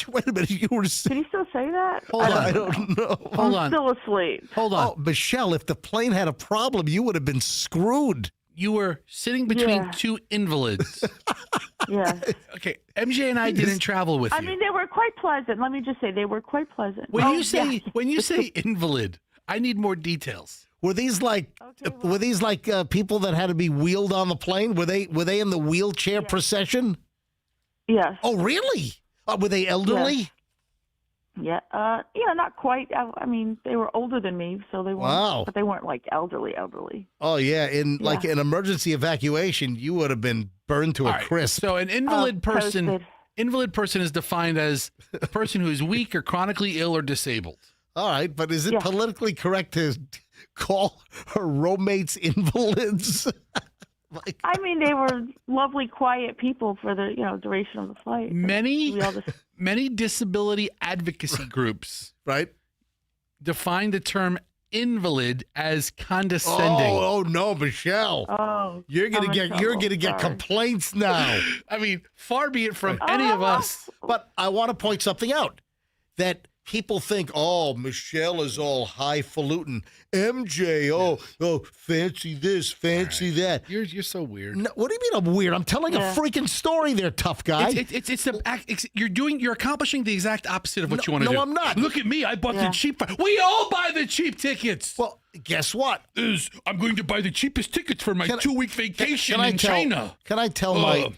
Speaker 1: Wait a minute. You were.
Speaker 7: Can you still say that?
Speaker 2: Hold on.
Speaker 1: I don't know.
Speaker 2: Hold
Speaker 7: I'm
Speaker 2: on.
Speaker 7: still asleep.
Speaker 2: Hold on.
Speaker 1: Oh, Michelle, if the plane had a problem, you would have been screwed.
Speaker 2: You were sitting between
Speaker 7: Yeah.
Speaker 2: two invalids.
Speaker 7: Yes.
Speaker 2: Okay, MJ and I didn't travel with you.
Speaker 7: I mean, they were quite pleasant. Let me just say they were quite pleasant.
Speaker 2: when
Speaker 7: Oh,
Speaker 2: you say
Speaker 7: yeah.
Speaker 2: when you say invalid, I need more details.
Speaker 1: Were these like people that had to be wheeled on the plane? Were they in the wheelchair procession?
Speaker 7: Yes.
Speaker 1: Oh, really? Were they elderly?
Speaker 7: Yes. Yeah. Not quite. I mean, they were older than me, so they weren't.
Speaker 1: Wow.
Speaker 7: But they weren't like elderly.
Speaker 1: Oh, yeah. In like
Speaker 7: Yeah.
Speaker 1: an emergency evacuation, you would have been burned to a
Speaker 2: All right,
Speaker 1: crisp.
Speaker 2: So an invalid person
Speaker 7: toasted.
Speaker 2: invalid person is defined as a person who is weak or chronically ill or disabled.
Speaker 1: All right, but is it
Speaker 7: Yeah.
Speaker 1: politically correct to call her roommates invalids?
Speaker 7: I mean, they were lovely, quiet people for the duration of the flight.
Speaker 2: Many
Speaker 7: We all just-
Speaker 2: many disability advocacy groups
Speaker 1: Right?
Speaker 2: define the term invalid as condescending.
Speaker 1: Oh no, Michelle.
Speaker 7: Oh,
Speaker 1: You're gonna
Speaker 7: I'm in
Speaker 1: get
Speaker 7: trouble. Sorry.
Speaker 1: complaints now.
Speaker 2: I mean, far be it from any of us.
Speaker 1: But I want to point something out that people think, oh, Michelle is all highfalutin. MJ, oh, fancy this, fancy that.
Speaker 2: You're so weird.
Speaker 1: No, what do you mean I'm weird? I'm telling a
Speaker 7: Yeah.
Speaker 1: freaking story there, tough guy.
Speaker 2: You're accomplishing the exact opposite of what you want to do.
Speaker 1: No, I'm not.
Speaker 2: Look at me. I bought the
Speaker 7: Yeah.
Speaker 2: cheap. We all buy the cheap tickets.
Speaker 1: Well, guess what?
Speaker 2: I'm going to buy the cheapest tickets for my 2-week vacation in China.
Speaker 1: Can I tell
Speaker 2: Ugh.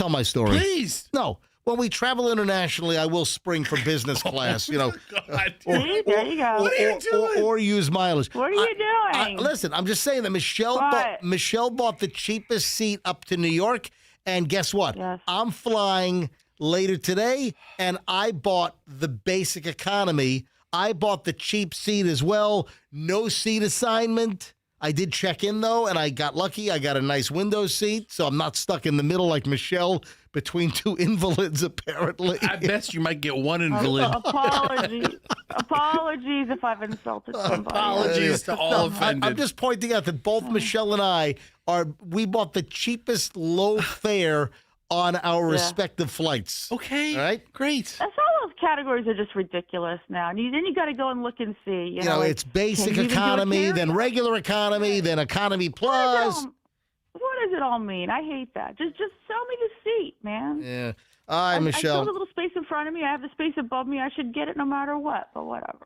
Speaker 1: my story?
Speaker 2: Please.
Speaker 1: No. when we travel internationally, I will spring for business class, you know.
Speaker 2: God.
Speaker 7: See, there you go.
Speaker 2: What are you doing?
Speaker 1: Or use mileage.
Speaker 7: What are you doing?
Speaker 1: Listen, I'm just saying that Michelle bought the cheapest seat up to New York, and guess what?
Speaker 7: Yes.
Speaker 1: I'm flying later today, and I bought the basic economy. I bought the cheap seat as well. No seat assignment. I did check in, though, and I got lucky. I got a nice window seat, so I'm not stuck in the middle like Michelle between two invalids, apparently.
Speaker 2: At best, you might get one invalid.
Speaker 7: Apologies if I've insulted somebody.
Speaker 2: Apologies to all offended.
Speaker 1: I'm just pointing out that both Michelle and I we bought the cheapest low fare on our respective flights.
Speaker 2: Okay.
Speaker 1: All right?
Speaker 2: Great.
Speaker 7: That's all those categories are just ridiculous now. And then you got to go and look and see. You know, like,
Speaker 1: it's basic
Speaker 7: can you even do a
Speaker 1: economy,
Speaker 7: carry-on?
Speaker 1: then regular economy, then economy plus.
Speaker 7: What does it all mean? I hate that. Just sell me the seat, man.
Speaker 1: Yeah. All right,
Speaker 7: I
Speaker 1: Michelle.
Speaker 7: have a little space in front of me. I have the space above me. I should get it no matter what, but whatever.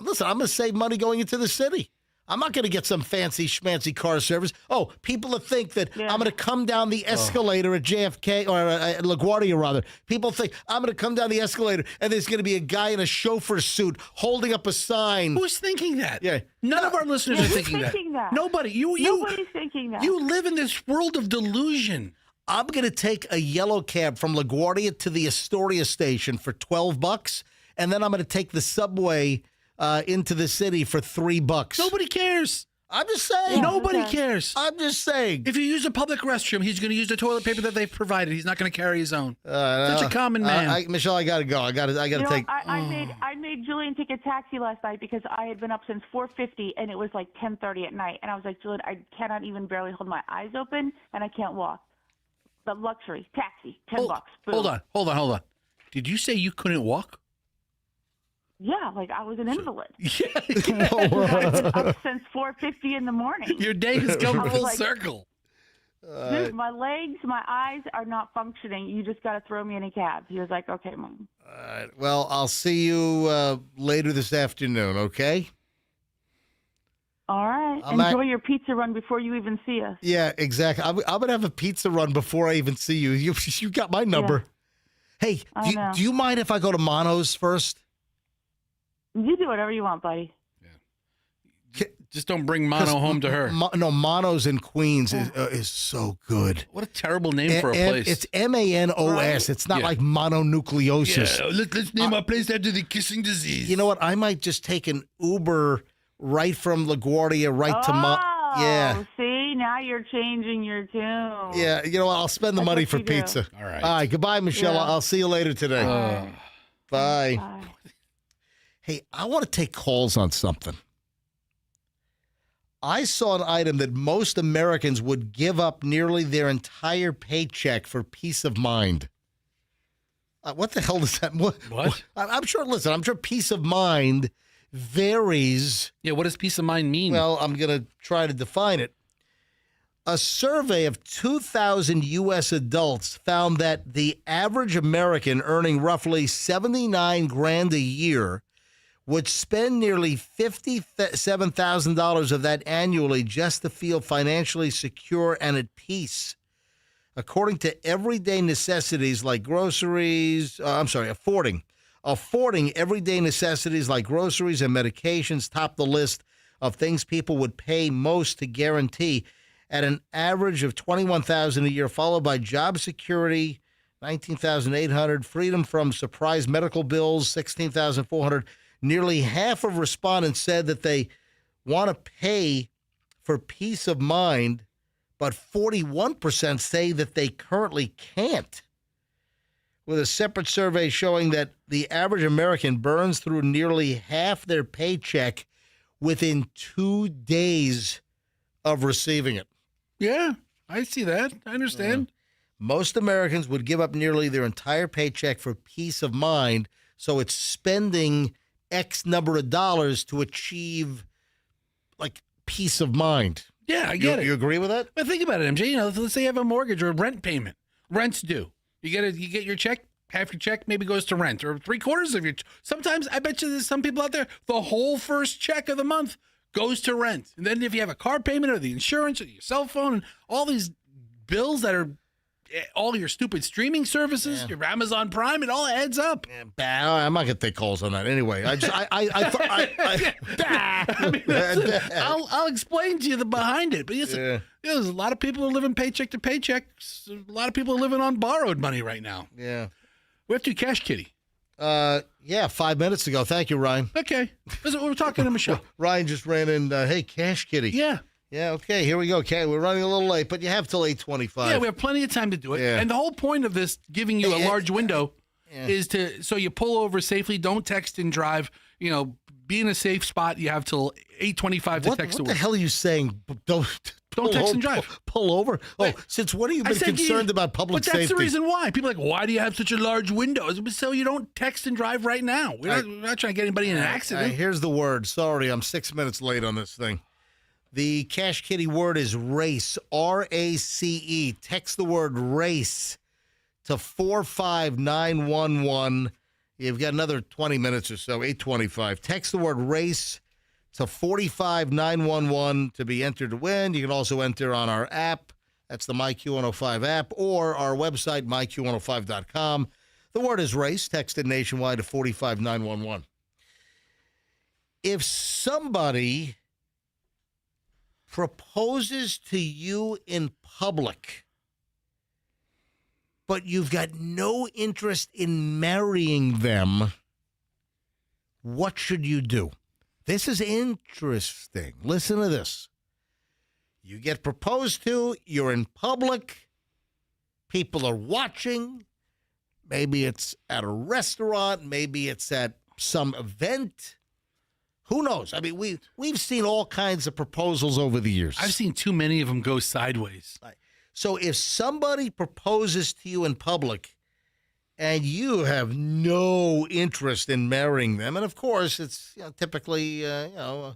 Speaker 1: Listen, I'm going to save money going into the city. I'm not going to get some fancy schmancy car service. Oh, people that think that I'm going to come down the escalator at JFK or at LaGuardia, rather. People think I'm going to come down the escalator and there's going to be a guy in a chauffeur suit holding up a sign.
Speaker 2: Who's thinking that?
Speaker 1: Yeah.
Speaker 2: None of our listeners are
Speaker 7: who's
Speaker 2: thinking that. Nobody.
Speaker 7: Nobody's thinking that.
Speaker 2: You live in this world of delusion.
Speaker 1: I'm going to take a yellow cab from LaGuardia to the Astoria station for $12, and then I'm going to take the subway into the city for $3.
Speaker 2: Nobody cares.
Speaker 1: I'm just saying.
Speaker 2: Nobody cares.
Speaker 1: I'm just saying.
Speaker 2: If you use a public restroom, he's going to use the toilet paper that they've provided. He's not going to carry his own. Such a common man.
Speaker 1: Michelle, I got to go. I got to take.
Speaker 7: I made Julian take a taxi last night because I had been up since 4:50 and it was like 10:30 at night. And I was like, Julian, I cannot even barely hold my eyes open and I can't walk. The luxury taxi, $10. Boom.
Speaker 2: Hold on. Did you say you couldn't walk?
Speaker 7: Yeah, like I was an invalid.
Speaker 2: Yeah.
Speaker 7: Up since 4:50 in the morning.
Speaker 2: Your day has come full
Speaker 7: like,
Speaker 2: circle.
Speaker 7: Dude, my legs, my eyes are not functioning. You just got to throw me in a cab. He was like, okay, Mom.
Speaker 1: All right. Well, I'll see you later this afternoon, okay?
Speaker 7: All right. Enjoy your pizza run before you even see us.
Speaker 1: Yeah, exactly. I'm going to have a pizza run before I even see you. You got my number.
Speaker 7: Yeah.
Speaker 1: Hey, do you mind if I go to Mono's first?
Speaker 7: You do whatever you want, buddy.
Speaker 2: Just don't bring Mono home to her.
Speaker 1: Mono's in Queens is so good.
Speaker 2: What a terrible name for a place.
Speaker 1: It's Manos. Right? It's not like mononucleosis.
Speaker 2: Yeah, let's name our place after the kissing disease.
Speaker 1: You know what? I might just take an Uber right from LaGuardia to
Speaker 7: Yeah. See, now you're changing your tune.
Speaker 1: Yeah, you know what? I'll spend the money for pizza.
Speaker 2: All right.
Speaker 1: All right. Goodbye, Michelle.
Speaker 7: Yeah.
Speaker 1: I'll see you later today. Bye.
Speaker 7: Bye.
Speaker 1: Hey, I want to take calls on something. I saw an item that most Americans would give up nearly their entire paycheck for peace of mind. What the hell does that mean?
Speaker 2: What?
Speaker 1: I'm sure peace of mind varies.
Speaker 2: Yeah, what does peace of mind mean?
Speaker 1: Well, I'm going to try to define it. A survey of 2,000 U.S. adults found that the average American earning roughly $79,000 a year would spend nearly $57,000 of that annually just to feel financially secure and at peace. According to everyday necessities like groceries, affording everyday necessities like groceries and medications top the list of things people would pay most to guarantee at an average of $21,000 a year, followed by job security, $19,800, freedom from surprise medical bills, $16,400. Nearly half of respondents said that they want to pay for peace of mind, but 41% say that they currently can't. With a separate survey showing that the average American burns through nearly half their paycheck within 2 days of receiving it.
Speaker 2: Yeah, I see that. I understand.
Speaker 1: Most Americans would give up nearly their entire paycheck for peace of mind, so it's spending X number of dollars to achieve, like, peace of mind.
Speaker 2: Yeah, I get it.
Speaker 1: You agree with that?
Speaker 2: But think about it, MJ. You know, let's say you have a mortgage or a rent payment. Rent's due. You get your check. Half your check maybe goes to rent, or 3/4 of your. Sometimes I bet you there's some people out there. The whole first check of the month goes to rent, and then if you have a car payment or the insurance or your cell phone and all these bills that are all your stupid streaming services, your Amazon Prime, it all adds up.
Speaker 1: I'm not gonna take calls on that anyway. I thought
Speaker 2: I'll explain to you the behind it. But there's a lot of people who are living paycheck to paycheck. A lot of people are living on borrowed money right now.
Speaker 1: Yeah.
Speaker 2: We have to do Cash Kitty.
Speaker 1: 5 minutes ago. Thank you, Ryan.
Speaker 2: Okay. We're talking to Michelle.
Speaker 1: Ryan just ran in. Hey, Cash Kitty.
Speaker 2: Yeah.
Speaker 1: Yeah. Okay. Here we go. Okay, we're running a little late, but you have till 8:25.
Speaker 2: Yeah, we have plenty of time to do it.
Speaker 1: Yeah.
Speaker 2: And the whole point of this, giving you a large window, is so you pull over safely. Don't text and drive. Be in a safe spot. You have till 8:25 to text.
Speaker 1: What the hell are you saying? Don't
Speaker 2: text and drive.
Speaker 1: Pull over.
Speaker 2: Wait,
Speaker 1: since when have you been concerned about public safety?
Speaker 2: But that's the reason why. People are like, why do you have such a large window? It's so you don't text and drive right now. We're not trying to get anybody in an accident.
Speaker 1: Here's the word. Sorry, I'm 6 minutes late on this thing. The Cash Kitty word is race, R-A-C-E. Text the word race to 45911. You've got another 20 minutes or so, 8:25. Text the word race to 45911 to be entered to win. You can also enter on our app. That's the MyQ105 app or our website, myq105.com. The word is race. Texted nationwide to 45911. If somebody proposes to you in public, but you've got no interest in marrying them, what should you do? This is interesting. Listen to this. You get proposed to, you're in public, people are watching. Maybe it's at a restaurant, maybe it's at some event. Who knows? I mean, we've seen all kinds of proposals over the years.
Speaker 2: I've seen too many of them go sideways.
Speaker 1: So if somebody proposes to you in public and you have no interest in marrying them, and of course it's typically, I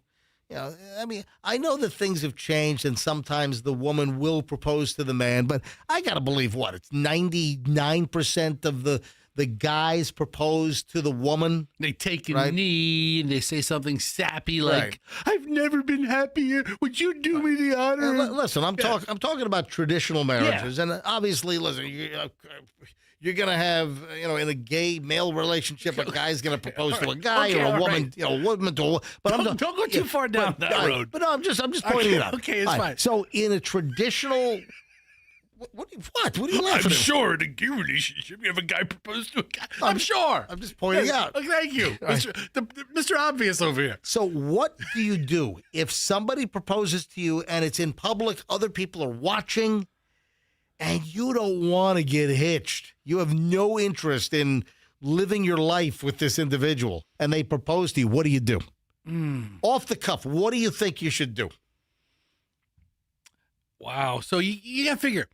Speaker 1: mean, I know that things have changed and sometimes the woman will propose to the man, but I got to believe it's 99% of the guys propose to the woman.
Speaker 2: They take a knee and they say something sappy like, I've never been happier. Would you do me the honor?
Speaker 1: Listen, I'm talking about traditional marriages. And obviously, listen, you're going to have, in a gay male relationship, a guy's going to propose to a guy or a woman, a woman to a but
Speaker 2: don't go too far down that road.
Speaker 1: But no, I'm just pointing it out.
Speaker 2: Okay, it's fine.
Speaker 1: So in a traditional... What are you laughing at?
Speaker 2: I'm sure in a gay relationship, you have a guy propose to a guy. I'm sure.
Speaker 1: I'm just pointing out.
Speaker 2: Thank you. Mr. Obvious over here.
Speaker 1: So what do you do if somebody proposes to you and it's in public, other people are watching, and you don't want to get hitched? You have no interest in living your life with this individual, and they propose to you. What do you do? Off the cuff, what do you think you should do?
Speaker 2: Wow. So you got to figure.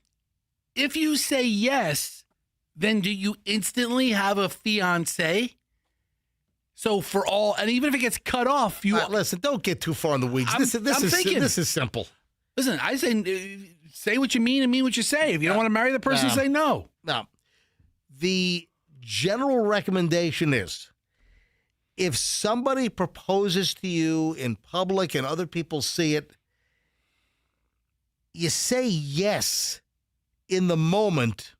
Speaker 2: If you say yes, then do you instantly have a fiance? So for all, and even if it gets cut off,
Speaker 1: listen. Don't get too far in the weeds. This is simple.
Speaker 2: Listen, I say what you mean and mean what you say. If you don't want to marry the person, say no.
Speaker 1: Now, the general recommendation is, if somebody proposes to you in public and other people see it, you say yes in the moment,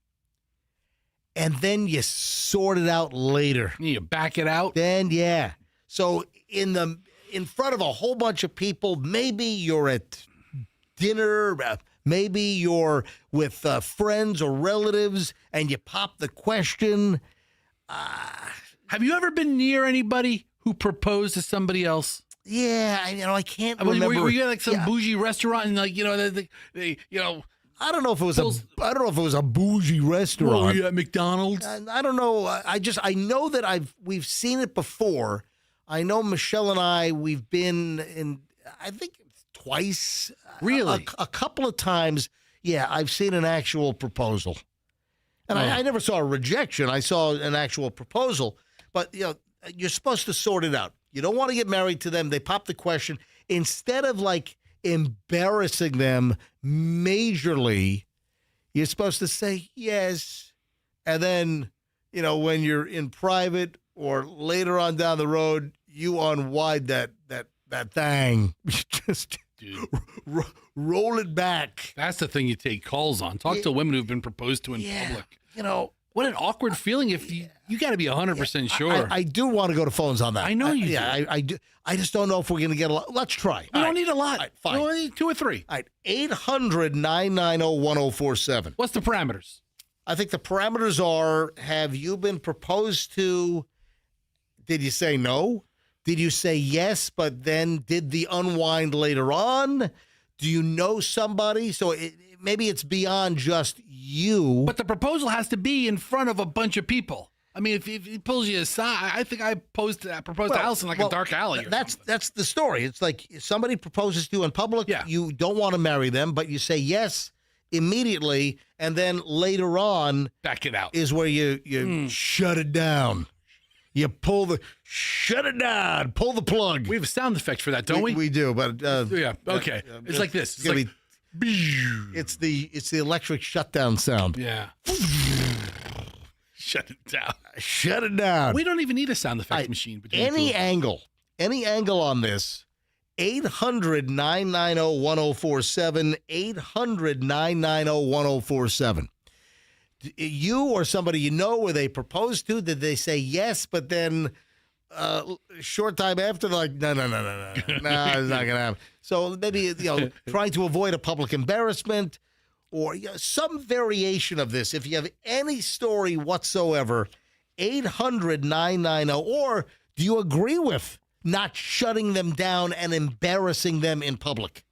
Speaker 1: and then you sort it out later.
Speaker 2: You back it out?
Speaker 1: Then, yeah. So in front of a whole bunch of people, maybe you're at dinner, maybe you're with friends or relatives, and you pop the question.
Speaker 2: Have you ever been near anybody who proposed to somebody else?
Speaker 1: Yeah, I can't remember.
Speaker 2: Were you at some bougie restaurant and
Speaker 1: I don't know if it was a bougie restaurant.
Speaker 2: Were you at McDonald's?
Speaker 1: I don't know. I know that we've seen it before. I know Michelle and we've been in, I think twice.
Speaker 2: Really?
Speaker 1: A couple of times. Yeah, I've seen an actual proposal. And I never saw a rejection. I saw an actual proposal. But, you're supposed to sort it out. You don't want to get married to them. They pop the question. Instead of embarrassing them majorly, you're supposed to say yes. And then, when you're in private or later on down the road, you unwind that thing.
Speaker 2: dude.
Speaker 1: Roll it back.
Speaker 2: That's the thing you take calls on. Talk to women who've been proposed to in public.
Speaker 1: You know,
Speaker 2: what an awkward feeling if you got to be 100% sure.
Speaker 1: I do want to go to phones on that.
Speaker 2: I know you do.
Speaker 1: I do. I just don't know if we're going to get a lot. Let's try.
Speaker 2: We don't need a lot.
Speaker 1: All right, fine.
Speaker 2: We only need 2 or 3.
Speaker 1: All right, 800-990-1047.
Speaker 2: What's the parameters?
Speaker 1: I think the parameters are, have you been proposed to? Did you say no? Did you say yes, but then did the unwind later on? Do you know somebody? So maybe it's beyond just you.
Speaker 2: But the proposal has to be in front of a bunch of people. I mean, if he pulls you aside, I think I proposed to Allison like a dark alley.
Speaker 1: That's the story. It's like somebody proposes to you in public.
Speaker 2: Yeah.
Speaker 1: You don't want to marry them, but you say yes immediately, and then later on,
Speaker 2: back it out
Speaker 1: is where you shut it down. You shut it down, pull the plug.
Speaker 2: We have a sound effect for that, don't we?
Speaker 1: We do, but
Speaker 2: yeah. Okay, it's like this.
Speaker 1: It's the electric shutdown sound.
Speaker 2: Yeah. Shut it down.
Speaker 1: Shut it down.
Speaker 2: We don't even need a sound effect machine.
Speaker 1: Any angle on this, 800-990-1047, 800-990-1047. You or somebody you know, were they proposed to? Did they say yes, but then short time after, they're like, no, it's not going to happen. So maybe, trying to avoid a public embarrassment or some variation of this. If you have any story whatsoever, 800-990, or do you agree with not shutting them down and embarrassing them in public?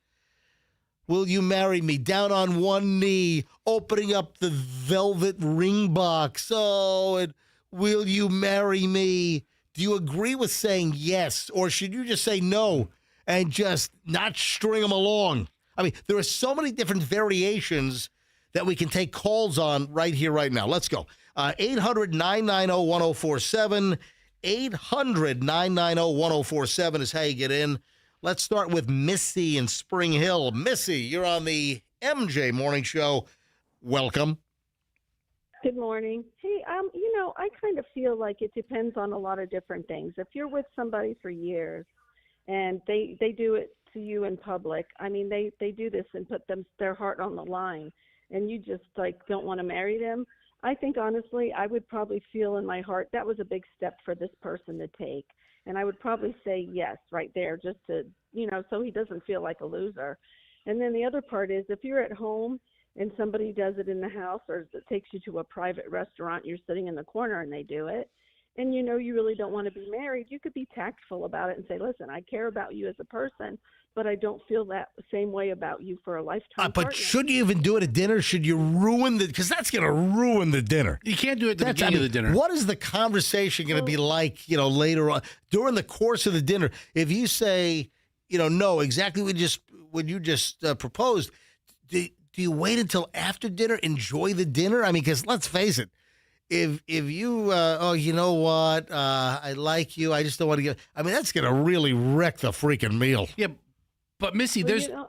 Speaker 1: Will you marry me? Down on one knee, opening up the velvet ring box. Oh, and will you marry me? Do you agree with saying yes, or should you just say no and just not string them along? I mean, there are so many different variations that we can take calls on right here, right now. Let's go. 800-990-1047. 800-990-1047 is how you get in. Let's start with Missy in Spring Hill. Missy, you're on the MJ Morning Show. Welcome.
Speaker 8: Good morning. Hey, I kind of feel like it depends on a lot of different things. If you're with somebody for years and they do it to you in public, I mean, they do this and put their heart on the line, and you just don't want to marry them. I think honestly, I would probably feel in my heart that was a big step for this person to take. And I would probably say yes right there, just to, so he doesn't feel like a loser. And then the other part is, if you're at home and somebody does it in the house, or it takes you to a private restaurant, you're sitting in the corner and they do it, and you really don't want to be married, you could be tactful about it and say, listen, I care about you as a person, but I don't feel that same way about you for a lifetime
Speaker 1: But
Speaker 8: partner.
Speaker 1: should you even do it at dinner? Should you ruin because that's going to ruin the dinner.
Speaker 2: You can't do it at the beginning of the dinner.
Speaker 1: What is the conversation going to be like, later on during the course of the dinner? If you say, no, exactly what you just proposed, do you wait until after dinner, enjoy the dinner? I mean, because let's face it, if you, you know what, I like you, I just don't want to get, I mean, that's going to really wreck the freaking meal.
Speaker 2: Yeah, but Missy,
Speaker 8: I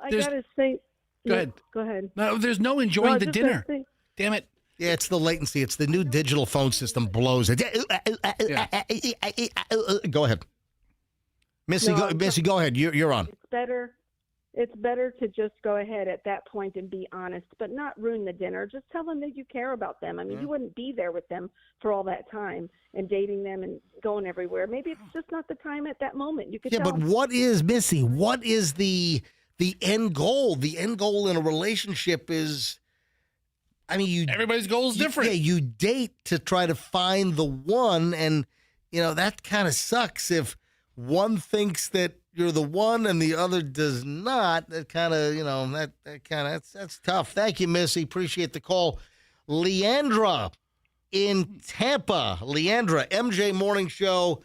Speaker 8: gotta say.
Speaker 2: Go ahead.
Speaker 8: Go ahead.
Speaker 2: No, there's no enjoying the dinner. Damn it.
Speaker 1: Yeah, it's the latency. It's the new digital phone system blows it. Go ahead. Missy, go ahead. You're on.
Speaker 8: It's better to just go ahead at that point and be honest, but not ruin the dinner. Just tell them that you care about them. I mean, you wouldn't be there with them for all that time and dating them and going everywhere. Maybe it's just not the time at that moment. You could tell
Speaker 1: but what is, Missy, what is the end goal? The end goal in a relationship is, I mean,
Speaker 2: everybody's goal is different.
Speaker 1: Yeah, you date to try to find the one, and that kind of sucks if one thinks that you're the one and the other does not. That kind of, that's tough. Thank you, Missy. Appreciate the call. Leandra in Tampa. Leandra, MJ Morning Show.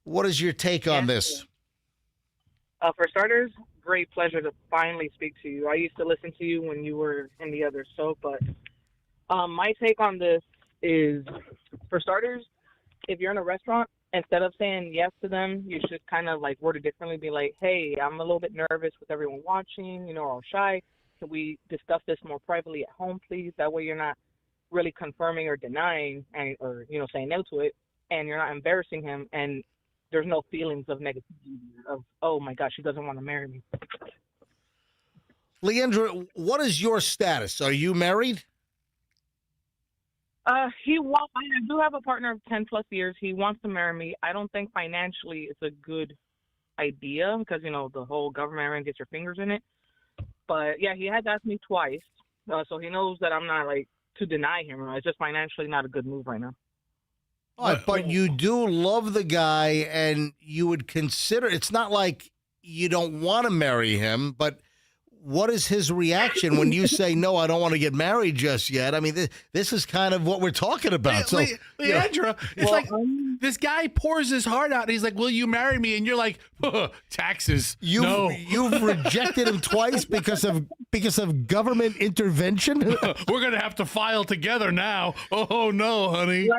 Speaker 1: What is your take on this?
Speaker 9: For starters, great pleasure to finally speak to you. I used to listen to you when you were in the other soap, but my take on this is, for starters, if you're in a restaurant, instead of saying yes to them, you should kind of word it differently. Be like, hey, I'm a little bit nervous with everyone watching, or shy. Can we discuss this more privately at home, please? That way you're not really confirming or denying or saying no to it, and you're not embarrassing him, and there's no feelings of negativity of, oh my gosh, she doesn't want to marry me.
Speaker 1: Leandra, what is your status? Are you married?
Speaker 9: I do have a partner of 10 plus years. He wants to marry me. I don't think financially it's a good idea because, the whole government and gets your fingers in it. But yeah, he has asked me twice. So he knows that I'm not to deny him. It's just financially not a good move right now.
Speaker 1: All right, but you do love the guy and you would consider, it's not like you don't want to marry him, but what is his reaction when you say, no, I don't want to get married just yet? I mean, this is kind of what we're talking about.
Speaker 2: Leandra, it's this guy pours his heart out. And he's like, will you marry me? And you're like, taxes.
Speaker 1: You've rejected him twice because of government intervention?
Speaker 2: We're going to have to file together now. Oh, no, honey.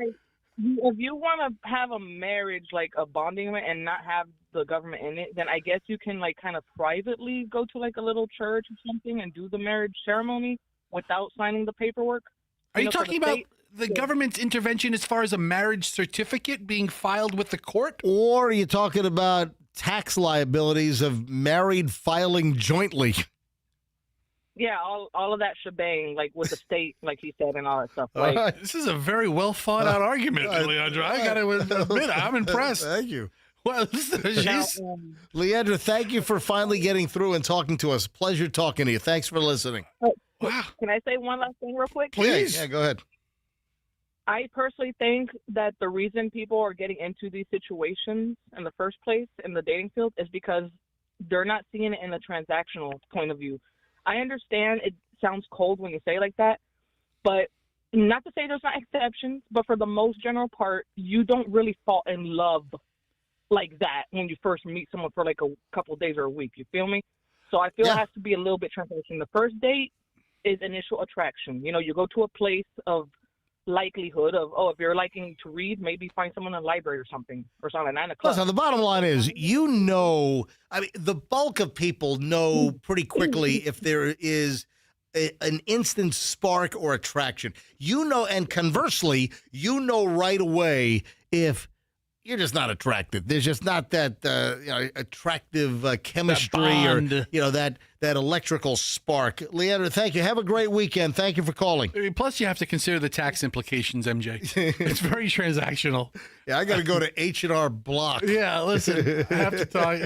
Speaker 9: If you want to have a marriage, a bonding and not have the government in it, then I guess you can kind of privately go to a little church or something and do the marriage ceremony without signing the paperwork.
Speaker 2: Are you talking about the government's intervention as far as a marriage certificate being filed with the court?
Speaker 1: Or are you talking about tax liabilities of married filing jointly?
Speaker 9: Yeah, all of that shebang, with the state, like he said, and all that stuff.
Speaker 2: This is a very well thought out argument, Leandra. I got to admit, I'm impressed.
Speaker 1: Thank you.
Speaker 2: Well,
Speaker 1: Leandra, thank you for finally getting through and talking to us. Pleasure talking to you. Thanks for listening.
Speaker 9: Wow. Can I say one last thing real quick?
Speaker 1: Please. Yeah, go ahead.
Speaker 9: I personally think that the reason people are getting into these situations in the first place in the dating field is because they're not seeing it in a transactional point of view. I understand it sounds cold when you say it like that, but not to say there's not exceptions, but for the most general part, you don't really fall in love like that when you first meet someone for a couple of days or a week. You feel me? So I feel it has to be a little bit transactional. The first date is initial attraction. You go to a place of likelihood of, if you're liking to read, maybe find someone in a library or something at 9 o'clock.
Speaker 1: Listen, the bottom line is, the bulk of people know pretty quickly if there is an instant spark or attraction. And conversely, right away if you're just not attracted. There's just not that attractive chemistry or that electrical spark. Leandra, thank you. Have a great weekend. Thank you for calling.
Speaker 2: Plus, you have to consider the tax implications, MJ. It's very transactional.
Speaker 1: Yeah, I got to go to H&R Block.
Speaker 2: Yeah, listen, I have to talk.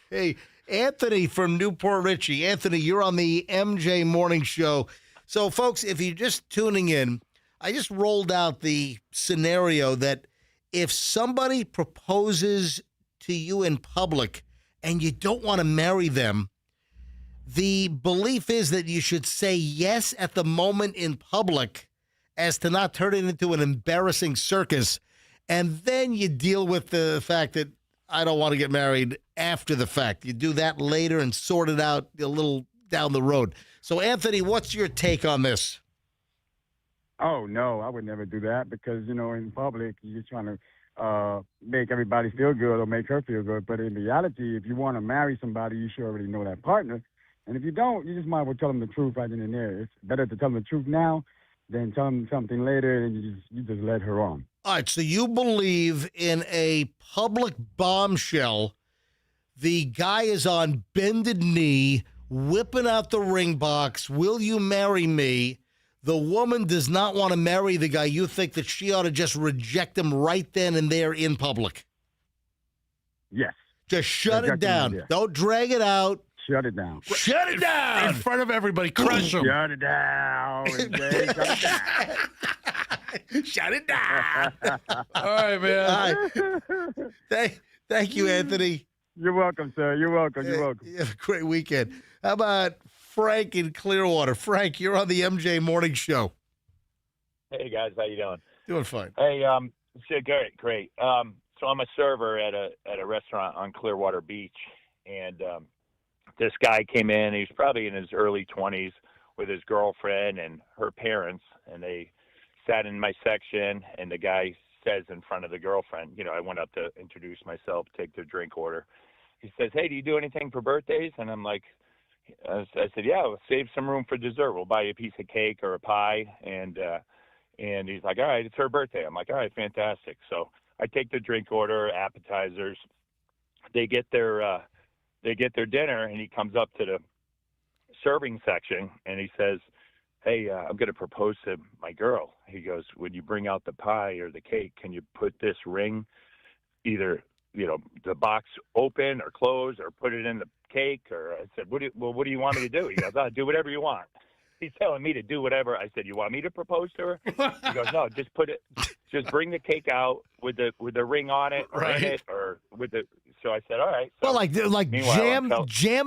Speaker 1: Hey, Anthony from Newport Richie. Anthony, you're on the MJ Morning Show. So, folks, if you're just tuning in, I just rolled out the scenario that if somebody proposes to you in public and you don't want to marry them, the belief is that you should say yes at the moment in public as to not turn it into an embarrassing circus. And then you deal with the fact that I don't want to get married after the fact. You do that later and sort it out a little down the road. So, Anthony, what's your take on this?
Speaker 5: Oh, no, I would never do that because, in public, you're trying to make everybody feel good or make her feel good. But in reality, if you want to marry somebody, you should already know that partner. And if you don't, you just might as well tell them the truth right then and there. It's better to tell them the truth now than tell them something later and you just let her on.
Speaker 1: All right, so you believe in a public bombshell, the guy is on bended knee, whipping out the ring box, will you marry me? The woman does not want to marry the guy. You think that she ought to just reject him right then and there in public?
Speaker 5: Yes.
Speaker 1: Just shut it down. Don't drag it out.
Speaker 5: Shut it down.
Speaker 1: Shut it down.
Speaker 2: In front of everybody. Crush him.
Speaker 5: Shut it down. Shut it down.
Speaker 1: Shut it down.
Speaker 2: All right, man.
Speaker 1: All right. Thank you, Anthony.
Speaker 5: You're welcome, sir. You're welcome. You're welcome.
Speaker 1: You have a great weekend. How about Frank in Clearwater? Frank, you're on the MJ Morning Show.
Speaker 10: Hey, guys. How you doing?
Speaker 1: Doing fine.
Speaker 10: Hey, great. So I'm a server at a restaurant on Clearwater Beach, and this guy came in. He was probably in his early 20s with his girlfriend and her parents, and they sat in my section, and the guy says in front of the girlfriend, I went up to introduce myself, take their drink order. He says, hey, do you do anything for birthdays? And I'm like, I said, yeah, we'll save some room for dessert. We'll buy you a piece of cake or a pie. And he's like, all right, it's her birthday. I'm like, all right, fantastic. So I take the drink order, appetizers. They get their dinner, and he comes up to the serving section, and he says, "Hey, I'm going to propose to my girl." He goes, "When you bring out the pie or the cake, can you put this ring either, the box open or close, or put it in the cake?" Or I said, what do you want me to do?" He goes, "Oh, do whatever you want." He's telling me to do whatever. I said, "You want me to propose to her?" He goes, "No, just bring the cake out with the ring on it, or in it, or with the." So I said, "All right." So,
Speaker 1: well, like jam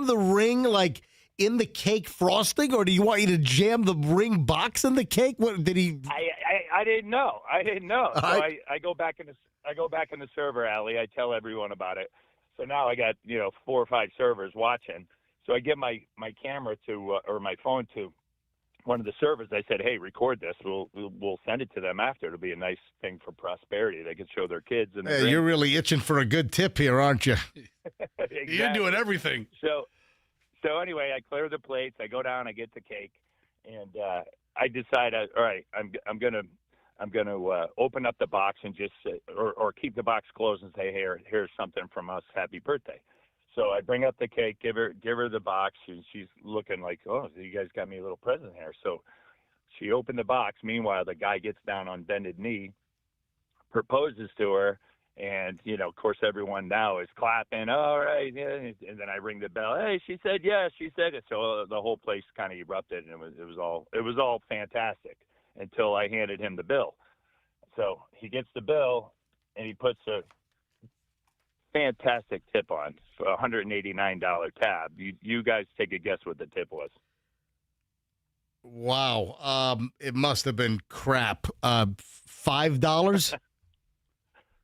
Speaker 1: the ring like in the cake frosting, or do you want you to jam the ring box in the cake? What did he?
Speaker 10: I didn't know. So I go back in the server alley. I tell everyone about it. So now I got 4 or 5 servers watching. So I give my camera to or my phone to one of the servers. I said, "Hey, record this. We'll send it to them after. It'll be a nice thing for prosperity. They can show their kids." And
Speaker 1: you're really itching for a good tip here, aren't you?
Speaker 10: Exactly.
Speaker 2: You're doing everything.
Speaker 10: So anyway, I clear the plates. I go down. I get the cake, and I decide, all right, I'm gonna open up the box and just or keep the box closed and say, here's something from us. Happy birthday. So I bring up the cake, give her the box, and she's looking like, "Oh, you guys got me a little present here." So she opened the box. Meanwhile, the guy gets down on bended knee, proposes to her, and of course, everyone now is clapping. "All right," yeah. And then I ring the bell. "Hey, she said yes. She said it." So the whole place kind of erupted, and it was all fantastic until I handed him the bill. So he gets the bill, and he puts a fantastic tip on for a $189 tab. You guys take a guess what the tip was.
Speaker 1: Wow. It must have been crap. $5?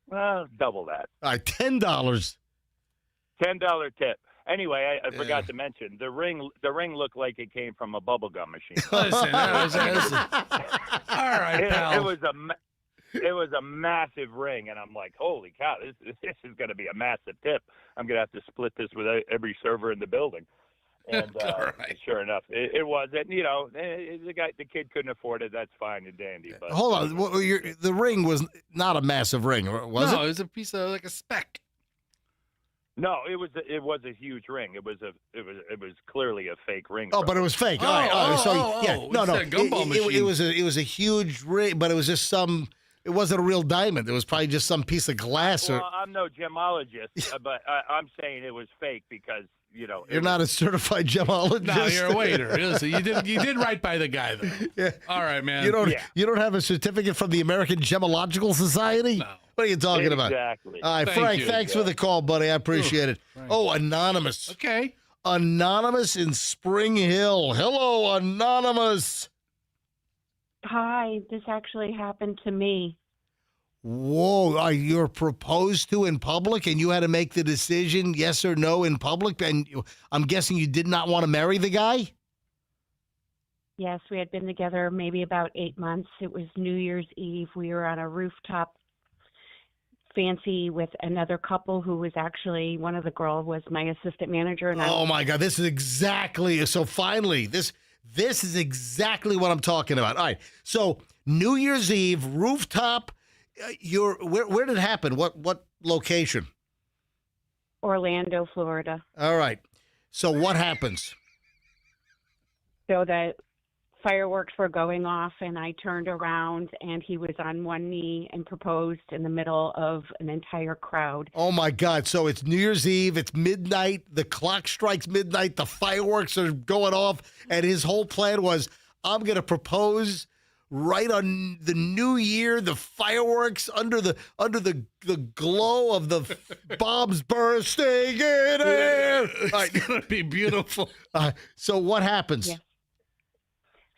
Speaker 10: Well, double that.
Speaker 1: $10.
Speaker 10: $10 tip. Anyway, I forgot to mention the ring. The ring looked like it came from a bubblegum machine.
Speaker 2: Listen. All right, pal.
Speaker 10: It was a massive ring, and I'm like, holy cow, this is going to be a massive tip. I'm going to have to split this with every server in the building. And
Speaker 2: right.
Speaker 10: Sure enough, it wasn't. The kid couldn't afford it. That's fine and dandy. But
Speaker 1: hold on, the ring was not a massive ring, was it?
Speaker 2: No, it was a piece of like a speck.
Speaker 10: No, it was a huge ring. It was clearly a fake ring.
Speaker 1: Oh, but it was fake. No. It was a huge ring, but it was just it wasn't a real diamond. It was probably just some piece of glass.
Speaker 10: Well, I'm no gemologist, but I'm saying it was fake because
Speaker 1: you're not a certified gemologist.
Speaker 2: No, you're a waiter. So you did right by the guy though.
Speaker 1: Yeah.
Speaker 2: All right, man.
Speaker 1: You don't have a certificate from the American Gemological Society?
Speaker 2: No.
Speaker 1: What are you talking about?
Speaker 10: Exactly.
Speaker 1: All right, Frank, thanks for the call, buddy. I appreciate it.
Speaker 2: Frank.
Speaker 1: Oh, Anonymous.
Speaker 2: Okay.
Speaker 1: Anonymous in Spring Hill. Hello, Anonymous.
Speaker 11: Hi, this actually happened to me.
Speaker 1: Whoa, you're proposed to in public and you had to make the decision, yes or no, in public? And I'm guessing you did not want to marry the guy?
Speaker 11: Yes, we had been together maybe about 8 months. It was New Year's Eve. We were on a rooftop fancy with another couple who was actually, one of the girls was my assistant manager. And
Speaker 1: oh my God, this is exactly, so finally, this is exactly what I'm talking about. All right, so New Year's Eve, rooftop, where did it happen? What location?
Speaker 11: Orlando, Florida.
Speaker 1: All right, so what happens?
Speaker 11: So the fireworks were going off, and I turned around, and he was on one knee and proposed in the middle of an entire crowd.
Speaker 1: Oh, my God. So it's New Year's Eve. It's midnight. The clock strikes midnight. The fireworks are going off, and his whole plan was, I'm going to propose right on the new year, the fireworks under the glow of the bombs bursting in air.
Speaker 2: It's going to be beautiful.
Speaker 1: So what happens?
Speaker 11: Yeah.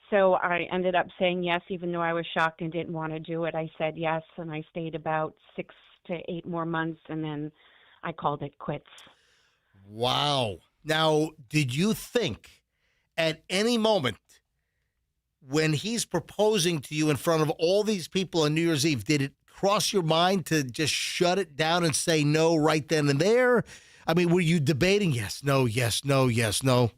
Speaker 11: So I ended up saying yes, even though I was shocked and didn't want to do it. I said yes, and I stayed about 6 to 8 more months, and then I called it quits.
Speaker 1: Wow. Now, did you think at any moment when he's proposing to you in front of all these people on New Year's Eve, did it cross your mind to just shut it down and say no right then and there? I mean, were you debating yes, no, yes, no, yes, no?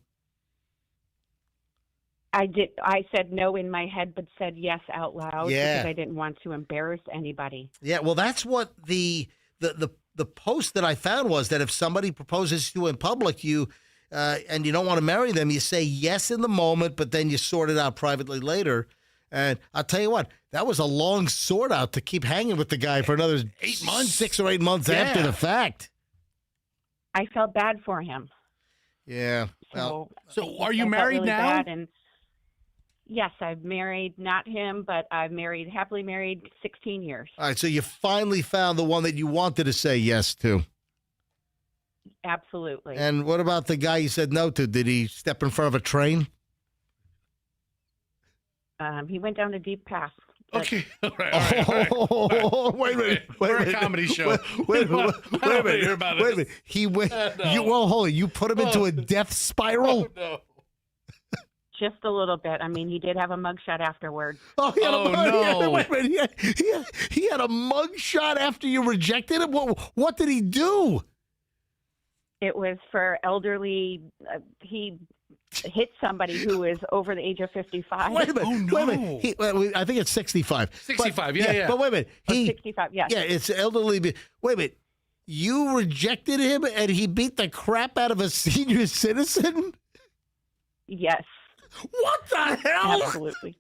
Speaker 11: I did. I said no in my head, but said yes out loud because I didn't want to embarrass anybody.
Speaker 1: Yeah, well, that's what the post that I found was that if somebody proposes to you in public, you and you don't want to marry them, you say yes in the moment, but then you sort it out privately later. And I'll tell you what, that was a long sort out to keep hanging with the guy for another
Speaker 2: 8 months,
Speaker 1: 6 or 8 months after the fact.
Speaker 11: I felt bad for him.
Speaker 1: Yeah. Well,
Speaker 2: so are you
Speaker 11: I felt
Speaker 2: married
Speaker 11: really
Speaker 2: now?
Speaker 11: bad, and yes, I've married, not him, but I've happily married 16 years.
Speaker 1: all right. So you finally found the one that you wanted to say yes to.
Speaker 11: Absolutely.
Speaker 1: And what about the guy you said no to? Did he step in front of a train?
Speaker 11: He went down a deep path.
Speaker 2: Okay. All right.
Speaker 1: Wait a minute.
Speaker 2: We're a comedy show.
Speaker 1: Wait a minute.
Speaker 2: Wait a minute.
Speaker 1: He went.
Speaker 2: No.
Speaker 1: Hold on. You put him into a death spiral?
Speaker 2: No.
Speaker 11: Just a little bit. I mean, he did have a mugshot afterwards.
Speaker 1: Oh, he had
Speaker 2: no.
Speaker 1: Wait a minute. He had a mug shot after you rejected him? What did he do?
Speaker 11: It was for elderly. He hit somebody who was over the age of 55.
Speaker 1: Wait a minute.
Speaker 2: Oh, no.
Speaker 1: Wait a minute. I think it's 65.
Speaker 2: 65, yeah.
Speaker 1: But wait a minute.
Speaker 11: 65, yes.
Speaker 1: Yeah, it's elderly. Wait a minute. You rejected him and he beat the crap out of a senior citizen?
Speaker 11: Yes.
Speaker 1: What the hell?
Speaker 11: Absolutely.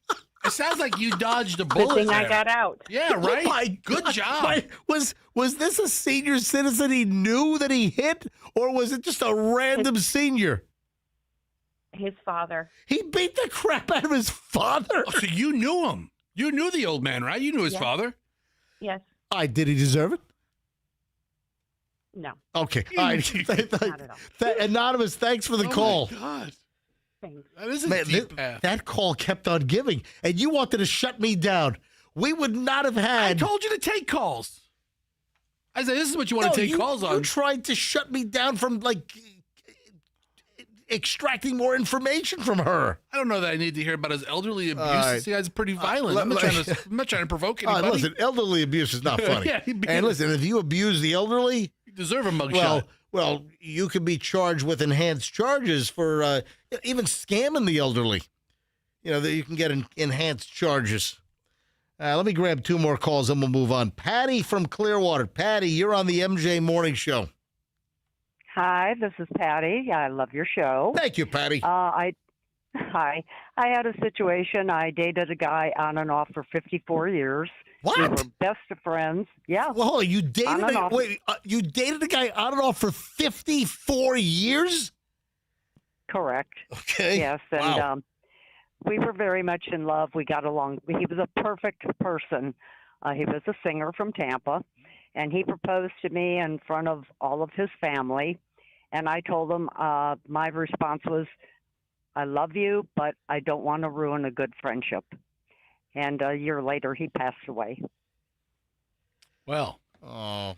Speaker 2: It sounds like you dodged a
Speaker 11: Good
Speaker 2: bullet
Speaker 11: thing I
Speaker 2: there.
Speaker 11: got out.
Speaker 2: Yeah, right?
Speaker 1: Oh my
Speaker 2: Good
Speaker 1: God.
Speaker 2: job.
Speaker 1: Was this a senior citizen he knew that he hit, or was it just a random senior?
Speaker 11: His father.
Speaker 1: He beat the crap out of his father.
Speaker 2: Oh, so you knew him. You knew the old man, right? You knew his
Speaker 11: Yes.
Speaker 2: father.
Speaker 11: Yes.
Speaker 1: Did he deserve it?
Speaker 11: No.
Speaker 1: Okay. All right.
Speaker 11: Not at all.
Speaker 1: Anonymous, thanks for the call.
Speaker 2: Oh, my God.
Speaker 11: Thanks.
Speaker 2: That is a
Speaker 1: Man,
Speaker 2: deep path.
Speaker 1: that call kept on giving, and you wanted to shut me down. We would not have
Speaker 2: I
Speaker 1: had.
Speaker 2: told you to take calls. I said, this is what you want to take calls on.
Speaker 1: You tried to shut me down from, extracting more information from her.
Speaker 2: I don't know that I need to hear about his elderly abuse.
Speaker 1: right.
Speaker 2: This guy's pretty violent. I'm not trying to provoke anybody.
Speaker 1: Listen, elderly abuse is not funny.
Speaker 2: Yeah,
Speaker 1: and listen, if you abuse the elderly,
Speaker 2: You deserve a mugshot.
Speaker 1: well, you could be charged with enhanced charges for even scamming the elderly. That you can get enhanced charges. Let me grab 2 more calls and we'll move on. Patty from Clearwater. Patty, you're on the MJ Morning Show.
Speaker 12: Hi, this is Patty. I love your show.
Speaker 1: Thank you, Patty.
Speaker 12: Hi. I had a situation. I dated a guy on and off for 54 years.
Speaker 1: What?
Speaker 12: We were best of friends. Yeah.
Speaker 1: Well, hold on. You dated
Speaker 12: On and off.
Speaker 1: you dated a guy on and off for 54 years?
Speaker 12: Correct.
Speaker 1: Okay.
Speaker 12: Yes, and
Speaker 1: Wow.
Speaker 12: we were very much in love. We got along. He was a perfect person. He was a singer from Tampa, and he proposed to me in front of all of his family. And I told him my response was, I love you, but I don't want to ruin a good friendship. And a year later, he passed away.
Speaker 2: Well.
Speaker 1: Oh. All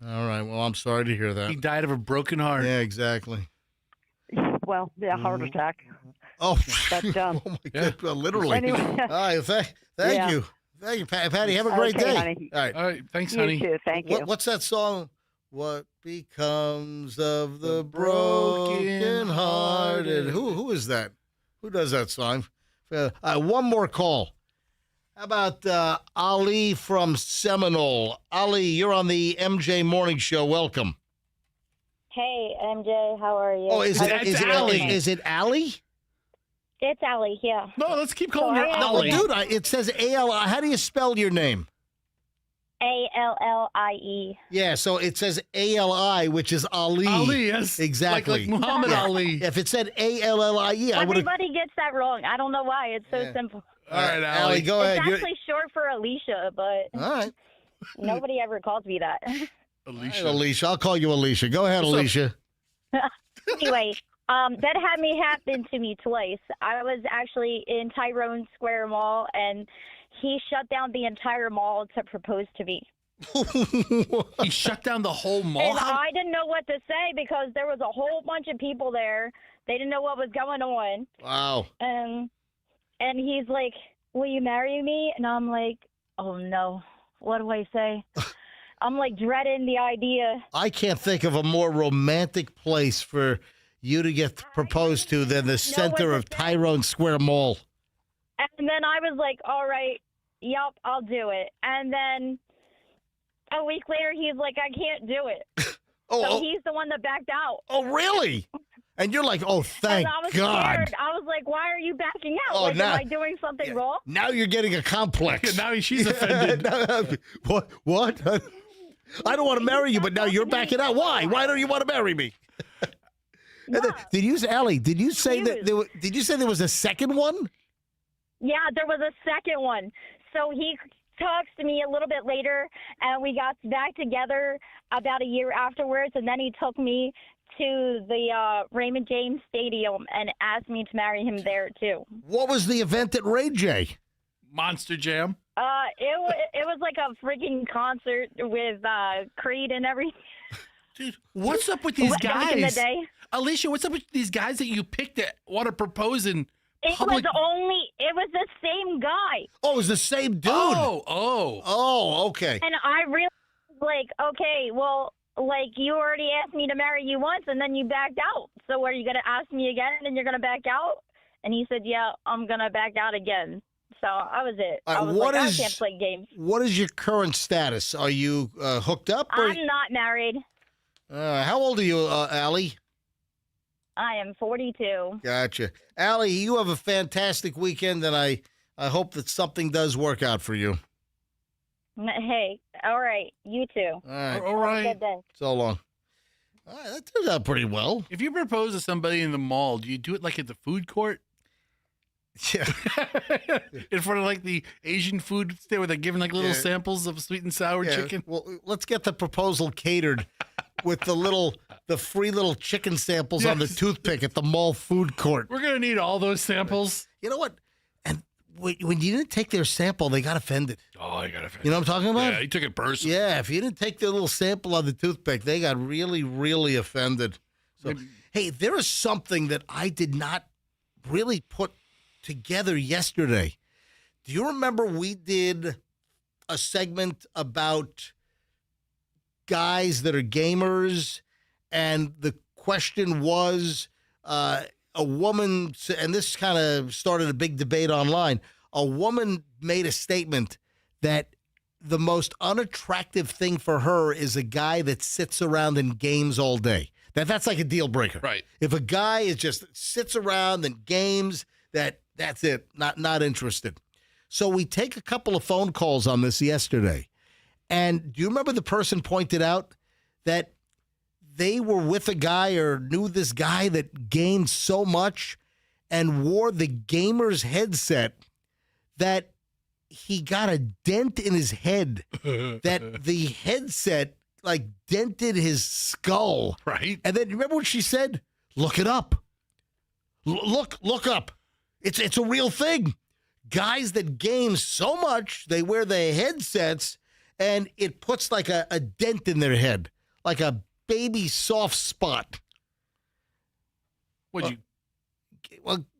Speaker 1: right. Well, I'm sorry to hear that.
Speaker 2: He died of a broken heart.
Speaker 1: Yeah, exactly.
Speaker 12: Well, yeah, heart attack.
Speaker 1: Oh,
Speaker 12: But,
Speaker 1: oh my God. Well, literally.
Speaker 12: Anyway.
Speaker 1: All right. Thank
Speaker 12: Yeah.
Speaker 1: you. Thank you, Patty. Have a great
Speaker 12: Okay,
Speaker 1: day.
Speaker 12: honey.
Speaker 1: All right.
Speaker 2: All right. Thanks,
Speaker 12: You
Speaker 2: honey.
Speaker 12: too. Thank you.
Speaker 1: What's that song? What becomes of the broken hearted? Who is that? Who does that song? One more call. How about Ali from Seminole? Ali, you're on the MJ Morning Show. Welcome.
Speaker 13: Hey, MJ, how are you?
Speaker 1: Oh, is it Ali?
Speaker 13: It's Allie, yeah.
Speaker 2: No, let's keep calling her
Speaker 1: No,
Speaker 2: Ali.
Speaker 1: dude, it says A-L-I. How do you spell your name?
Speaker 13: Allie.
Speaker 1: Yeah, so it says A-L-I, which is Ali.
Speaker 2: Ali, yes.
Speaker 1: Exactly.
Speaker 2: Like Muhammad Ali.
Speaker 1: If it said A-L-L-I-E, I would have...
Speaker 13: Everybody gets that wrong. I don't know why. It's so simple.
Speaker 2: All right,
Speaker 1: Ali, go ahead.
Speaker 13: It's actually short for Alicia, but
Speaker 1: All right.
Speaker 13: nobody ever calls me that.
Speaker 2: Alicia.
Speaker 1: All right, Alicia. I'll call you Alicia. Go ahead, Alicia.
Speaker 13: Anyway, that had me happen to me twice. I was actually in Tyrone Square Mall, and he shut down the entire mall to propose to me.
Speaker 2: He shut down the whole mall?
Speaker 13: And I didn't know what to say because there was a whole bunch of people there. They didn't know what was going on.
Speaker 1: Wow.
Speaker 13: And he's like, will you marry me? And I'm like, oh, no. What do I say? I'm like dreading the idea.
Speaker 1: I can't think of a more romantic place for you to get proposed to than the center of Tyrone Square Mall.
Speaker 13: And then I was like, all right, yep, I'll do it. And then a week later, he's like, I can't do it. So he's the one that backed out.
Speaker 1: Oh, really? And you're like, oh, thank
Speaker 13: and I was
Speaker 1: God.
Speaker 13: Scared. I was like, why are you backing out?
Speaker 1: Oh,
Speaker 13: like,
Speaker 1: now,
Speaker 13: am I doing something wrong?
Speaker 1: Now you're getting a complex.
Speaker 2: Now she's offended.
Speaker 1: What? I don't want to marry you, but now you're backing out. Why? Why don't you want to marry me? Allie, did you say did you say there was a second one?
Speaker 13: Yeah, there was a second one. So he talks to me a little bit later, and we got back together about a year afterwards, and then he took me to the Raymond James Stadium and asked me to marry him there, too.
Speaker 1: What was the event at Ray J?
Speaker 2: Monster Jam?
Speaker 13: It was like a freaking concert with Creed and everything.
Speaker 2: Dude, what's up with these guys?
Speaker 13: Back in the day.
Speaker 2: Alicia, what's up with these guys that you picked that want to propose in public?
Speaker 13: It was the same guy.
Speaker 1: Oh, it was the same dude. Oh, okay.
Speaker 13: And I really like, okay, well, like you already asked me to marry you once and then you backed out. So are you going to ask me again and you're going to back out? And he said, yeah, I'm going to back out again. So I was it. I was like, I can't play games.
Speaker 1: What is your current status? Are you hooked up?
Speaker 13: I'm not married.
Speaker 1: How old are you, Allie?
Speaker 13: I am 42.
Speaker 1: Gotcha. Allie, you have a fantastic weekend, and I hope that something does work out for you.
Speaker 13: Hey, all right. You too.
Speaker 1: All right.
Speaker 13: Have a good day.
Speaker 1: So long. All right, that turned out pretty well.
Speaker 2: If you propose to somebody in the mall, do you do it like at the food court?
Speaker 1: Yeah.
Speaker 2: In front of like the Asian food stand where they're giving like little samples of sweet and sour chicken?
Speaker 1: Well, let's get the proposal catered with the free little chicken samples on the toothpick at the mall food court.
Speaker 2: We're going to need all those samples.
Speaker 1: You know what? And when you didn't take their sample, they got offended.
Speaker 2: Oh, I got offended.
Speaker 1: You know what I'm talking about?
Speaker 2: Yeah, he took it personally.
Speaker 1: Yeah, if you didn't take their little sample on the toothpick, they got really, really offended. So, hey, there is something that I did not really put together yesterday. Do you remember we did a segment about guys that are gamers, and the question was a woman, and this kind of started a big debate online. A woman made a statement that the most unattractive thing for her is a guy that sits around and games all day. That's like a deal breaker.
Speaker 2: Right.
Speaker 1: If a guy is just sits around and games, that's it. Not interested. So we take a couple of phone calls on this yesterday. And do you remember the person pointed out that they were with a guy or knew this guy that gained so much and wore the gamer's headset that he got a dent in his head, that the headset like dented his skull.
Speaker 2: Right.
Speaker 1: And then remember what she said? Look it up. Look up. It's a real thing. Guys that game so much, they wear the headsets, and it puts like a dent in their head, like a baby soft spot.
Speaker 2: Well,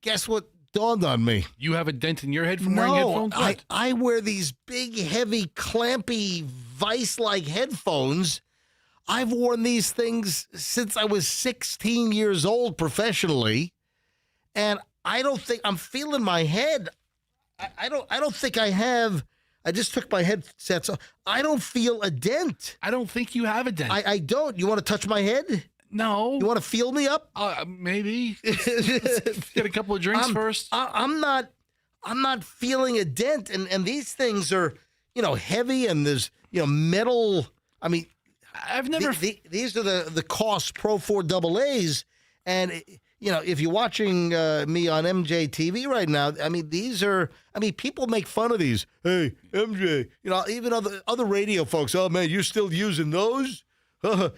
Speaker 1: guess what dawned on me?
Speaker 2: You have a dent in your head from wearing headphones?
Speaker 1: I wear these big, heavy, clampy, vice-like headphones. I've worn these things since I was 16 years old professionally, and I don't think I'm feeling my head. I don't think I have. I just took my headsets off. I don't feel a dent.
Speaker 2: I don't think you have a dent.
Speaker 1: I don't. You want to touch my head?
Speaker 2: No.
Speaker 1: You want to feel me up?
Speaker 2: Maybe. Let's get a couple of drinks first.
Speaker 1: I'm not feeling a dent, and these things are heavy, and there's metal. I mean,
Speaker 2: I've never.
Speaker 1: These are the COS Pro 4 AA's, and if you're watching me on MJ TV right now, I mean, people make fun of these. Hey, MJ, even other radio folks. Oh man, you're still using those? Those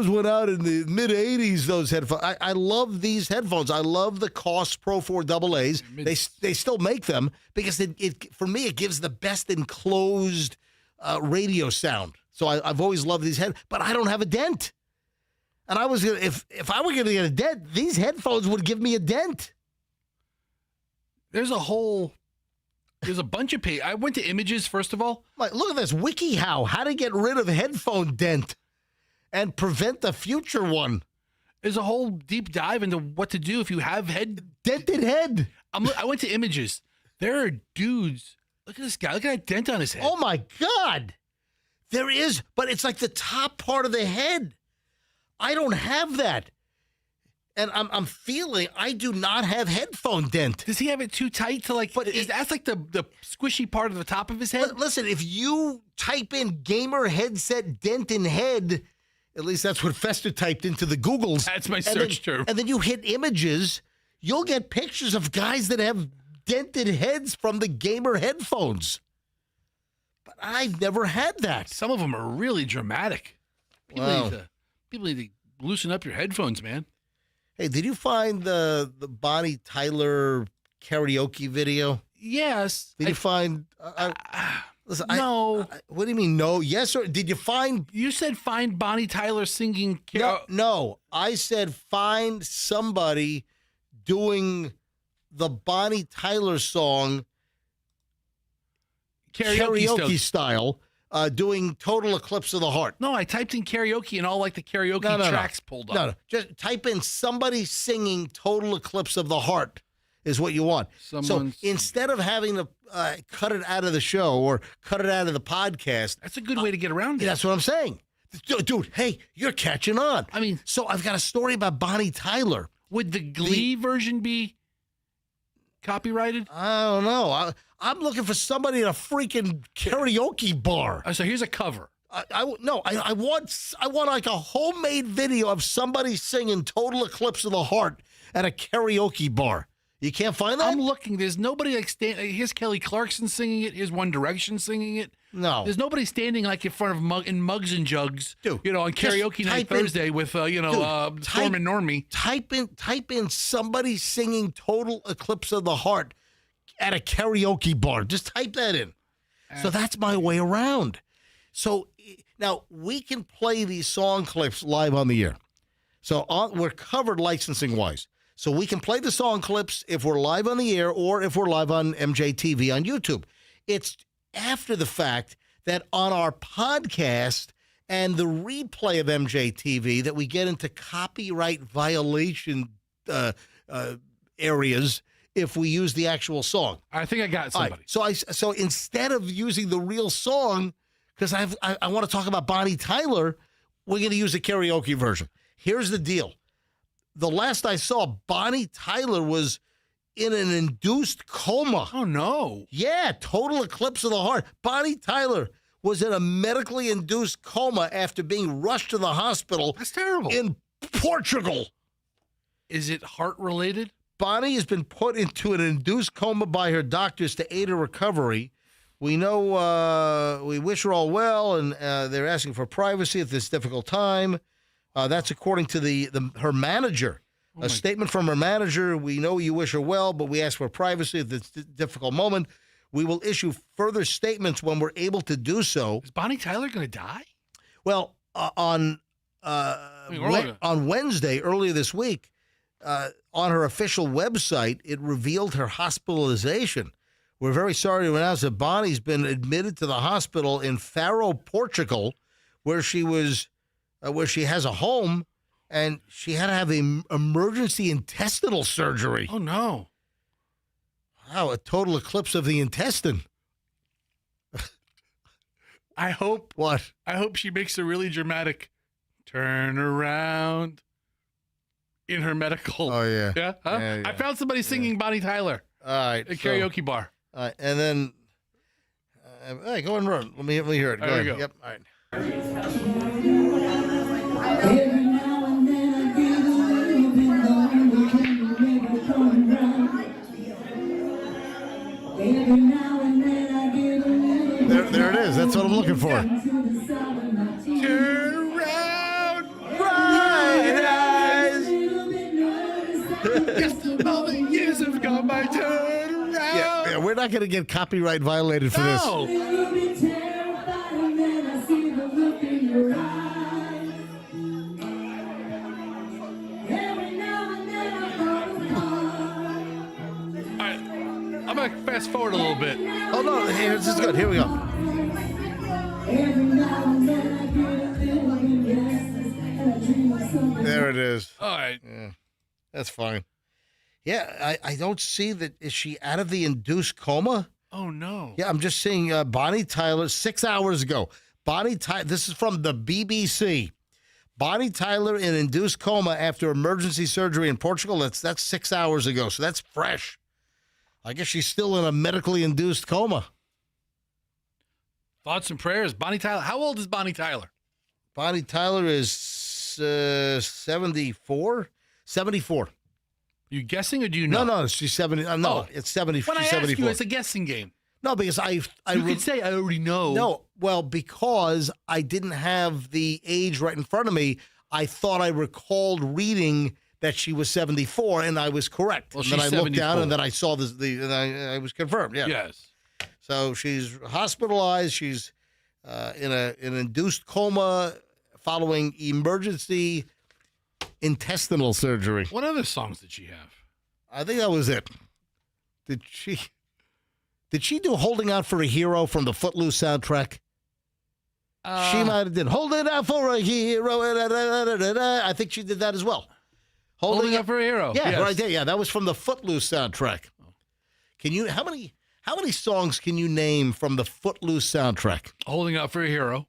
Speaker 1: went out in the mid '80s. Those headphones. I love these headphones. I love the COS Pro 4 AA's. They still make them because it for me it gives the best enclosed radio sound. So I've always loved these but I don't have a dent. And I was gonna, if I were going to get a dent, these headphones would give me a dent.
Speaker 2: There's a bunch of I went to images first of all.
Speaker 1: Like, look at this WikiHow, how to get rid of headphone dent and prevent the future one.
Speaker 2: There's a whole deep dive into what to do if you have
Speaker 1: dented head.
Speaker 2: I went to images. There are dudes. Look at this guy. Look at that dent on his head.
Speaker 1: Oh my God. There is, but it's like the top part of the head. I don't have that. And I'm feeling I do not have headphone dent.
Speaker 2: Does he have it too tight to like? But that's like the squishy part of the top of his head.
Speaker 1: Listen, if you type in gamer headset dent in head, at least that's what Fester typed into the Googles.
Speaker 2: That's my search term.
Speaker 1: And then you hit images, you'll get pictures of guys that have dented heads from the gamer headphones. But I've never had that.
Speaker 2: Some of them are really dramatic. People need to loosen up your headphones, man.
Speaker 1: Hey, did you find the Bonnie Tyler karaoke video?
Speaker 2: Yes.
Speaker 1: Did you find? Listen,
Speaker 2: no.
Speaker 1: What do you mean no? Yes or did you find?
Speaker 2: You said find Bonnie Tyler singing.
Speaker 1: No. I said find somebody doing the Bonnie Tyler song karaoke style. Doing Total Eclipse of the Heart.
Speaker 2: No, I typed in karaoke and all like the karaoke tracks pulled up.
Speaker 1: No, just type in somebody singing Total Eclipse of the Heart is what you want. So instead of having to cut it out of the show or cut it out of the podcast.
Speaker 2: That's a good way to get around it.
Speaker 1: That's what I'm saying. Dude, hey, you're catching on.
Speaker 2: I mean,
Speaker 1: so I've got a story about Bonnie Tyler.
Speaker 2: Would the Glee version be copyrighted?
Speaker 1: I don't know. I'm looking for somebody at a freaking karaoke bar.
Speaker 2: So here's a cover.
Speaker 1: I want like a homemade video of somebody singing Total Eclipse of the Heart at a karaoke bar. You can't find that?
Speaker 2: I'm looking. There's nobody like here's Kelly Clarkson singing it. Here's One Direction singing it.
Speaker 1: No.
Speaker 2: There's nobody standing like in front of Mugs and Jugs. Dude, on karaoke night Thursday with Storm and Normie.
Speaker 1: Type in somebody singing Total Eclipse of the Heart at a karaoke bar. Just type that in. So that's my way around. So now we can play these song clips live on the air. So we're covered licensing wise. So we can play the song clips if we're live on the air or if we're live on MJTV on YouTube. It's after the fact that on our podcast and the replay of MJTV that we get into copyright violation areas if we use the actual song.
Speaker 2: I think I got somebody.
Speaker 1: Right. So instead of using the real song, because I want to talk about Bonnie Tyler, we're going to use a karaoke version. Here's the deal. The last I saw, Bonnie Tyler was in an induced coma.
Speaker 2: Oh, no.
Speaker 1: Yeah, Total Eclipse of the Heart. Bonnie Tyler was in a medically induced coma after being rushed to the hospital.
Speaker 2: That's terrible.
Speaker 1: In Portugal.
Speaker 2: Is it heart-related?
Speaker 1: Bonnie has been put into an induced coma by her doctors to aid her recovery. We know we wish her all well, and they're asking for privacy at this difficult time. That's according to her manager. A statement from her manager. We know you wish her well, but we ask for privacy at this difficult moment. We will issue further statements when we're able to do so.
Speaker 2: Is Bonnie Tyler going to die?
Speaker 1: Well, on Wednesday, earlier this week, on her official website, it revealed her hospitalization. We're very sorry to announce that Bonnie's been admitted to the hospital in Faro, Portugal, where she has a home, and she had to have an emergency intestinal surgery.
Speaker 2: Oh, no.
Speaker 1: Wow, a total eclipse of the intestine.
Speaker 2: I hope.
Speaker 1: What?
Speaker 2: I hope she makes a really dramatic turn around in her medical.
Speaker 1: Oh, yeah.
Speaker 2: Yeah? Huh?
Speaker 1: Yeah.
Speaker 2: I found somebody singing Bonnie Tyler.
Speaker 1: All right.
Speaker 2: At a karaoke bar.
Speaker 1: And then, hey, go and run. Let me hear it. Go ahead.
Speaker 2: Go.
Speaker 1: Yep. All right.
Speaker 14: Every now and then I get a little bit lonely, can you make me come around? Every now and then I get a little bit
Speaker 1: There it is. That's what I'm looking for.
Speaker 2: Turn around,
Speaker 1: bright eyes.
Speaker 2: Yes, all the years have gone by. Turn around.
Speaker 1: Yeah, we're not going to get copyright violated for this.
Speaker 2: No. I'm going to fast forward a little bit.
Speaker 1: Oh, no. Hey, this is good. Here we go. There it is.
Speaker 2: All right.
Speaker 1: Yeah, that's fine. Yeah, I don't see that. Is she out of the induced coma?
Speaker 2: Oh, no.
Speaker 1: Yeah, I'm just seeing Bonnie Tyler 6 hours ago. This is from the BBC. Bonnie Tyler in induced coma after emergency surgery in Portugal. That's 6 hours ago, so that's fresh. I guess she's still in a medically induced coma.
Speaker 2: Thoughts and prayers. Bonnie Tyler. How old is Bonnie Tyler?
Speaker 1: Bonnie Tyler is 74? 74.
Speaker 2: You guessing or do you know?
Speaker 1: No, she's 70. No, it's 70.
Speaker 2: When
Speaker 1: she's
Speaker 2: I ask
Speaker 1: 74.
Speaker 2: you, it's a guessing game.
Speaker 1: No, because you
Speaker 2: could say I already know.
Speaker 1: No, well, because I didn't have the age right in front of me, I thought I recalled reading that she was 74, and I was correct.
Speaker 2: Well,
Speaker 1: and then
Speaker 2: she's
Speaker 1: I looked down,
Speaker 2: 74.
Speaker 1: and then I saw and I was confirmed. Yeah.
Speaker 2: Yes.
Speaker 1: So she's hospitalized. She's in an induced coma following emergency intestinal surgery.
Speaker 2: What other songs did she have?
Speaker 1: I think that was it. Did she do Holding Out for a Hero from the Footloose soundtrack? She might have did Holding Out for a Hero. I think she did that as well.
Speaker 2: Holding Out for a Hero.
Speaker 1: Yeah,
Speaker 2: Yes.
Speaker 1: right there. Yeah, that was from the Footloose soundtrack. Can you how many songs can you name from the Footloose soundtrack?
Speaker 2: Holding Out for a Hero.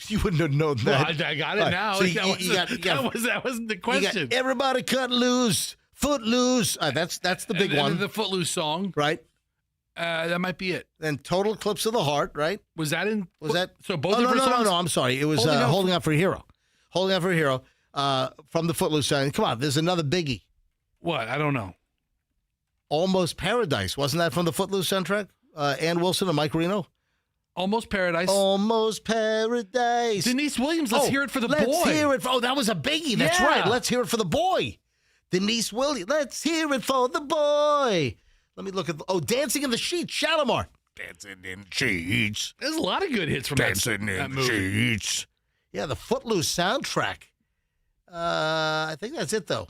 Speaker 1: You wouldn't have known that.
Speaker 2: Well, I got it now.
Speaker 1: So
Speaker 2: That wasn't the question.
Speaker 1: Everybody cut loose, Footloose. That's the big
Speaker 2: And
Speaker 1: one.
Speaker 2: the Footloose song.
Speaker 1: Right.
Speaker 2: That might be it.
Speaker 1: Then Total Eclipse of the Heart, right?
Speaker 2: Was that in?
Speaker 1: Was that?
Speaker 2: So both
Speaker 1: Oh,
Speaker 2: different songs?
Speaker 1: no. I'm sorry. It was Holding Out for a Hero. Holding Out for a Hero from the Footloose song. Come on, there's another biggie.
Speaker 2: What? I don't know.
Speaker 1: Almost Paradise. Wasn't that from the Footloose soundtrack? Ann Wilson and Mike Reno?
Speaker 2: Almost Paradise.
Speaker 1: Almost Paradise.
Speaker 2: Denise Williams, let's hear it for the boy.
Speaker 1: Let's hear it. That was a biggie. That's
Speaker 2: Yeah.
Speaker 1: right. Let's hear it for the boy. Denise Williams. Let's hear it for the boy. Let me look at Dancing in the Sheets, Shalimar. Dancing in Sheets.
Speaker 2: There's a lot of good hits from
Speaker 1: Dancing
Speaker 2: that
Speaker 1: in
Speaker 2: movie.
Speaker 1: Sheets. Yeah, the Footloose soundtrack. I think that's it, though.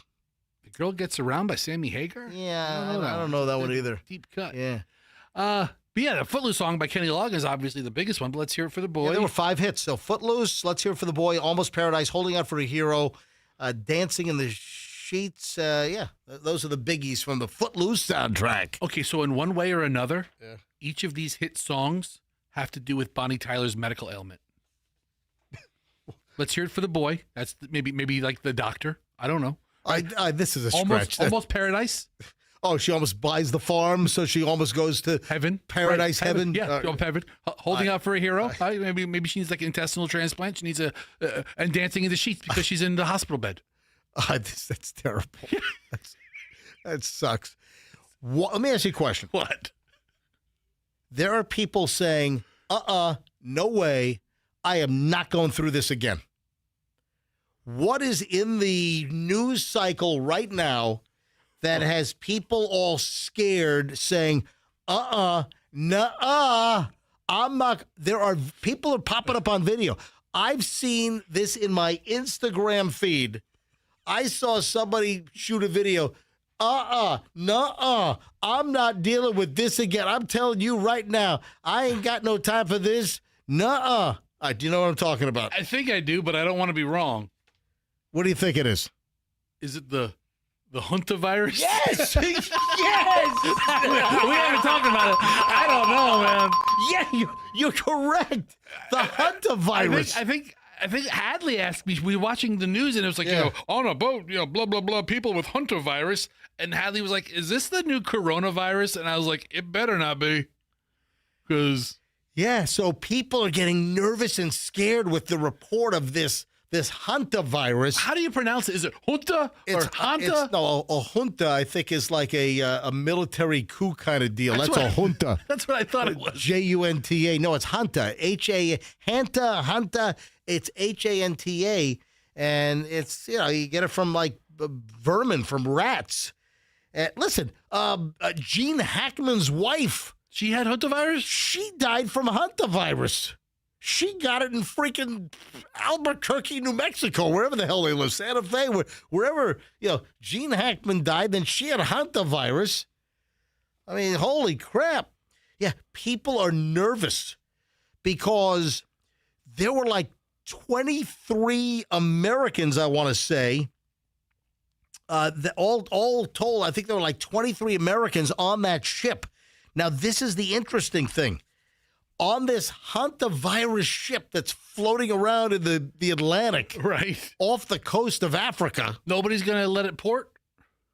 Speaker 2: The Girl Gets Around by Sammy Hagar?
Speaker 1: Yeah, I don't know that one either.
Speaker 2: Deep cut.
Speaker 1: Yeah.
Speaker 2: But yeah, the Footloose song by Kenny Loggins is obviously the biggest one, but let's hear it for the boy.
Speaker 1: Yeah, there were 5 hits. So Footloose, Let's Hear It for the Boy, Almost Paradise, Holding Out for a Hero, Dancing in the Sheets. Those are the biggies from the Footloose soundtrack.
Speaker 2: Okay, so in one way or another, each of these hit songs have to do with Bonnie Tyler's medical ailment. Let's hear it for the boy. That's maybe like the doctor. I don't know.
Speaker 1: This is a stretch.
Speaker 2: Almost Paradise.
Speaker 1: Oh, she almost buys the farm, so she almost goes to
Speaker 2: heaven,
Speaker 1: paradise,
Speaker 2: right.
Speaker 1: heaven.
Speaker 2: Yeah, heaven. Holding Out for a Hero. Maybe she needs like an intestinal transplant. She needs and Dancing in the Sheets because she's in the hospital bed.
Speaker 1: That's terrible. That sucks. Let me ask you a question.
Speaker 2: What?
Speaker 1: There are people saying, no way, I am not going through this again. What is in the news cycle right now that has people all scared saying, nuh-uh, I'm not, people are popping up on video. I've seen this in my Instagram feed. I saw somebody shoot a video. Nuh-uh, I'm not dealing with this again. I'm telling you right now, I ain't got no time for this. Nuh-uh. Do you know what I'm talking about?
Speaker 2: I think I do, but I don't want to be wrong.
Speaker 1: What do you think it is?
Speaker 2: Is it the Hunta virus?
Speaker 1: Yes!
Speaker 2: Yes! we haven't talked about it. I don't know, man.
Speaker 1: Yeah, you're correct. The Hunta virus.
Speaker 2: I think Hadley asked me, we were watching the news and it was like, on a boat, blah, blah, blah, people with Hunta virus. And Hadley was like, is this the new coronavirus? And I was like, it better not be. Because...
Speaker 1: Yeah, so people are getting nervous and scared with the report of this Hunta virus.
Speaker 2: How do you pronounce it? Is it Junta or Hanta?
Speaker 1: No, a junta, I think, is like a military coup kind of deal. That's a junta.
Speaker 2: That's what I thought it was.
Speaker 1: Junta. No, it's Hunta. Hunta. It's Hanta. And it's, you get it from like vermin, from rats. Listen, Gene Hackman's wife.
Speaker 2: She had Hunta virus?
Speaker 1: She died from Hunta virus. She got it in freaking Albuquerque, New Mexico, wherever the hell they live, Santa Fe, wherever, Gene Hackman died, then she had Hunta virus. I mean, holy crap. Yeah, people are nervous because there were like 23 Americans, I want to say, all told, I think there were like 23 Americans on that ship. Now, this is the interesting thing. on this hantavirus ship that's floating around in the Atlantic,
Speaker 2: Right.
Speaker 1: off the coast of Africa.
Speaker 2: Nobody's going to let it port?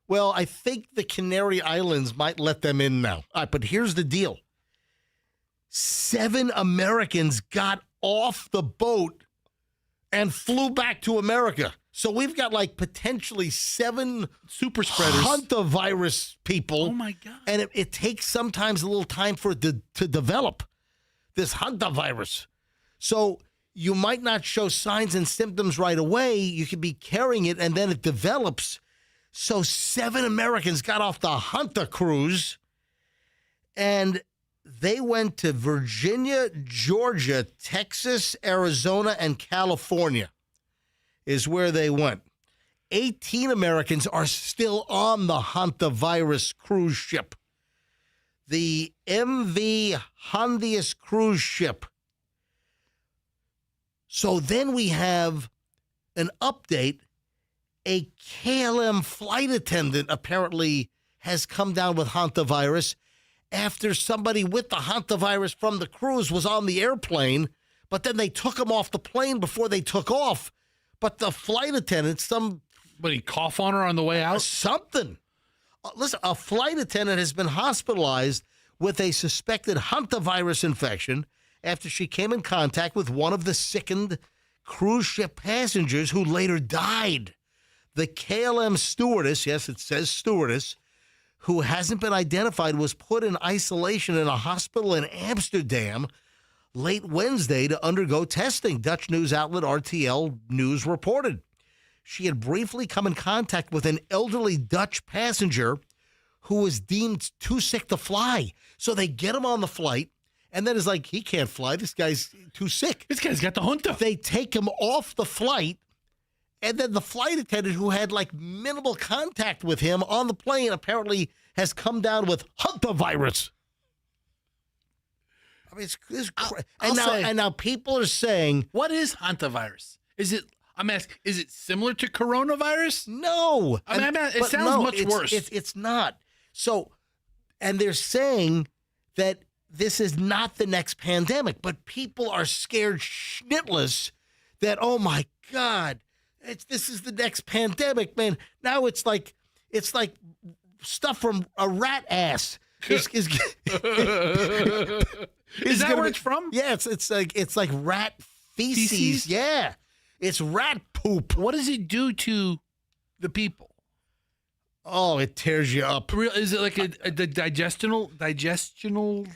Speaker 1: Well, I think the Canary Islands might let them in now. All right, but here's the deal. 7 Americans got off the boat and flew back to America. So we've got like potentially 7
Speaker 2: super spreaders,
Speaker 1: hantavirus people.
Speaker 2: Oh, my God.
Speaker 1: And it takes sometimes a little time for it to develop, this hantavirus. So you might not show signs and symptoms right away. You could be carrying it, and then it develops. So 7 Americans got off the Hanta cruise, and they went to Virginia, Georgia, Texas, Arizona, and California is where they went. 18 Americans are still on the hantavirus cruise ship. The MV Hondius cruise ship. So then we have an update. A KLM flight attendant apparently has come down with hantavirus after somebody with the hantavirus from the cruise was on the airplane, but then they took him off the plane before they took off. But the flight attendant,
Speaker 2: But he cough on her on the way out?
Speaker 1: Something. Listen, a flight attendant has been hospitalized with a suspected hantavirus infection after she came in contact with one of the sickened cruise ship passengers who later died. The KLM stewardess, yes, it says stewardess, who hasn't been identified, was put in isolation in a hospital in Amsterdam late Wednesday to undergo testing, Dutch news outlet RTL News reported. She had briefly come in contact with an elderly Dutch passenger who was deemed too sick to fly. So they get him on the flight, and then it's like, he can't fly. This guy's too sick.
Speaker 2: This guy's got the hunta.
Speaker 1: They take him off the flight, and then the flight attendant who had like minimal contact with him on the plane apparently has come down with hantavirus. I mean, it's and now people are saying,
Speaker 2: what is hantavirus? I'm asking, is it similar to coronavirus?
Speaker 1: No.
Speaker 2: It sounds much worse.
Speaker 1: It's not. So, and they're saying that this is not the next pandemic, but people are scared schnitless that, oh my God, this is the next pandemic, man. Now it's like stuff from a rat ass.
Speaker 2: Is that where it's from?
Speaker 1: Yeah, it's like rat feces. Yeah, it's rat poop.
Speaker 2: What does it do to the people?
Speaker 1: Oh, it tears you up.
Speaker 2: Is it like a digestional?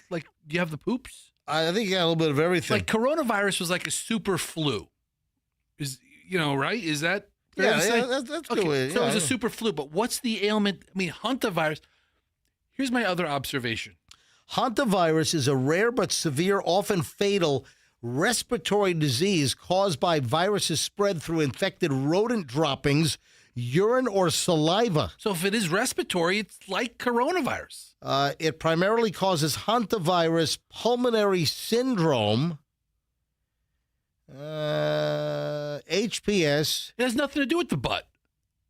Speaker 2: Like, do you have the poops?
Speaker 1: I think you got a little bit of everything.
Speaker 2: Like coronavirus was like a super flu. Right? Is that fair to say?
Speaker 1: That's
Speaker 2: okay,
Speaker 1: good.
Speaker 2: So it was a super flu, but what's the ailment? I mean, hantavirus. Here's my other observation.
Speaker 1: Hantavirus is a rare but severe, often fatal respiratory disease caused by viruses spread through infected rodent droppings, urine, or saliva.
Speaker 2: So if it is respiratory, it's like coronavirus.
Speaker 1: It primarily causes hantavirus pulmonary syndrome, HPS.
Speaker 2: It has nothing to do with the butt.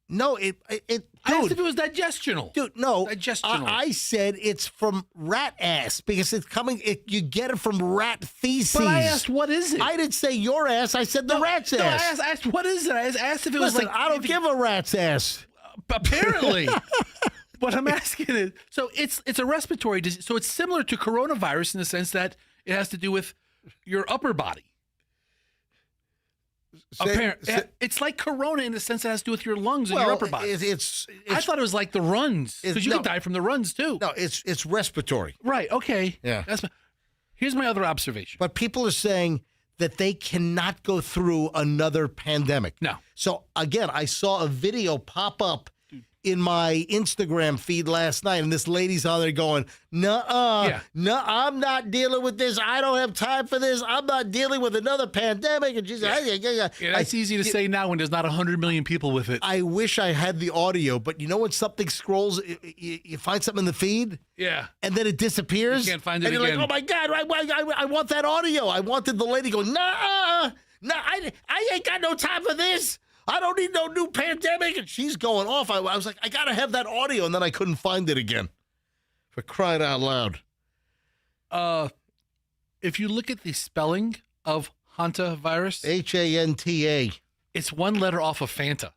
Speaker 1: No, it
Speaker 2: I asked if it was digestional.
Speaker 1: Dude, no.
Speaker 2: Digestional.
Speaker 1: I said it's from rat ass because it's coming. You get it from rat feces.
Speaker 2: But I asked, what is it?
Speaker 1: I didn't say your ass. I said the rat's ass.
Speaker 2: I asked, what is it? I asked if it was
Speaker 1: Listen,
Speaker 2: like.
Speaker 1: I don't give a rat's ass.
Speaker 2: Apparently. What I'm asking is, so it's a respiratory disease. So it's similar to coronavirus in the sense that it has to do with your upper body. It's like corona in the sense it has to do with your lungs and your upper body. I thought it was like the runs because you could die from the runs too.
Speaker 1: No, it's respiratory.
Speaker 2: Right. Okay.
Speaker 1: Yeah.
Speaker 2: Here's my other observation.
Speaker 1: But people are saying that they cannot go through another pandemic.
Speaker 2: No.
Speaker 1: So again, I saw a video pop up in my Instagram feed last night, and this lady's on there going, no, I'm not dealing with this. I don't have time for this. I'm not dealing with another pandemic. And she's
Speaker 2: that's easy to say now when there's not 100 million people with it.
Speaker 1: I wish I had the audio, but you know when something scrolls, you find something in the feed?
Speaker 2: Yeah.
Speaker 1: And then it disappears?
Speaker 2: You can't find it
Speaker 1: and
Speaker 2: again.
Speaker 1: You're like, oh my God, I want that audio. I wanted the lady going, I ain't got no time for this. I don't need no new pandemic. And she's going off. I was like, I got to have that audio. And then I couldn't find it again. For crying out loud.
Speaker 2: if you look at the spelling of Hanta virus,
Speaker 1: Hanta.
Speaker 2: it's one letter off of Fanta.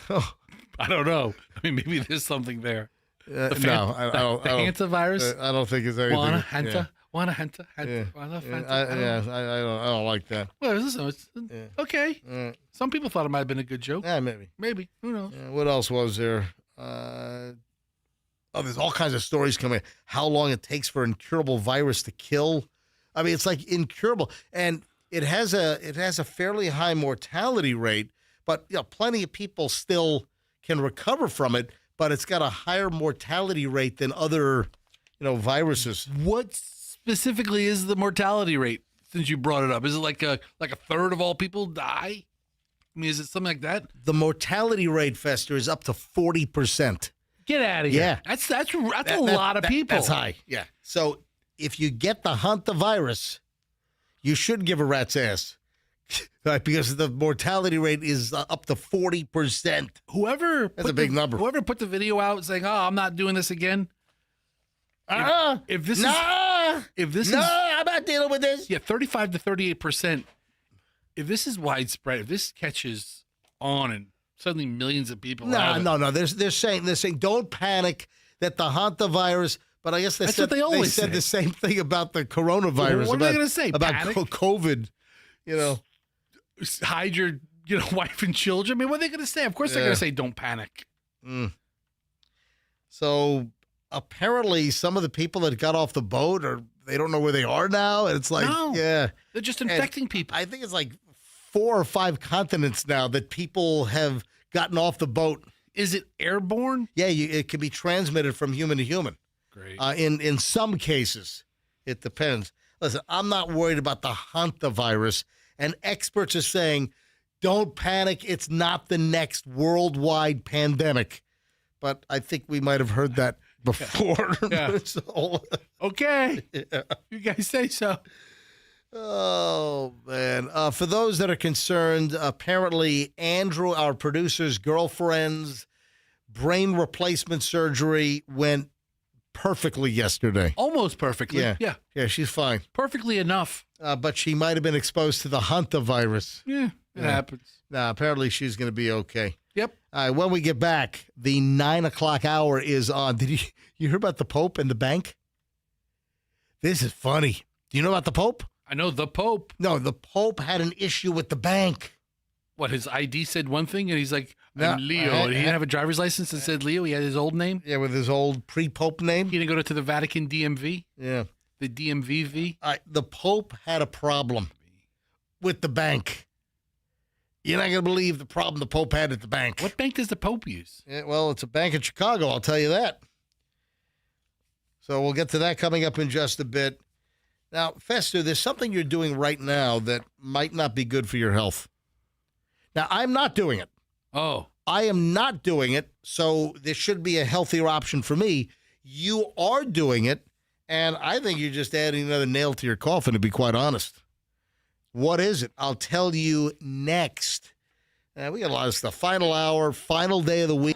Speaker 2: I don't know. I mean, maybe there's something there.
Speaker 1: No, I don't.
Speaker 2: The Hanta virus.
Speaker 1: I don't think it's anything.
Speaker 2: Wanna Hanta?
Speaker 1: Yeah.
Speaker 2: Wanna Hanta? Hanta?
Speaker 1: Yeah.
Speaker 2: Wanna
Speaker 1: Yeah,
Speaker 2: Fanta?
Speaker 1: I don't like that.
Speaker 2: Well, listen, it's okay. Some people thought it might have been a good joke.
Speaker 1: Yeah, maybe.
Speaker 2: Maybe. Who knows?
Speaker 1: Yeah, what else was there? There's all kinds of stories coming. How long it takes for incurable virus to kill? I mean, it's like incurable, and it has a fairly high mortality rate. But plenty of people still can recover from it. But it's got a higher mortality rate than other, viruses.
Speaker 2: What specifically is the mortality rate? Since you brought it up, is it like a third of all people die? I mean, is it something like that?
Speaker 1: The mortality rate, Fester, is up to 40%.
Speaker 2: Get out of here.
Speaker 1: Yeah,
Speaker 2: that's a lot of people.
Speaker 1: That's high. Yeah. So if you get the Hanta virus, you should give a rat's ass, right? Because the mortality rate is up to 40%. That's a big number.
Speaker 2: Whoever put the video out saying, "Oh, I'm not doing this again." If this is,
Speaker 1: I'm not dealing with this.
Speaker 2: Yeah, 35 to 38%. If this is widespread, if this catches on and suddenly millions of people have it.
Speaker 1: No. They're saying don't panic that the Hanta virus. But I guess
Speaker 2: That's what they always
Speaker 1: said
Speaker 2: say.
Speaker 1: the same thing about the coronavirus.
Speaker 2: What are they going to say?
Speaker 1: About
Speaker 2: Panic?
Speaker 1: COVID?
Speaker 2: Hide your wife and children. I mean, what are they going to say? Of course, they're going to say, "Don't panic."
Speaker 1: So apparently, some of the people that got off the boat they don't know where they are now, and it's like,
Speaker 2: they're just infecting people.
Speaker 1: I think it's like 4 or 5 continents now that people have gotten off the boat.
Speaker 2: Is it airborne?
Speaker 1: Yeah, it can be transmitted from human to human.
Speaker 2: Great.
Speaker 1: In some cases, it depends. Listen, I'm not worried about the Hanta virus, and experts are saying, don't panic. It's not the next worldwide pandemic. But I think we might have heard that before.
Speaker 2: Yeah.
Speaker 1: So,
Speaker 2: okay.
Speaker 1: Yeah.
Speaker 2: You guys say so.
Speaker 1: Oh, man. For those that are concerned, apparently Andrew, our producer's girlfriend's brain replacement surgery went perfectly yesterday.
Speaker 2: Almost perfectly.
Speaker 1: Yeah. Yeah, she's fine.
Speaker 2: Perfectly enough.
Speaker 1: But she might have been exposed to the Hanta virus.
Speaker 2: Yeah, it happens.
Speaker 1: Nah, apparently she's going to be okay.
Speaker 2: Yep.
Speaker 1: All right, when we get back, the 9 o'clock hour is on. Did you hear about the Pope and the bank? This is funny. Do you know about the Pope?
Speaker 2: I know the Pope.
Speaker 1: No, the Pope had an issue with the bank.
Speaker 2: What, his ID said one thing, and he's like, I'm Leo. And he didn't have a driver's license that said Leo. He had his old name.
Speaker 1: Yeah, with his old pre-Pope name.
Speaker 2: He didn't go to the Vatican DMV.
Speaker 1: Yeah.
Speaker 2: The DMVV.
Speaker 1: The Pope had a problem with the bank. You're not going to believe the problem the Pope had at the bank.
Speaker 2: What bank does the Pope use?
Speaker 1: Yeah, well, it's a bank in Chicago, I'll tell you that. So we'll get to that coming up in just a bit. Now, Fester, there's something you're doing right now that might not be good for your health. Now, I'm not doing it.
Speaker 2: Oh.
Speaker 1: I am not doing it, so this should be a healthier option for me. You are doing it, and I think you're just adding another nail to your coffin, to be quite honest. What is it? I'll tell you next. We got a lot of stuff. Final hour, final day of the week.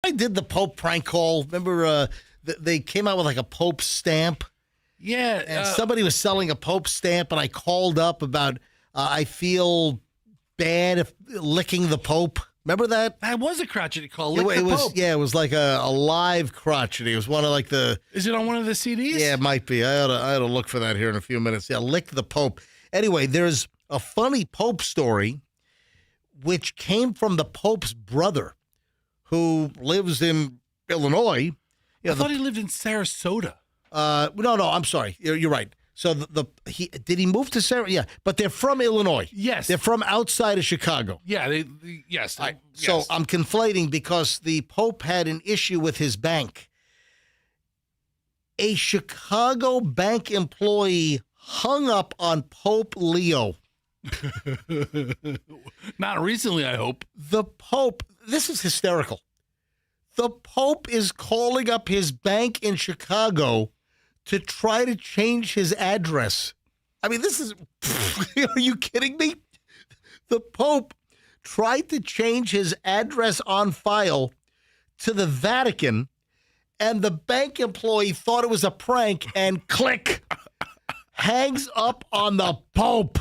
Speaker 1: I did the Pope prank call. Remember, they came out with like a Pope stamp.
Speaker 2: Yeah.
Speaker 1: And somebody was selling a Pope stamp, and I called up about I feel bad if licking the Pope. Remember that?
Speaker 2: That was a crotchety call. Lick the
Speaker 1: It was,
Speaker 2: Pope.
Speaker 1: yeah, it was like a live crotchety. It was one of like the.
Speaker 2: Is it on one of the CDs?
Speaker 1: Yeah, it might be. I ought to look for that here in a few minutes. Yeah, lick the Pope. Anyway, there's a funny Pope story, which came from the Pope's brother, who lives in Illinois.
Speaker 2: I thought he lived in Sarasota.
Speaker 1: No, I'm sorry. You're right. So did he move to Sarasota? Yeah, but they're from Illinois.
Speaker 2: Yes,
Speaker 1: they're from outside of Chicago.
Speaker 2: Yeah, yes.
Speaker 1: So I'm conflating because the Pope had an issue with his bank. A Chicago bank employee hung up on Pope Leo.
Speaker 2: Not recently, I hope.
Speaker 1: The Pope, this is hysterical. The Pope is calling up his bank in Chicago to try to change his address. I mean, this is, are you kidding me? The Pope tried to change his address on file to the Vatican, and the bank employee thought it was a prank and click, hangs up on the Pope.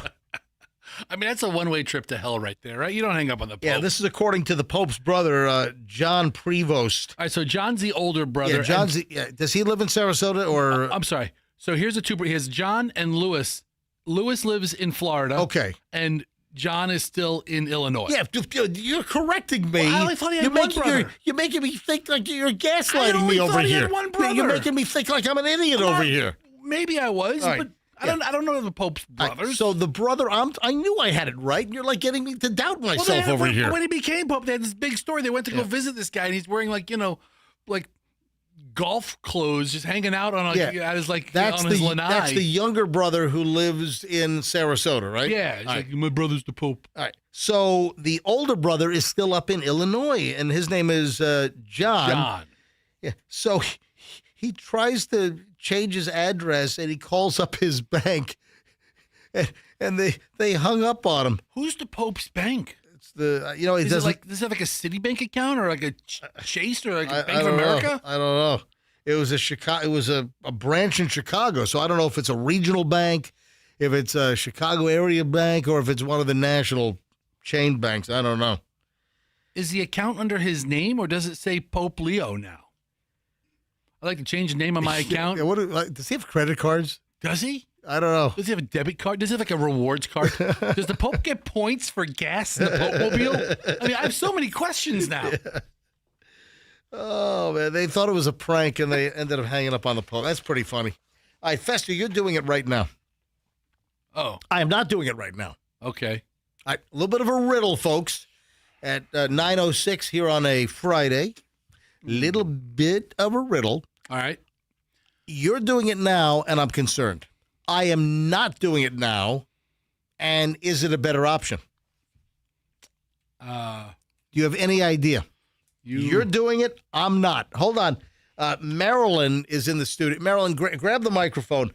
Speaker 2: I mean, that's a one-way trip to hell right there, right? You don't hang up on the Pope.
Speaker 1: Yeah, this is according to the Pope's brother, John Prevost.
Speaker 2: All right, so John's the older brother.
Speaker 1: Yeah, does he live in Sarasota or?
Speaker 2: I'm sorry. So here's the two. He has John and Louis. Louis lives in Florida.
Speaker 1: Okay.
Speaker 2: And John is still in Illinois.
Speaker 1: Yeah, you're correcting me.
Speaker 2: Well, I thought he had one brother.
Speaker 1: You're making me think like you're gaslighting me over here.
Speaker 2: One brother.
Speaker 1: You're making me think like I'm an idiot over here.
Speaker 2: Maybe I was,
Speaker 1: Right.
Speaker 2: but I don't know the Pope's brothers.
Speaker 1: So the brother, I knew I had it right, and you're like getting me to doubt myself over here.
Speaker 2: When he became Pope, they had this big story. They went to go visit this guy, and he's wearing like golf clothes, just hanging out on his lanai.
Speaker 1: That's the younger brother who lives in Sarasota, right?
Speaker 2: Yeah, he's like, my brother's the Pope.
Speaker 1: All right. So the older brother is still up in Illinois, and his name is John.
Speaker 2: John.
Speaker 1: Yeah. So he tries to change his address, and he calls up his bank, and they hung up on him.
Speaker 2: Who's the Pope's bank?
Speaker 1: It's the
Speaker 2: Does it have like a Citibank account or like a Chase or like a Bank of America?
Speaker 1: I don't know. It was a branch in Chicago, so I don't know if it's a regional bank, if it's a Chicago area bank, or if it's one of the national chain banks. I don't know.
Speaker 2: Is the account under his name, or does it say Pope Leo now? I'd like to change the name of my account.
Speaker 1: Does he have credit cards?
Speaker 2: Does he?
Speaker 1: I don't know.
Speaker 2: Does he have a debit card? Does he have like a rewards card? Does the Pope get points for gas in the Pope-mobile? I mean, I have so many questions now.
Speaker 1: Yeah. Oh, man. They thought it was a prank, and they ended up hanging up on the Pope. That's pretty funny. All right, Fester, you're doing it right now.
Speaker 2: Oh.
Speaker 1: I am not doing it right now.
Speaker 2: Okay.
Speaker 1: All right, a little bit of a riddle, folks, at 9:06 here on a Friday. Little bit of a riddle.
Speaker 2: All right.
Speaker 1: You're doing it now, and I'm concerned. I am not doing it now, and is it a better option? Do you have any idea? You're doing it. I'm not. Hold on. Marilyn is in the studio. Marilyn, grab the microphone.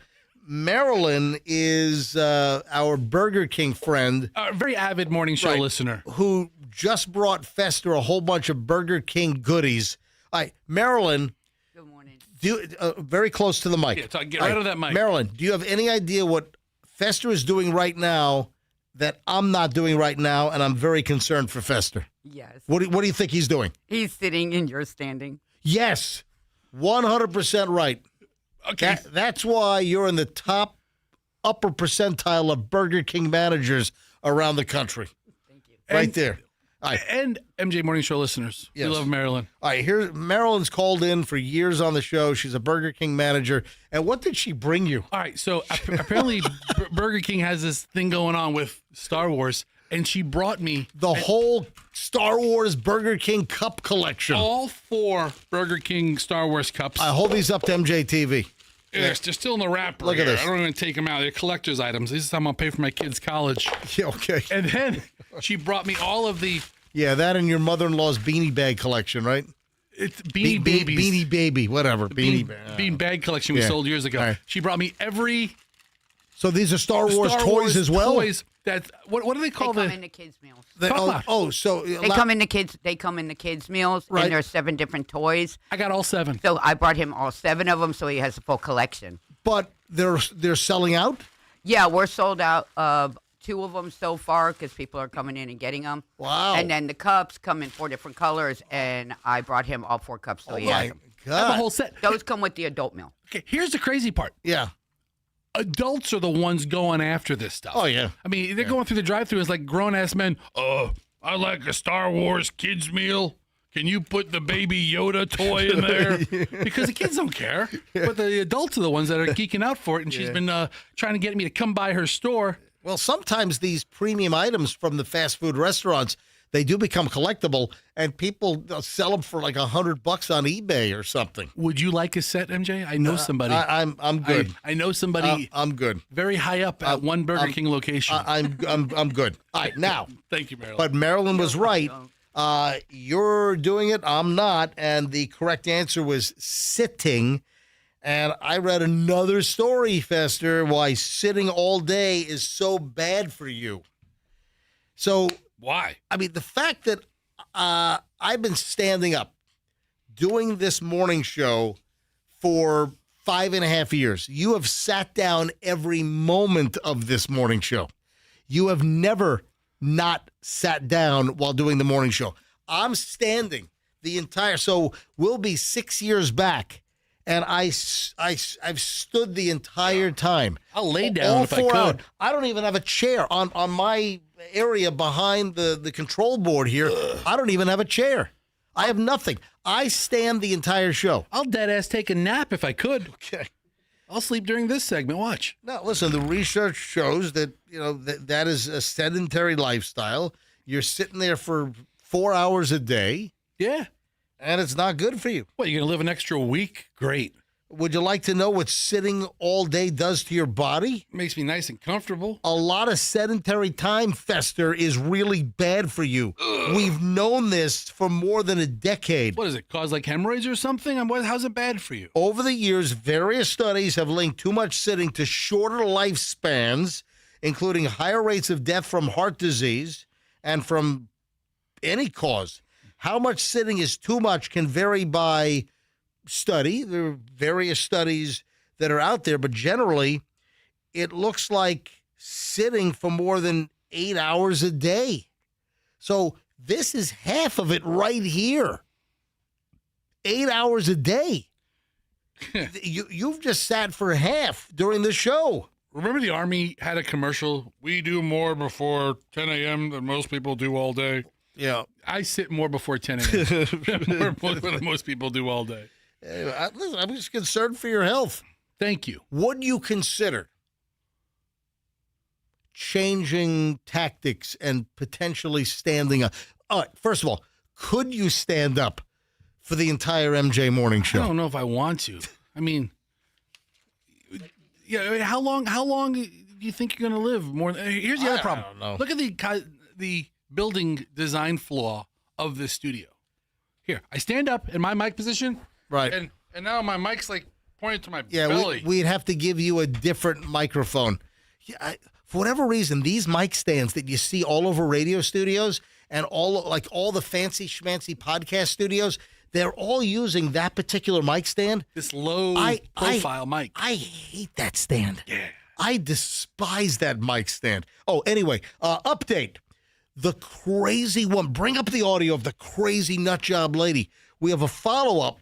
Speaker 1: Marilyn is our Burger King friend.
Speaker 2: A very avid morning show listener.
Speaker 1: Who just brought Fester a whole bunch of Burger King goodies. All right, Marilyn.
Speaker 15: Good morning.
Speaker 1: Very close to the mic.
Speaker 2: Yeah, get right out of that mic.
Speaker 1: Marilyn, do you have any idea what Fester is doing right now that I'm not doing right now, and I'm very concerned for Fester?
Speaker 15: Yes.
Speaker 1: What do you think he's doing?
Speaker 15: He's sitting and you're standing.
Speaker 1: Yes, 100% right.
Speaker 2: Okay.
Speaker 1: That's why you're in the upper percentile of Burger King managers around the country.
Speaker 15: Thank you.
Speaker 1: Right there. All right.
Speaker 2: And MJ Morning Show listeners.
Speaker 1: Yes.
Speaker 2: We love Marilyn.
Speaker 1: All right, Marilyn's called in for years on the show. She's a Burger King manager. And what did she bring you?
Speaker 2: All right, so apparently Burger King has this thing going on with Star Wars, and she brought me
Speaker 1: the whole Star Wars Burger King cup collection.
Speaker 2: All 4 Burger King Star Wars cups.
Speaker 1: I hold these up to MJTV.
Speaker 2: Yeah, they're still in the wrapper.
Speaker 1: Look at
Speaker 2: here.
Speaker 1: this.
Speaker 2: I don't even take them out. They're collector's items. This is how I'm going to pay for my kids' college.
Speaker 1: Yeah, okay.
Speaker 2: And then she brought me all of the...
Speaker 1: Yeah, that and your mother-in-law's beanie bag collection, right?
Speaker 2: It's Beanie Babies.
Speaker 1: Beanie Baby, whatever.
Speaker 2: Beanie bag collection we sold years ago.
Speaker 1: Right.
Speaker 2: She brought me every...
Speaker 1: So these are Star Wars toys as well?
Speaker 2: Toys. What do they call
Speaker 15: They come in the kids' meals.
Speaker 1: So
Speaker 15: They come in the kids' meals,
Speaker 1: Right.
Speaker 15: and there's 7 different toys.
Speaker 2: I got all 7.
Speaker 15: So I brought him all 7 of them, so he has a full collection.
Speaker 1: But they're selling out?
Speaker 15: Yeah, we're sold out of 2 of them so far because people are coming in and getting them.
Speaker 1: Wow.
Speaker 15: And then the cups come in 4 different colors, and I brought him all 4 cups, so he
Speaker 1: my
Speaker 15: has them.
Speaker 2: I have a whole set.
Speaker 15: Those come with the adult meal.
Speaker 2: Okay, here's the crazy part.
Speaker 1: Yeah.
Speaker 2: Adults are the ones going after this stuff.
Speaker 1: Oh, yeah.
Speaker 2: I mean, they're going through the drive-thru as like grown-ass men. I like a Star Wars kids meal. Can you put the baby Yoda toy in there? Because the kids don't care. But the adults are the ones that are geeking out for it. And she's been trying to get me to come by her store.
Speaker 1: Well, sometimes these premium items from the fast food restaurants, they do become collectible, and people sell them for like $100 on eBay or something.
Speaker 2: Would you like a set, MJ? I know somebody.
Speaker 1: I'm good.
Speaker 2: I know somebody.
Speaker 1: I'm good.
Speaker 2: Very high up at one Burger King location.
Speaker 1: I'm good. All right, now.
Speaker 2: Thank you, Marilyn.
Speaker 1: But Marilyn was right. You're doing it. I'm not. And the correct answer was sitting. And I read another story, Fester, why sitting all day is so bad for you. So
Speaker 2: Why?
Speaker 1: I mean, the fact that I've been standing up doing this morning show for 5.5 years. You have sat down every moment of this morning show. You have never not sat down while doing the morning show. I'm standing the entire, so we'll be 6 years back, and I've stood the entire time.
Speaker 2: I'll lay down
Speaker 1: all
Speaker 2: if
Speaker 1: 4
Speaker 2: I
Speaker 1: hours.
Speaker 2: could.
Speaker 1: I don't even have a chair on my area behind the control board here. I don't even have a chair. I have nothing. I stand the entire show.
Speaker 2: I'll dead ass take a nap if I could.
Speaker 1: Okay.
Speaker 2: I'll sleep during this segment. Watch.
Speaker 1: Now, listen, the research shows that, that is a sedentary lifestyle. You're sitting there for 4 hours a day.
Speaker 2: Yeah.
Speaker 1: And it's not good for you.
Speaker 2: What, you're going to live an extra week? Great.
Speaker 1: Would you like to know what sitting all day does to your body?
Speaker 2: Makes me nice and comfortable.
Speaker 1: A lot of sedentary time, Fester, is really bad for you. Ugh. We've known this for more than a decade.
Speaker 2: What does it cause, like hemorrhoids or something? How's it bad for you?
Speaker 1: Over the years, various studies have linked too much sitting to shorter lifespans, including higher rates of death from heart disease and from any cause. How much sitting is too much can vary by study. There are various studies that are out there, but generally it looks like sitting for more than 8 hours a day. So this is half of it right here. 8 hours a day. You've just sat for half during the show.
Speaker 2: Remember the Army had a commercial, we do more before 10 a.m. than most people do all day?
Speaker 1: Yeah.
Speaker 2: I sit more before 10 a.m. more than most people do all day.
Speaker 1: Listen, I'm just concerned for your health.
Speaker 2: Thank you.
Speaker 1: Would you consider changing tactics and potentially standing up? All right, first of all, could you stand up for the entire MJ morning show?
Speaker 2: I don't know if I want to. I mean, yeah. How long do you think you're going to live? Here's the other problem.
Speaker 1: I don't know.
Speaker 2: Look at the building design flaw of this studio. Here, I stand up in my mic position.
Speaker 1: Right.
Speaker 2: And now my mic's like pointed to my
Speaker 1: Yeah,
Speaker 2: belly.
Speaker 1: we'd have to give you a different microphone. Yeah, for whatever reason, these mic stands that you see all over radio studios and all the fancy schmancy podcast studios, they're all using that particular mic stand.
Speaker 2: This low profile mic.
Speaker 1: I hate that stand.
Speaker 2: Yeah.
Speaker 1: I despise that mic stand. Oh, anyway, update. The crazy one. Bring up the audio of the crazy nut job lady. We have a follow-up.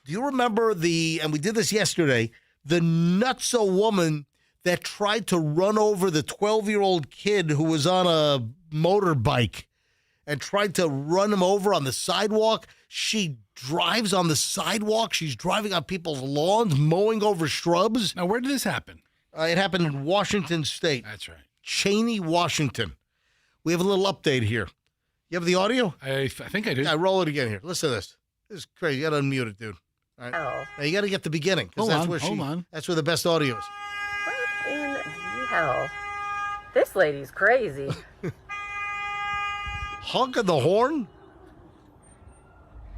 Speaker 1: Do you remember and we did this yesterday, the nutso woman that tried to run over the 12-year-old kid who was on a motorbike and tried to run him over on the sidewalk? She drives on the sidewalk. She's driving on people's lawns, mowing over shrubs.
Speaker 2: Now, where did this happen?
Speaker 1: It happened in Washington State.
Speaker 2: That's right.
Speaker 1: Cheney, Washington. We have a little update here. You have the audio?
Speaker 2: I think I do.
Speaker 1: Yeah, roll it again here. Listen to this. This is crazy. You got to unmute it, dude. All right.
Speaker 16: Oh.
Speaker 1: Now you got to get the beginning.
Speaker 2: Hold
Speaker 1: that's
Speaker 2: on,
Speaker 1: where
Speaker 2: hold on.
Speaker 1: That's where the best audio is.
Speaker 16: What in the hell? This lady's crazy.
Speaker 1: Honk of the horn.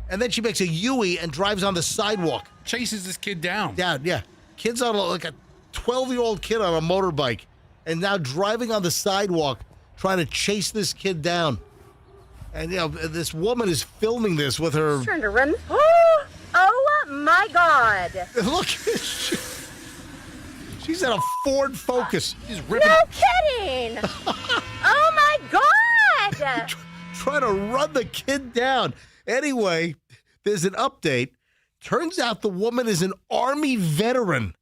Speaker 1: And then she makes a Yui and drives on the sidewalk.
Speaker 2: Chases this kid down.
Speaker 1: Yeah. Kid's on like a 12-year-old kid on a motorbike and now driving on the sidewalk trying to chase this kid down. And, this woman is filming this with her.
Speaker 16: She's trying to run. Oh my God.
Speaker 1: Look, she's at a Ford Focus. She's ripping.
Speaker 16: No kidding. Oh my God.
Speaker 1: Trying to run the kid down. Anyway, there's an update. Turns out the woman is an Army veteran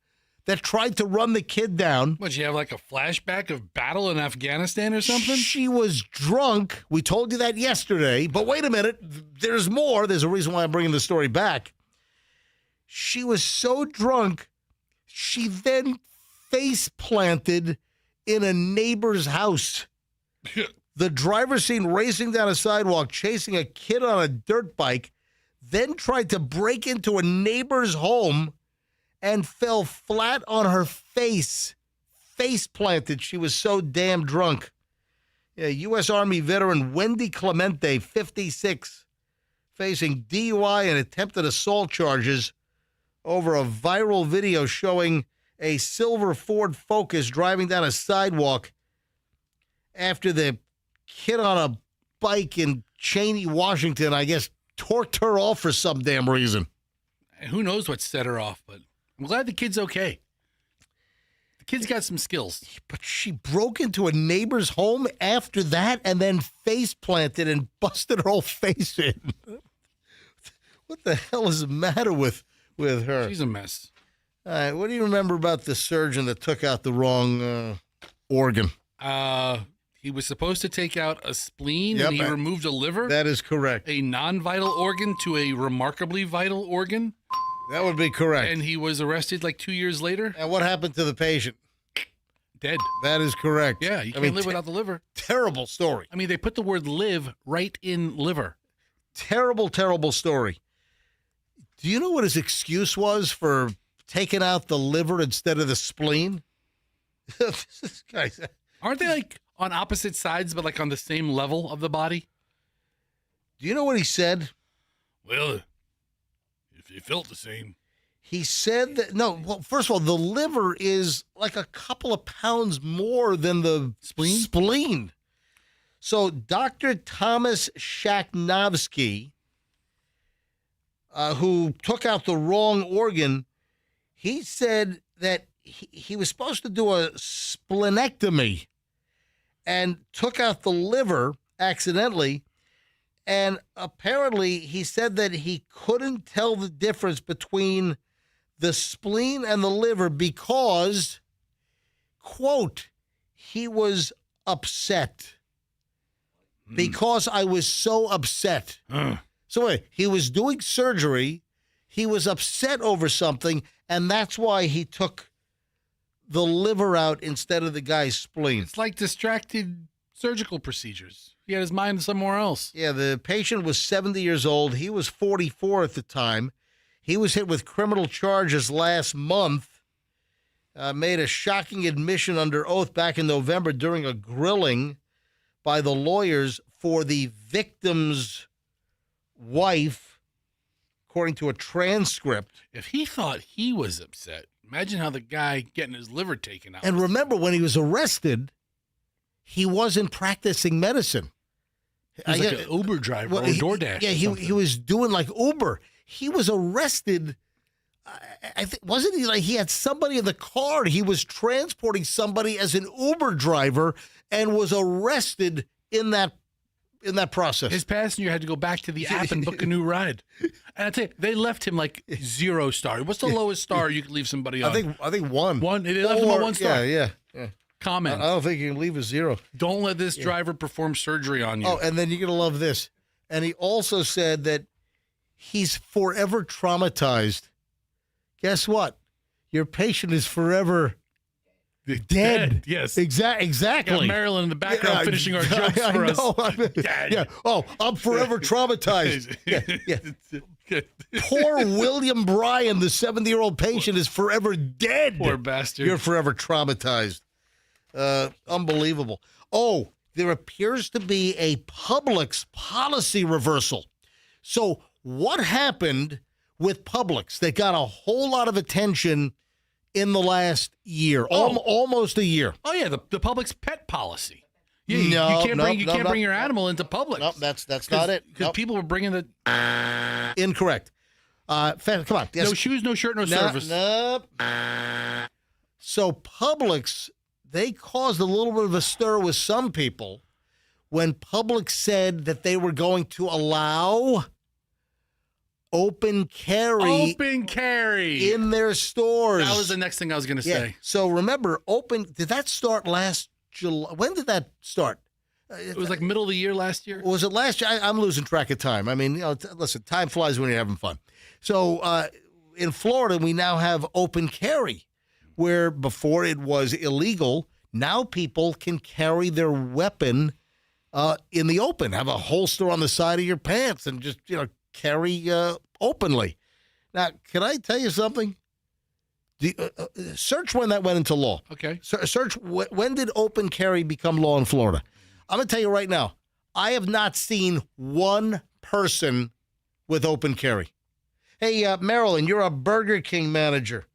Speaker 1: that tried to run the kid down.
Speaker 2: What, you have like a flashback of battle in Afghanistan or something?
Speaker 1: She was drunk. We told you that yesterday. But wait a minute. There's more. There's a reason why I'm bringing the story back. She was so drunk, she then face planted in a neighbor's house. The driver seen racing down a sidewalk, chasing a kid on a dirt bike, then tried to break into a neighbor's home and fell flat on her face planted. She was so damn drunk. Yeah, U.S. Army veteran Wendy Clemente, 56, facing DUI and attempted assault charges over a viral video showing a silver Ford Focus driving down a sidewalk after the kid on a bike in Cheney, Washington, I guess, torqued her off for some damn reason.
Speaker 2: And who knows what set her off, but I'm glad the kid's okay. The kid's got some skills.
Speaker 1: But she broke into a neighbor's home after that and then face planted and busted her whole face in. What the hell is the matter with her?
Speaker 2: She's a mess.
Speaker 1: All right, what do you remember about the surgeon that took out the wrong organ?
Speaker 2: He was supposed to take out a spleen,
Speaker 1: Yep,
Speaker 2: and he removed a liver.
Speaker 1: That is correct.
Speaker 2: A non-vital organ to a remarkably vital organ.
Speaker 1: That would be correct.
Speaker 2: And he was arrested like 2 years later.
Speaker 1: And what happened to the patient?
Speaker 2: Dead.
Speaker 1: That is correct.
Speaker 2: Yeah, you can't live without the liver.
Speaker 1: Terrible story.
Speaker 2: I mean, they put the word live right in liver.
Speaker 1: Terrible, terrible story. Do you know what his excuse was for taking out the liver instead of the spleen? This guy's...
Speaker 2: Aren't they like on opposite sides, but like on the same level of the body?
Speaker 1: Do you know what he said?
Speaker 2: Well, if it felt the same.
Speaker 1: He said that, no, well, first of all, the liver is like a couple of pounds more than the spleen. So Dr. Thomas Shaknovsky, who took out the wrong organ, he said that he was supposed to do a splenectomy and took out the liver accidentally. And apparently he said that he couldn't tell the difference between the spleen and the liver because, quote, he was upset. Because I was so upset. So wait, he was doing surgery, he was upset over something, and that's why he took the liver out instead of the guy's spleen.
Speaker 2: It's like distracted surgical procedures. He had his mind somewhere else.
Speaker 1: Yeah, the patient was 70 years old. He was 44 at the time. He was hit with criminal charges last month, made a shocking admission under oath back in November during a grilling by the lawyers for the victim's wife, according to a transcript.
Speaker 2: If he thought he was upset, imagine how the guy getting his liver taken out.
Speaker 1: And remember, when he was arrested, he wasn't practicing medicine.
Speaker 2: He was like an Uber driver or DoorDash.
Speaker 1: Yeah, he was doing like Uber. He was arrested. I think wasn't he like he had somebody in the car? He was transporting somebody as an Uber driver and was arrested in that process.
Speaker 2: His passenger had to go back to the app and book a new ride. And I tell you, they left him like 0 star. What's the lowest star you could leave somebody on?
Speaker 1: I think 1.
Speaker 2: They left him on 1 star.
Speaker 1: Yeah.
Speaker 2: Comment.
Speaker 1: I don't think you can leave a 0.
Speaker 2: Don't let this driver perform surgery on you.
Speaker 1: Oh, and then you're gonna love this. And he also said that he's forever traumatized. Guess what? Your patient is forever dead.
Speaker 2: Yes.
Speaker 1: Exactly.
Speaker 2: Got Marilyn in the background finishing our jokes for us.
Speaker 1: Yeah. Oh, I'm forever traumatized. Yeah. Poor William Bryan, the 70-year-old patient, is forever dead.
Speaker 2: Poor bastard.
Speaker 1: You're forever traumatized. Unbelievable. Oh, there appears to be a Publix policy reversal. So what happened with Publix? They got a whole lot of attention in the last year, almost a year.
Speaker 2: Oh yeah, the Publix pet policy. Yeah, you can't bring your animal into Publix.
Speaker 1: No, that's not it.
Speaker 2: Because people were bringing the
Speaker 1: incorrect. Come on. Yes.
Speaker 2: No shoes, no shirt, no service.
Speaker 1: Nope. So Publix, they caused a little bit of a stir with some people when Publix said that they were going to allow open carry in their stores.
Speaker 2: That was the next thing I was going to say.
Speaker 1: So remember, did that start last July? When did that start?
Speaker 2: It was like middle of the year last year.
Speaker 1: Was it last year? I'm losing track of time. I mean, listen, time flies when you're having fun. So in Florida, we now have open carry, where before it was illegal. Now people can carry their weapon in the open, have a holster on the side of your pants, and just carry openly. Now, can I tell you something? Search when that went into law.
Speaker 2: Okay.
Speaker 1: Search when did open carry become law in Florida? I'm going to tell you right now, I have not seen one person with open carry. Hey, Marilyn, you're a Burger King manager.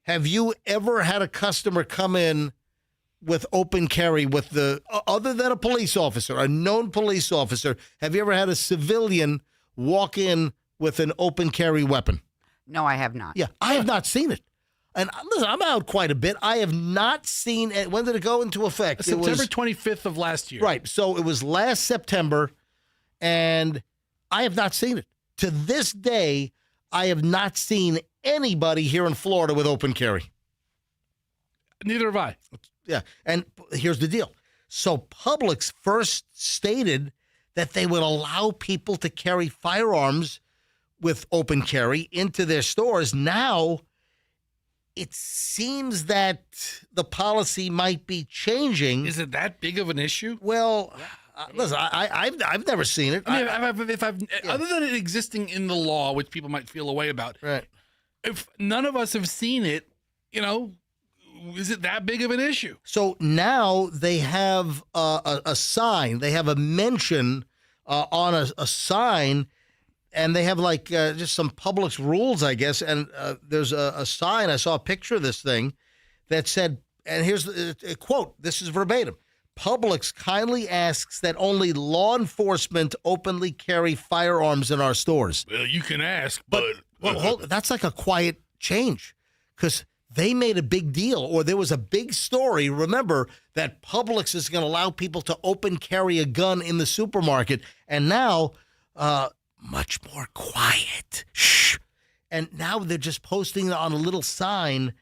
Speaker 1: Have you ever had a customer come in with open carry with the other than a police officer, a known police officer? Have you ever had a civilian walk in with an open carry weapon?
Speaker 15: No, I have not.
Speaker 1: Yeah, I have not seen it. And listen, I'm out quite a bit. I have not seen it. When did it go into effect?
Speaker 2: September 25th of last year.
Speaker 1: Right. So it was last September, and I have not seen it. To this day, I have not seen anybody here in Florida with open carry.
Speaker 2: Neither have I.
Speaker 1: Yeah. And here's the deal. So Publix first stated that they would allow people to carry firearms with open carry into their stores. Now, it seems that the policy might be changing.
Speaker 2: Is it that big of an issue?
Speaker 1: Well, listen, I've never seen it.
Speaker 2: I mean, other than it existing in the law, which people might feel a way about,
Speaker 1: right?
Speaker 2: If none of us have seen it, is it that big of an issue?
Speaker 1: So now they have a sign. They have a mention on a sign. And they have just some Publix rules, I guess. And there's a sign. I saw a picture of this thing that said, and here's a quote. This is verbatim. Publix kindly asks that only law enforcement openly carry firearms in our stores.
Speaker 2: Well, you can ask, but
Speaker 1: that's like a quiet change because they made a big deal, or there was a big story. Remember that Publix is going to allow people to open carry a gun in the supermarket. And now, much more quiet. Shh. And now they're just posting it on a little sign,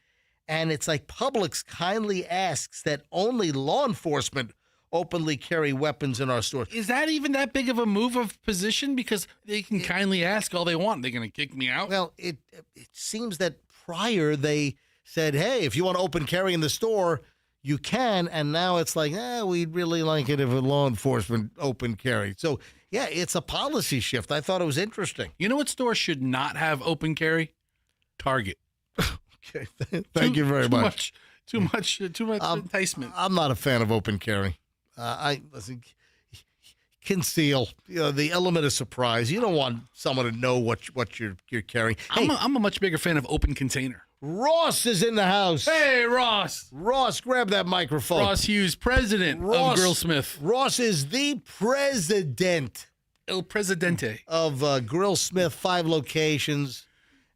Speaker 1: and it's like Publix kindly asks that only law enforcement openly carry weapons in our stores.
Speaker 2: Is that even that big of a move of position? Because they can kindly ask all they want. They're going to kick me out?
Speaker 1: Well, it seems that prior they said, hey, if you want to open carry in the store, you can. And now it's like, we'd really like it if a law enforcement open carry. So, yeah, it's a policy shift. I thought it was interesting.
Speaker 2: You know what store should not have open carry? Target.
Speaker 1: Okay, thank you very much.
Speaker 2: Too much enticement.
Speaker 1: I'm not a fan of open carry. Conceal. The element of surprise. You don't want someone to know what you're carrying. Hey,
Speaker 2: I'm a much bigger fan of open container.
Speaker 1: Ross is in the house.
Speaker 2: Hey, Ross.
Speaker 1: Ross, grab that microphone.
Speaker 2: Ross Hughes, president of Grillsmith.
Speaker 1: Ross is the president.
Speaker 2: El Presidente.
Speaker 1: Of Grillsmith, 5 locations.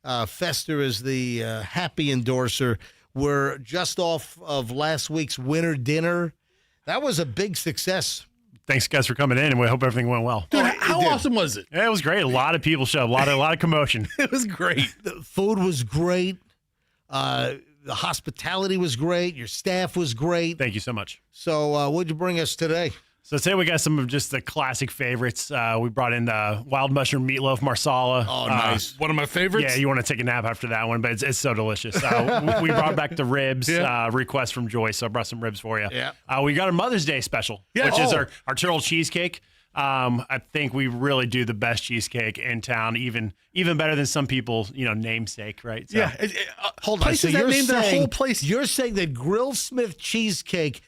Speaker 1: Fester is the happy endorser. We're just off of last week's winter dinner. That was a big success.
Speaker 17: Thanks, guys, for coming in, and we hope everything went well.
Speaker 2: Dude, how awesome was it?
Speaker 17: Yeah, it was great. A lot of people showed up. A lot of commotion.
Speaker 2: It was great.
Speaker 1: The food was great. The hospitality was great. Your staff was great.
Speaker 17: Thank you so much.
Speaker 1: So what'd you bring us today?
Speaker 17: So today we got some of just the classic favorites. We brought in the wild mushroom meatloaf marsala.
Speaker 1: Oh, nice.
Speaker 2: One of my favorites.
Speaker 17: Yeah, you want to take a nap after that one, but it's so delicious. We brought back the ribs, request from Joyce, so I brought some ribs for you.
Speaker 1: Yeah.
Speaker 17: We got a Mother's Day special, which is our turtle cheesecake. I think we really do the best cheesecake in town, even better than some people, namesake, right? So,
Speaker 2: yeah.
Speaker 1: Hold on. So
Speaker 2: that name their whole place.
Speaker 1: You're saying that Grillsmith cheesecake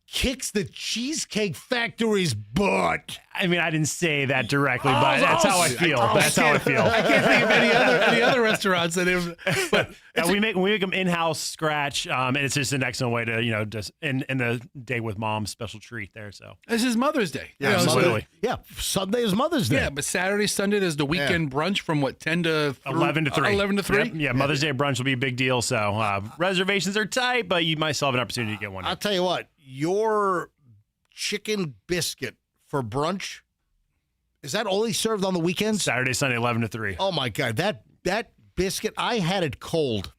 Speaker 1: kicks the Cheesecake Factory's butt.
Speaker 17: I mean, I didn't say that directly, but that's how I feel. That's how I feel.
Speaker 2: I can't think of any other restaurants that have. But
Speaker 17: we make them in-house, scratch, and it's just an excellent way to, just in the day with mom, special treat there. So
Speaker 2: this is Mother's Day.
Speaker 1: Yeah,
Speaker 17: absolutely.
Speaker 1: Yeah, Sunday is Mother's Day.
Speaker 2: Yeah, but Saturday, Sunday is the weekend brunch from 10 to
Speaker 17: 11 to 3.
Speaker 2: 11 to 3.
Speaker 17: Yep. Yeah, Mother's Day brunch will be a big deal. So reservations are tight, but you might still have an opportunity to get one.
Speaker 1: I'll tell you what, your chicken biscuit for brunch, is that only served on the weekends?
Speaker 17: Saturday, Sunday, 11 to 3.
Speaker 1: Oh, my God. That biscuit, I had it cold.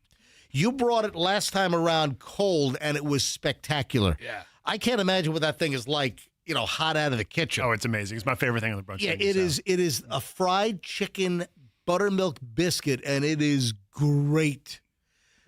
Speaker 1: You brought it last time around cold, and it was spectacular.
Speaker 2: Yeah.
Speaker 1: I can't imagine what that thing is like, hot out of the kitchen.
Speaker 17: Oh, it's amazing. It's my favorite thing on the brunch.
Speaker 1: Yeah,
Speaker 17: menu,
Speaker 1: it is a fried chicken buttermilk biscuit, and it is great.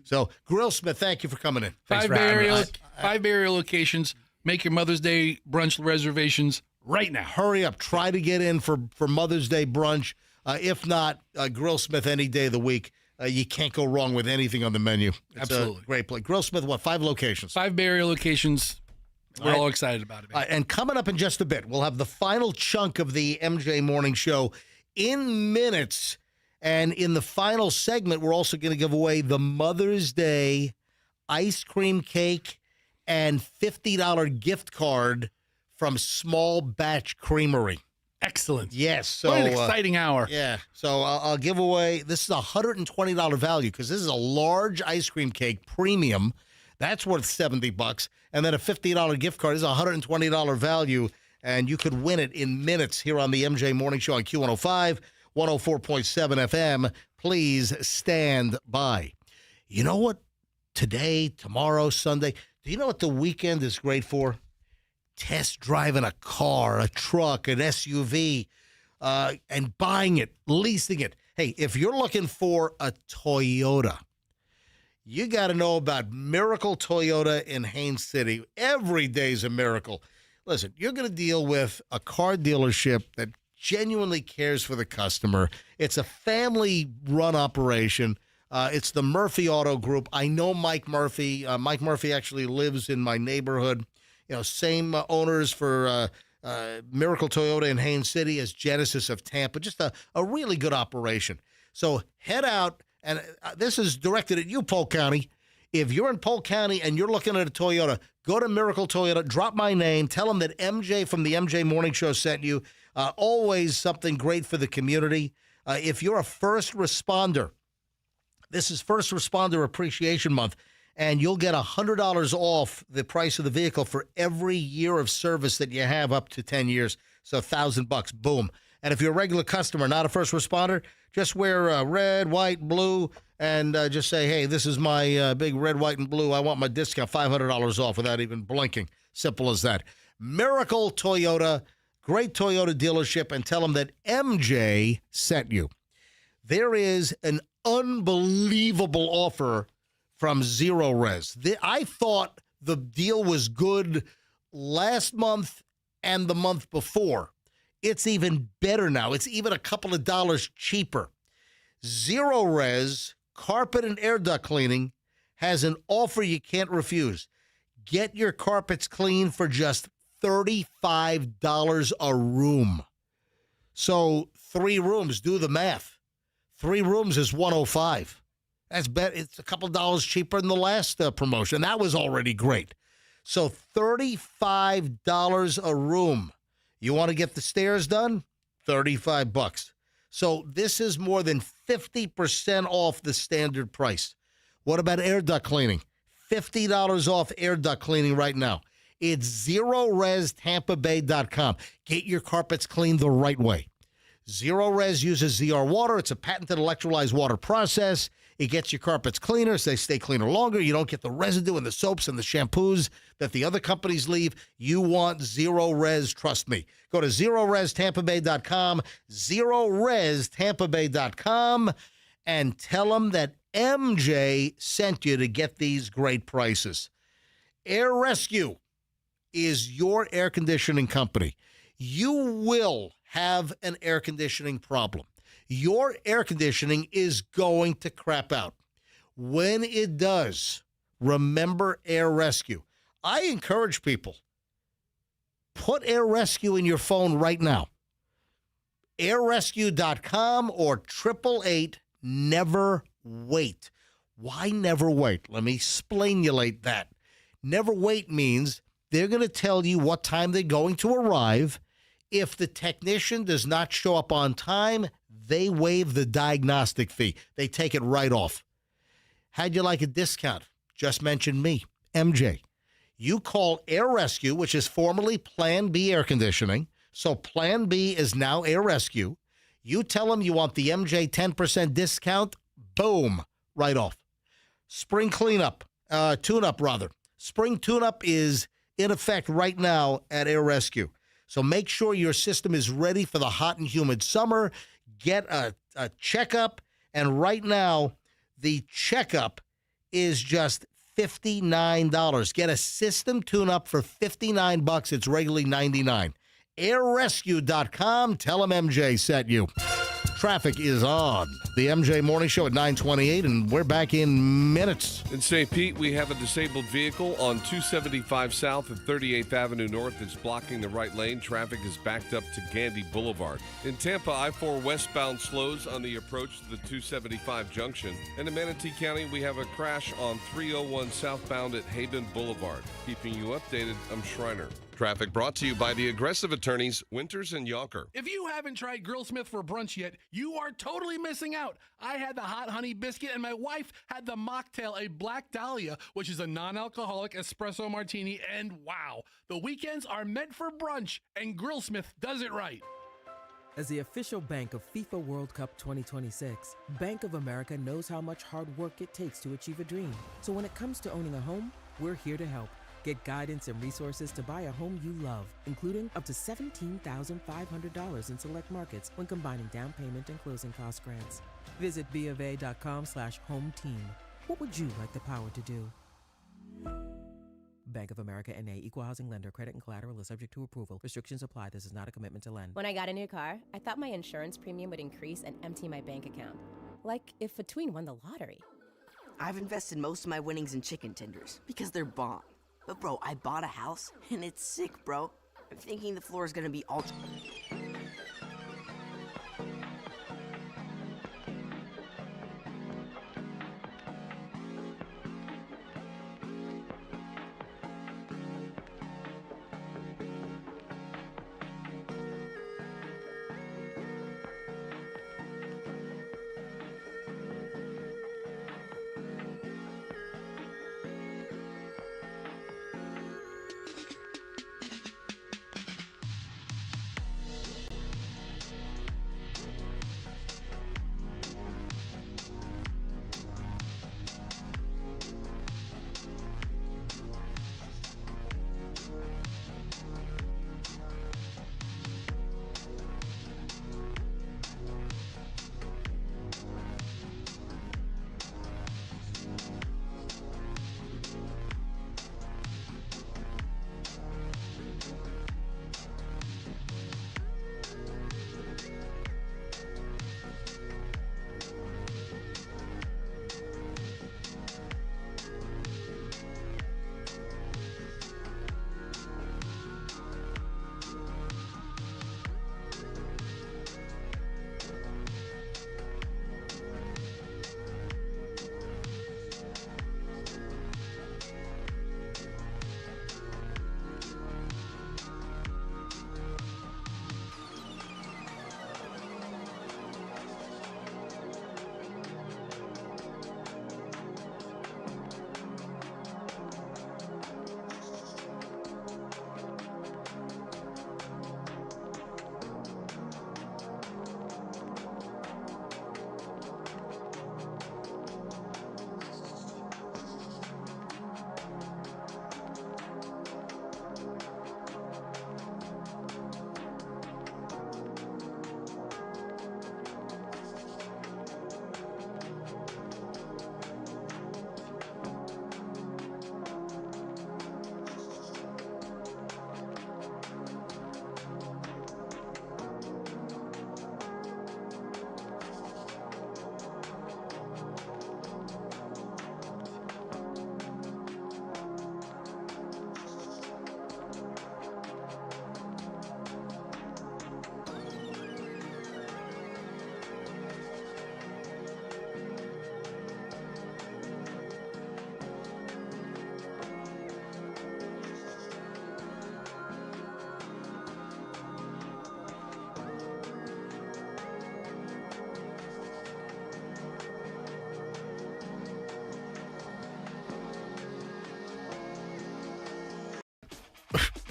Speaker 1: So, Grillsmith, thank you for coming in.
Speaker 2: Five Bay Area locations. Make your Mother's Day brunch reservations right now.
Speaker 1: Hurry up. Try to get in for Mother's Day brunch. If not, Grillsmith any day of the week. You can't go wrong with anything on the menu. It's
Speaker 2: Absolutely.
Speaker 1: a great place. Grillsmith, 5 locations?
Speaker 2: 5 Bay Area locations. We're all excited about it.
Speaker 1: And coming up in just a bit, we'll have the final chunk of the MJ Morning Show in minutes. And in the final segment, we're also going to give away the Mother's Day ice cream cake and $50 gift card from Small Batch Creamery.
Speaker 2: Excellent.
Speaker 1: Yes. So
Speaker 2: what an exciting hour.
Speaker 1: Yeah. So I'll give away, this is a $120 value because this is a large ice cream cake, premium. That's worth $70. And then a $50 gift card is a $120 value. And you could win it in minutes here on the MJ Morning Show on Q105, 104.7 FM. Please stand by. You know what? Today, tomorrow, Sunday, do you know what the weekend is great for? Test driving a car, a truck, an SUV, and buying it, leasing it. Hey, if you're looking for a Toyota, you got to know about Miracle Toyota in Haines City. Every day's a miracle. Listen, you're going to deal with a car dealership that genuinely cares for the customer. It's a family-run operation. It's the Murphy Auto Group. I know Mike Murphy. Mike Murphy actually lives in my neighborhood. You know, same owners for Miracle Toyota in Haines City as Genesis of Tampa. Just a really good operation. So head out, and this is directed at you, Polk County. If you're in Polk County and you're looking at a Toyota, go to Miracle Toyota, drop my name, tell them that MJ from the MJ Morning Show sent you. Always something great for the community. If you're a first responder, this is First Responder Appreciation Month. And you'll get $100 off the price of the vehicle for every year of service that you have up to 10 years. So $1,000, boom. And if you're a regular customer, not a first responder, just wear red, white, blue, and just say, hey, this is my big red, white, and blue. I want my discount, $500 off without even blinking. Simple as that. Miracle Toyota, great Toyota dealership, and tell them that MJ sent you. There is an unbelievable offer from Zero Res. I thought the deal was good last month and the month before. It's even better now. It's even a couple of dollars cheaper. Zero Res Carpet and Air Duct Cleaning has an offer you can't refuse. Get your carpets clean for just $35 a room. So 3 rooms, do the math. 3 rooms is $105. It's a couple of dollars cheaper than the last promotion. That was already great. So $35 a room. You want to get the stairs done? $35. So this is more than 50% off the standard price. What about air duct cleaning? $50 off air duct cleaning right now. It's ZeroResTampaBay.com. Get your carpets cleaned the right way. Zero Res uses ZR water. It's a patented electrolyzed water process. It gets your carpets cleaner so they stay cleaner longer. You don't get the residue and the soaps and the shampoos that the other companies leave. You want Zero Res, trust me. Go to ZeroResTampaBay.com, ZeroResTampaBay.com, and tell them that MJ sent you to get these great prices. Air Rescue is your air conditioning company. You will have an air conditioning problem. Your air conditioning is going to crap out. When it does, remember Air Rescue. I encourage people, put Air Rescue in your phone right now. airrescue.com or 888 never wait. Why never wait? Let me explain-ulate that. Never wait means they're going to tell you what time they're going to arrive. If the technician does not show up on time, they waive the diagnostic fee. They take it right off. How'd you like a discount? Just mention me, MJ. You call Air Rescue, which is formerly Plan B Air Conditioning. So Plan B is now Air Rescue. You tell them you want the MJ 10% discount. Boom, right off. Spring cleanup, tune-up rather. Spring tune-up is in effect right now at Air Rescue. So make sure your system is ready for the hot and humid summer. Get a checkup. And right now, the checkup is just $59. Get a system tune-up for $59. It's regularly $99. AirRescue.com. Tell them MJ sent you. Traffic is on. The MJ Morning Show at 9:28, and we're back in minutes.
Speaker 18: In St. Pete, we have a disabled vehicle on 275 South and 38th Avenue North that's blocking the right lane. Traffic is backed up to Gandy Boulevard. In Tampa, I-4 westbound slows on the approach to the 275 junction. And in Manatee County, we have a crash on 301 southbound at Haven Boulevard. Keeping you updated, I'm Schreiner. Traffic brought to you by the aggressive attorneys Winters and Yonker.
Speaker 2: If you haven't tried Grillsmith for brunch yet, you are totally missing out. I had the hot honey biscuit, and my wife had the mocktail, a Black Dahlia, which is a non-alcoholic espresso martini, and wow, the weekends are meant for brunch, and Grillsmith does it right.
Speaker 19: As the official bank of FIFA World Cup 2026, Bank of America knows how much hard work it takes to achieve a dream. So when it comes to owning a home, we're here to help. Get guidance and resources to buy a home you love, including up to $17,500 in select markets when combining down payment and closing cost grants. Visit BofA.com/home team. What would you like the power to do? Bank of America N.A. Equal Housing Lender. Credit and collateral is subject to approval. Restrictions apply. This is not a commitment to lend.
Speaker 20: When I got a new car, I thought my insurance premium would increase and empty my bank account. Like if a tween won the lottery.
Speaker 21: I've invested most of my winnings in chicken tenders because they're bomb. But bro, I bought a house and it's sick, bro. I'm thinking the floor is gonna be all...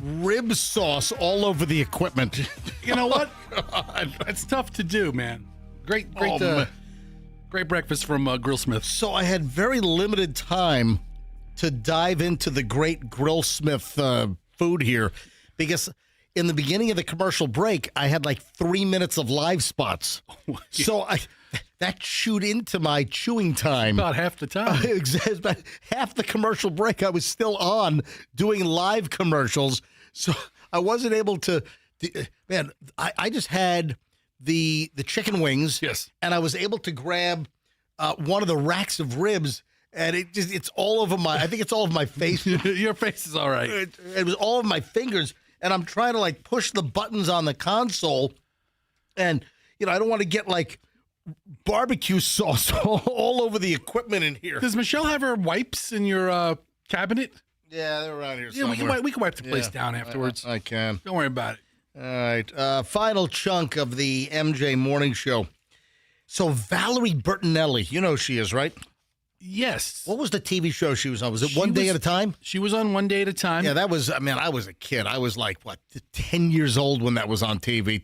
Speaker 1: Rib sauce all over the equipment.
Speaker 2: You know what?
Speaker 1: God.
Speaker 2: It's tough to do, man. Great breakfast from Grillsmith.
Speaker 1: So I had very limited time to dive into the great Grillsmith food here because in the beginning of the commercial break, I had like 3 minutes of live spots. So that chewed into my chewing time.
Speaker 2: About half the time.
Speaker 1: About half the commercial break, I was still on doing live commercials. So I wasn't able to, man, I just had the chicken wings.
Speaker 2: Yes.
Speaker 1: And I was able to grab one of the racks of ribs, and it's all over my. I think it's all of my face.
Speaker 2: Your face is all right.
Speaker 1: It was all of my fingers, and I'm trying to like push the buttons on the console, and I don't want to get like barbecue sauce all over the equipment in here.
Speaker 2: Does Michelle have her wipes in your cabinet?
Speaker 1: Yeah, they're around here
Speaker 2: Yeah,
Speaker 1: somewhere.
Speaker 2: we can wipe the place down afterwards.
Speaker 1: I can.
Speaker 2: Don't worry about it.
Speaker 1: All right. Final chunk of the MJ Morning Show. So Valerie Bertinelli, you know who she is, right?
Speaker 2: Yes.
Speaker 1: What was the TV show she was on? Was it One Day at a Time?
Speaker 2: She was on One Day at a Time.
Speaker 1: Yeah, that was, I was a kid. I was like, 10 years old when that was on TV.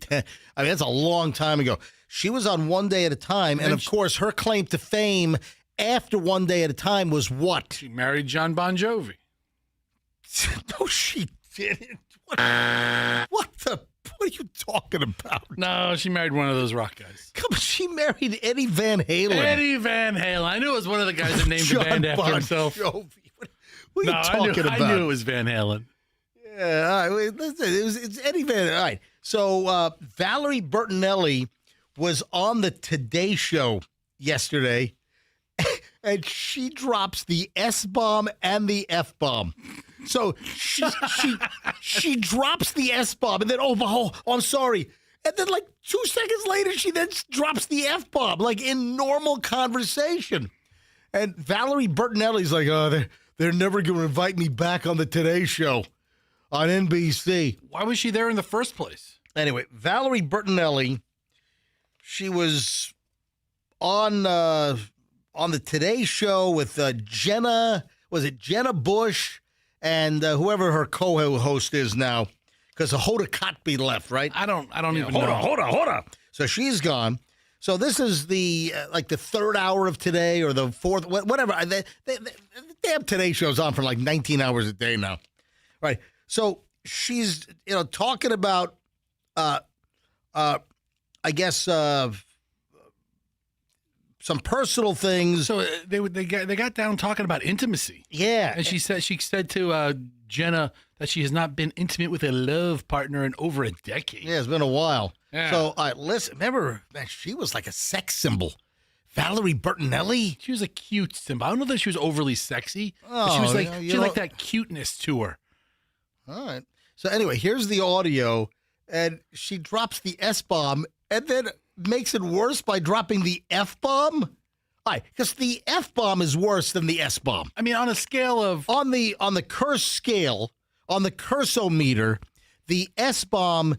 Speaker 1: That's a long time ago. She was on One Day at a Time, and of course, her claim to fame after One Day at a Time was what?
Speaker 2: She married John Bon Jovi.
Speaker 1: No, she didn't. What are you talking about?
Speaker 2: No, she married one of those rock guys.
Speaker 1: Come on, she married Eddie Van Halen.
Speaker 2: Eddie Van Halen. I knew it was one of the guys that named the band after himself.
Speaker 1: Jovi. What are you talking about?
Speaker 2: I knew it was Van Halen.
Speaker 1: Yeah, all right. Wait, listen, it's Eddie Van Halen. All right. So Valerie Bertinelli was on the Today Show yesterday, and she drops the S-bomb and the F-bomb. So she drops the S-bomb, and then, I'm sorry. And then, like, 2 seconds later, she then drops the F-bomb, like, in normal conversation. And Valerie Bertinelli's like, they're never going to invite me back on the Today Show on NBC.
Speaker 2: Why was she there in the first place?
Speaker 1: Anyway, Valerie Bertinelli, she was on the Today Show with Jenna Bush and whoever her co-host is now, because Hoda Kotb left, right?
Speaker 2: I don't even know.
Speaker 1: Hold on. So she's gone. So this is the the third hour of today or the fourth, whatever. The damn Today Show's on for like 19 hours a day now, right? So she's talking about I guess some personal things.
Speaker 2: So they got down talking about intimacy.
Speaker 1: Yeah,
Speaker 2: and she said to Jenna that she has not been intimate with a love partner in over a decade.
Speaker 1: Yeah, it's been a while.
Speaker 2: Yeah.
Speaker 1: So listen, remember, man, she was like a sex symbol. Valerie Bertinelli.
Speaker 2: She was a cute symbol. I don't know that she was overly sexy.
Speaker 1: Oh,
Speaker 2: but she was like she had like that cuteness to her.
Speaker 1: All right. So anyway, here's the audio, and she drops the S-bomb, and then makes it worse by dropping the F-bomb. All right, because the F-bomb is worse than the S-bomb.
Speaker 2: I mean, on a scale of
Speaker 1: on the curse scale, on the curse-o-meter, the S-bomb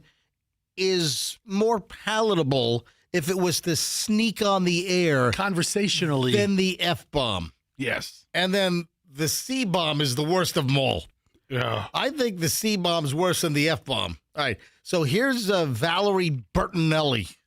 Speaker 1: is more palatable if it was to sneak on the air
Speaker 2: conversationally
Speaker 1: than the F-bomb.
Speaker 2: Yes.
Speaker 1: And then the C-bomb is the worst of them all.
Speaker 2: Yeah.
Speaker 1: I think the C-bomb's worse than the F-bomb. All right. So here's Valerie Bertinelli.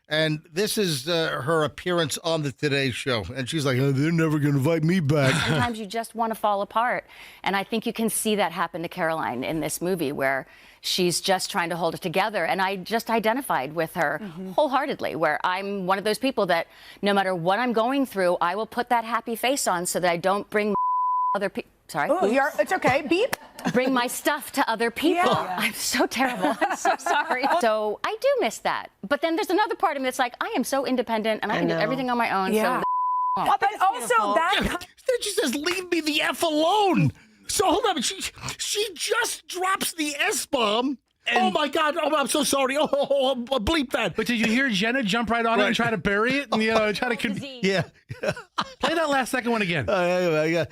Speaker 1: And this is her appearance on the Today Show. And she's like, they're never going to invite me back.
Speaker 3: Sometimes you just want to fall apart. And I think you can see that happen to Caroline in this movie, where she's just trying to hold it together. And I just identified with her wholeheartedly, where I'm one of those people that no matter what I'm going through, I will put that happy face on so that I don't bring other people. Sorry.
Speaker 22: Oh, it's okay. Beep.
Speaker 3: Bring my stuff to other people.
Speaker 22: Yeah.
Speaker 3: I'm so terrible. I'm so sorry. So I do miss that. But then there's another part of me that's like, I am so independent and I can do everything on my own.
Speaker 22: Yeah.
Speaker 3: So
Speaker 22: But also that.
Speaker 1: She says, leave me the F alone. So hold on. She just drops the S-bomb. Oh, my God. Oh, I'm so sorry. Oh, bleep that.
Speaker 2: But did you hear Jenna jump right on it and try to bury it? And, try to
Speaker 1: Yeah.
Speaker 2: Play that last second one again.
Speaker 1: I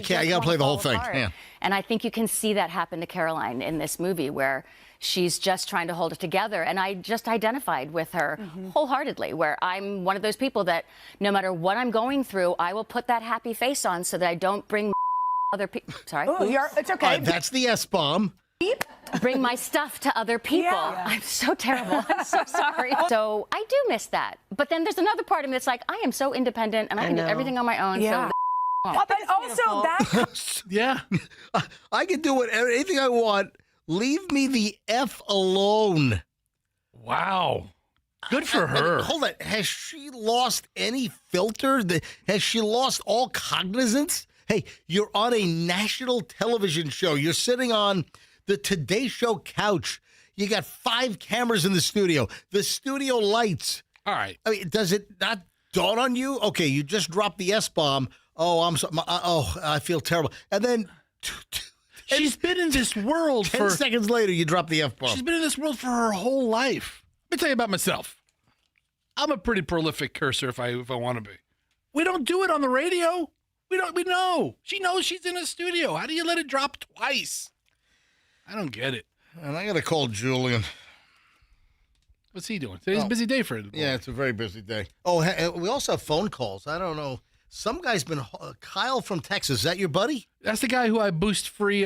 Speaker 1: can't. I got to play the whole thing. Yeah.
Speaker 3: And I think you can see that happen to Caroline in this movie, where she's just trying to hold it together. And I just identified with her wholeheartedly, where I'm one of those people that no matter what I'm going through, I will put that happy face on so that I don't bring other people. Sorry.
Speaker 22: Oh, it's okay.
Speaker 1: That's the S-bomb.
Speaker 3: Bring my stuff to other people.
Speaker 22: Yeah.
Speaker 3: I'm so terrible. I'm so sorry. So I do miss that. But then there's another part of me that's like, I am so independent and I can do everything on my own.
Speaker 22: Yeah.
Speaker 3: So
Speaker 22: But also that.
Speaker 2: Yeah.
Speaker 1: I can do anything I want. Leave me the F alone.
Speaker 2: Wow. Good for her.
Speaker 1: Hold on. Has she lost any filter? Has she lost all cognizance? Hey, you're on a national television show. You're sitting on the Today Show couch. You got 5 cameras in the studio. The studio lights.
Speaker 2: All right.
Speaker 1: I mean, does it not dawn on you? Okay, you just dropped the S-bomb. Oh, I feel terrible. And then
Speaker 2: she's been in this world
Speaker 1: 10 seconds later, you drop the F-bomb.
Speaker 2: She's been in this world for her whole life. Let me tell you about myself. I'm a pretty prolific cursor if I want to be. We don't do it on the radio. We know. She knows she's in a studio. How do you let it drop twice? I don't get it.
Speaker 1: And I got to call Julian.
Speaker 2: What's he doing? Today's a busy day for him.
Speaker 1: Yeah, it's a very busy day. Oh, we also have phone calls. I don't know. Some guy's been Kyle from Texas. Is that your buddy?
Speaker 2: That's the guy who I boost free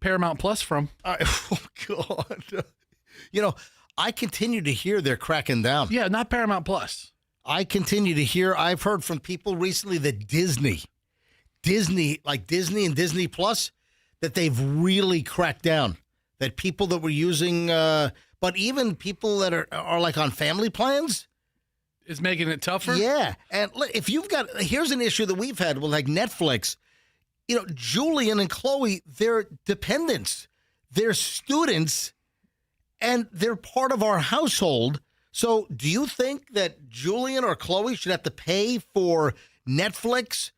Speaker 2: Paramount Plus from.
Speaker 1: Oh, God. You know, I continue to hear they're cracking down.
Speaker 2: Yeah, not Paramount Plus.
Speaker 1: I continue to hear, I've heard from people recently that Disney and Disney Plus, that they've really cracked down. That people that were using, but even people that are like on family plans.
Speaker 2: Is making it tougher?
Speaker 1: Yeah. And if you've got, here's an issue that we've had with like Netflix. You know, Julian and Chloe, they're dependents. They're students, and they're part of our household. So do you think that Julian or Chloe should have to pay for Netflix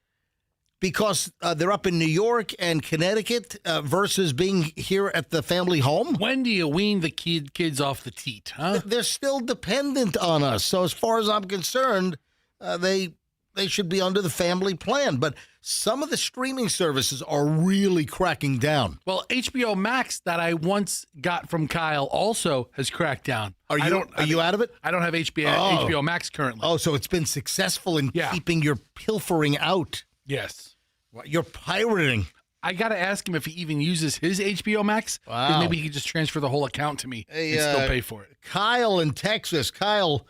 Speaker 1: because they're up in New York and Connecticut versus being here at the family home?
Speaker 2: When do you wean the kids off the teat, huh?
Speaker 1: They're still dependent on us. So as far as I'm concerned, they should be under the family plan. But some of the streaming services are really cracking down.
Speaker 2: Well, HBO Max that I once got from Kyle also has cracked down.
Speaker 1: Are you out of it?
Speaker 2: I don't have HBO Max currently.
Speaker 1: Oh, so it's been successful in keeping your pilfering out.
Speaker 2: Yes.
Speaker 1: You're pirating.
Speaker 2: I got to ask him if he even uses his HBO Max.
Speaker 1: Wow.
Speaker 2: Maybe he could just transfer the whole account to me and still pay for it.
Speaker 1: Kyle in Texas. Kyle,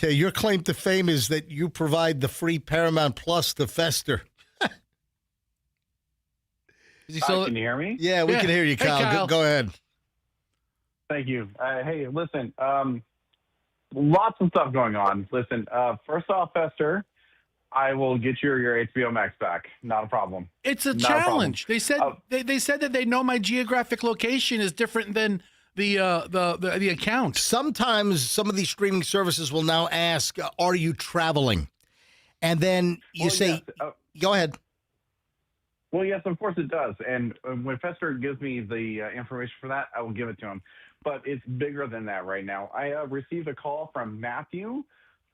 Speaker 1: your claim to fame is that you provide the free Paramount Plus to Fester.
Speaker 4: Can you hear me?
Speaker 1: Yeah, we can hear you, Kyle.
Speaker 2: Hey, Kyle.
Speaker 1: Go ahead.
Speaker 4: Thank you. Hey, listen, lots of stuff going on. Listen, first off, Fester, I will get your HBO Max back. Not a problem.
Speaker 2: It's a challenge. They said they said that they know my geographic location is different than the account.
Speaker 1: Sometimes some of these streaming services will now ask, "Are you traveling?" And then you say,
Speaker 4: yes.
Speaker 1: "Go ahead."
Speaker 4: Well, yes, of course it does. And when Fester gives me the information for that, I will give it to him. But it's bigger than that right now. I received a call from Matthew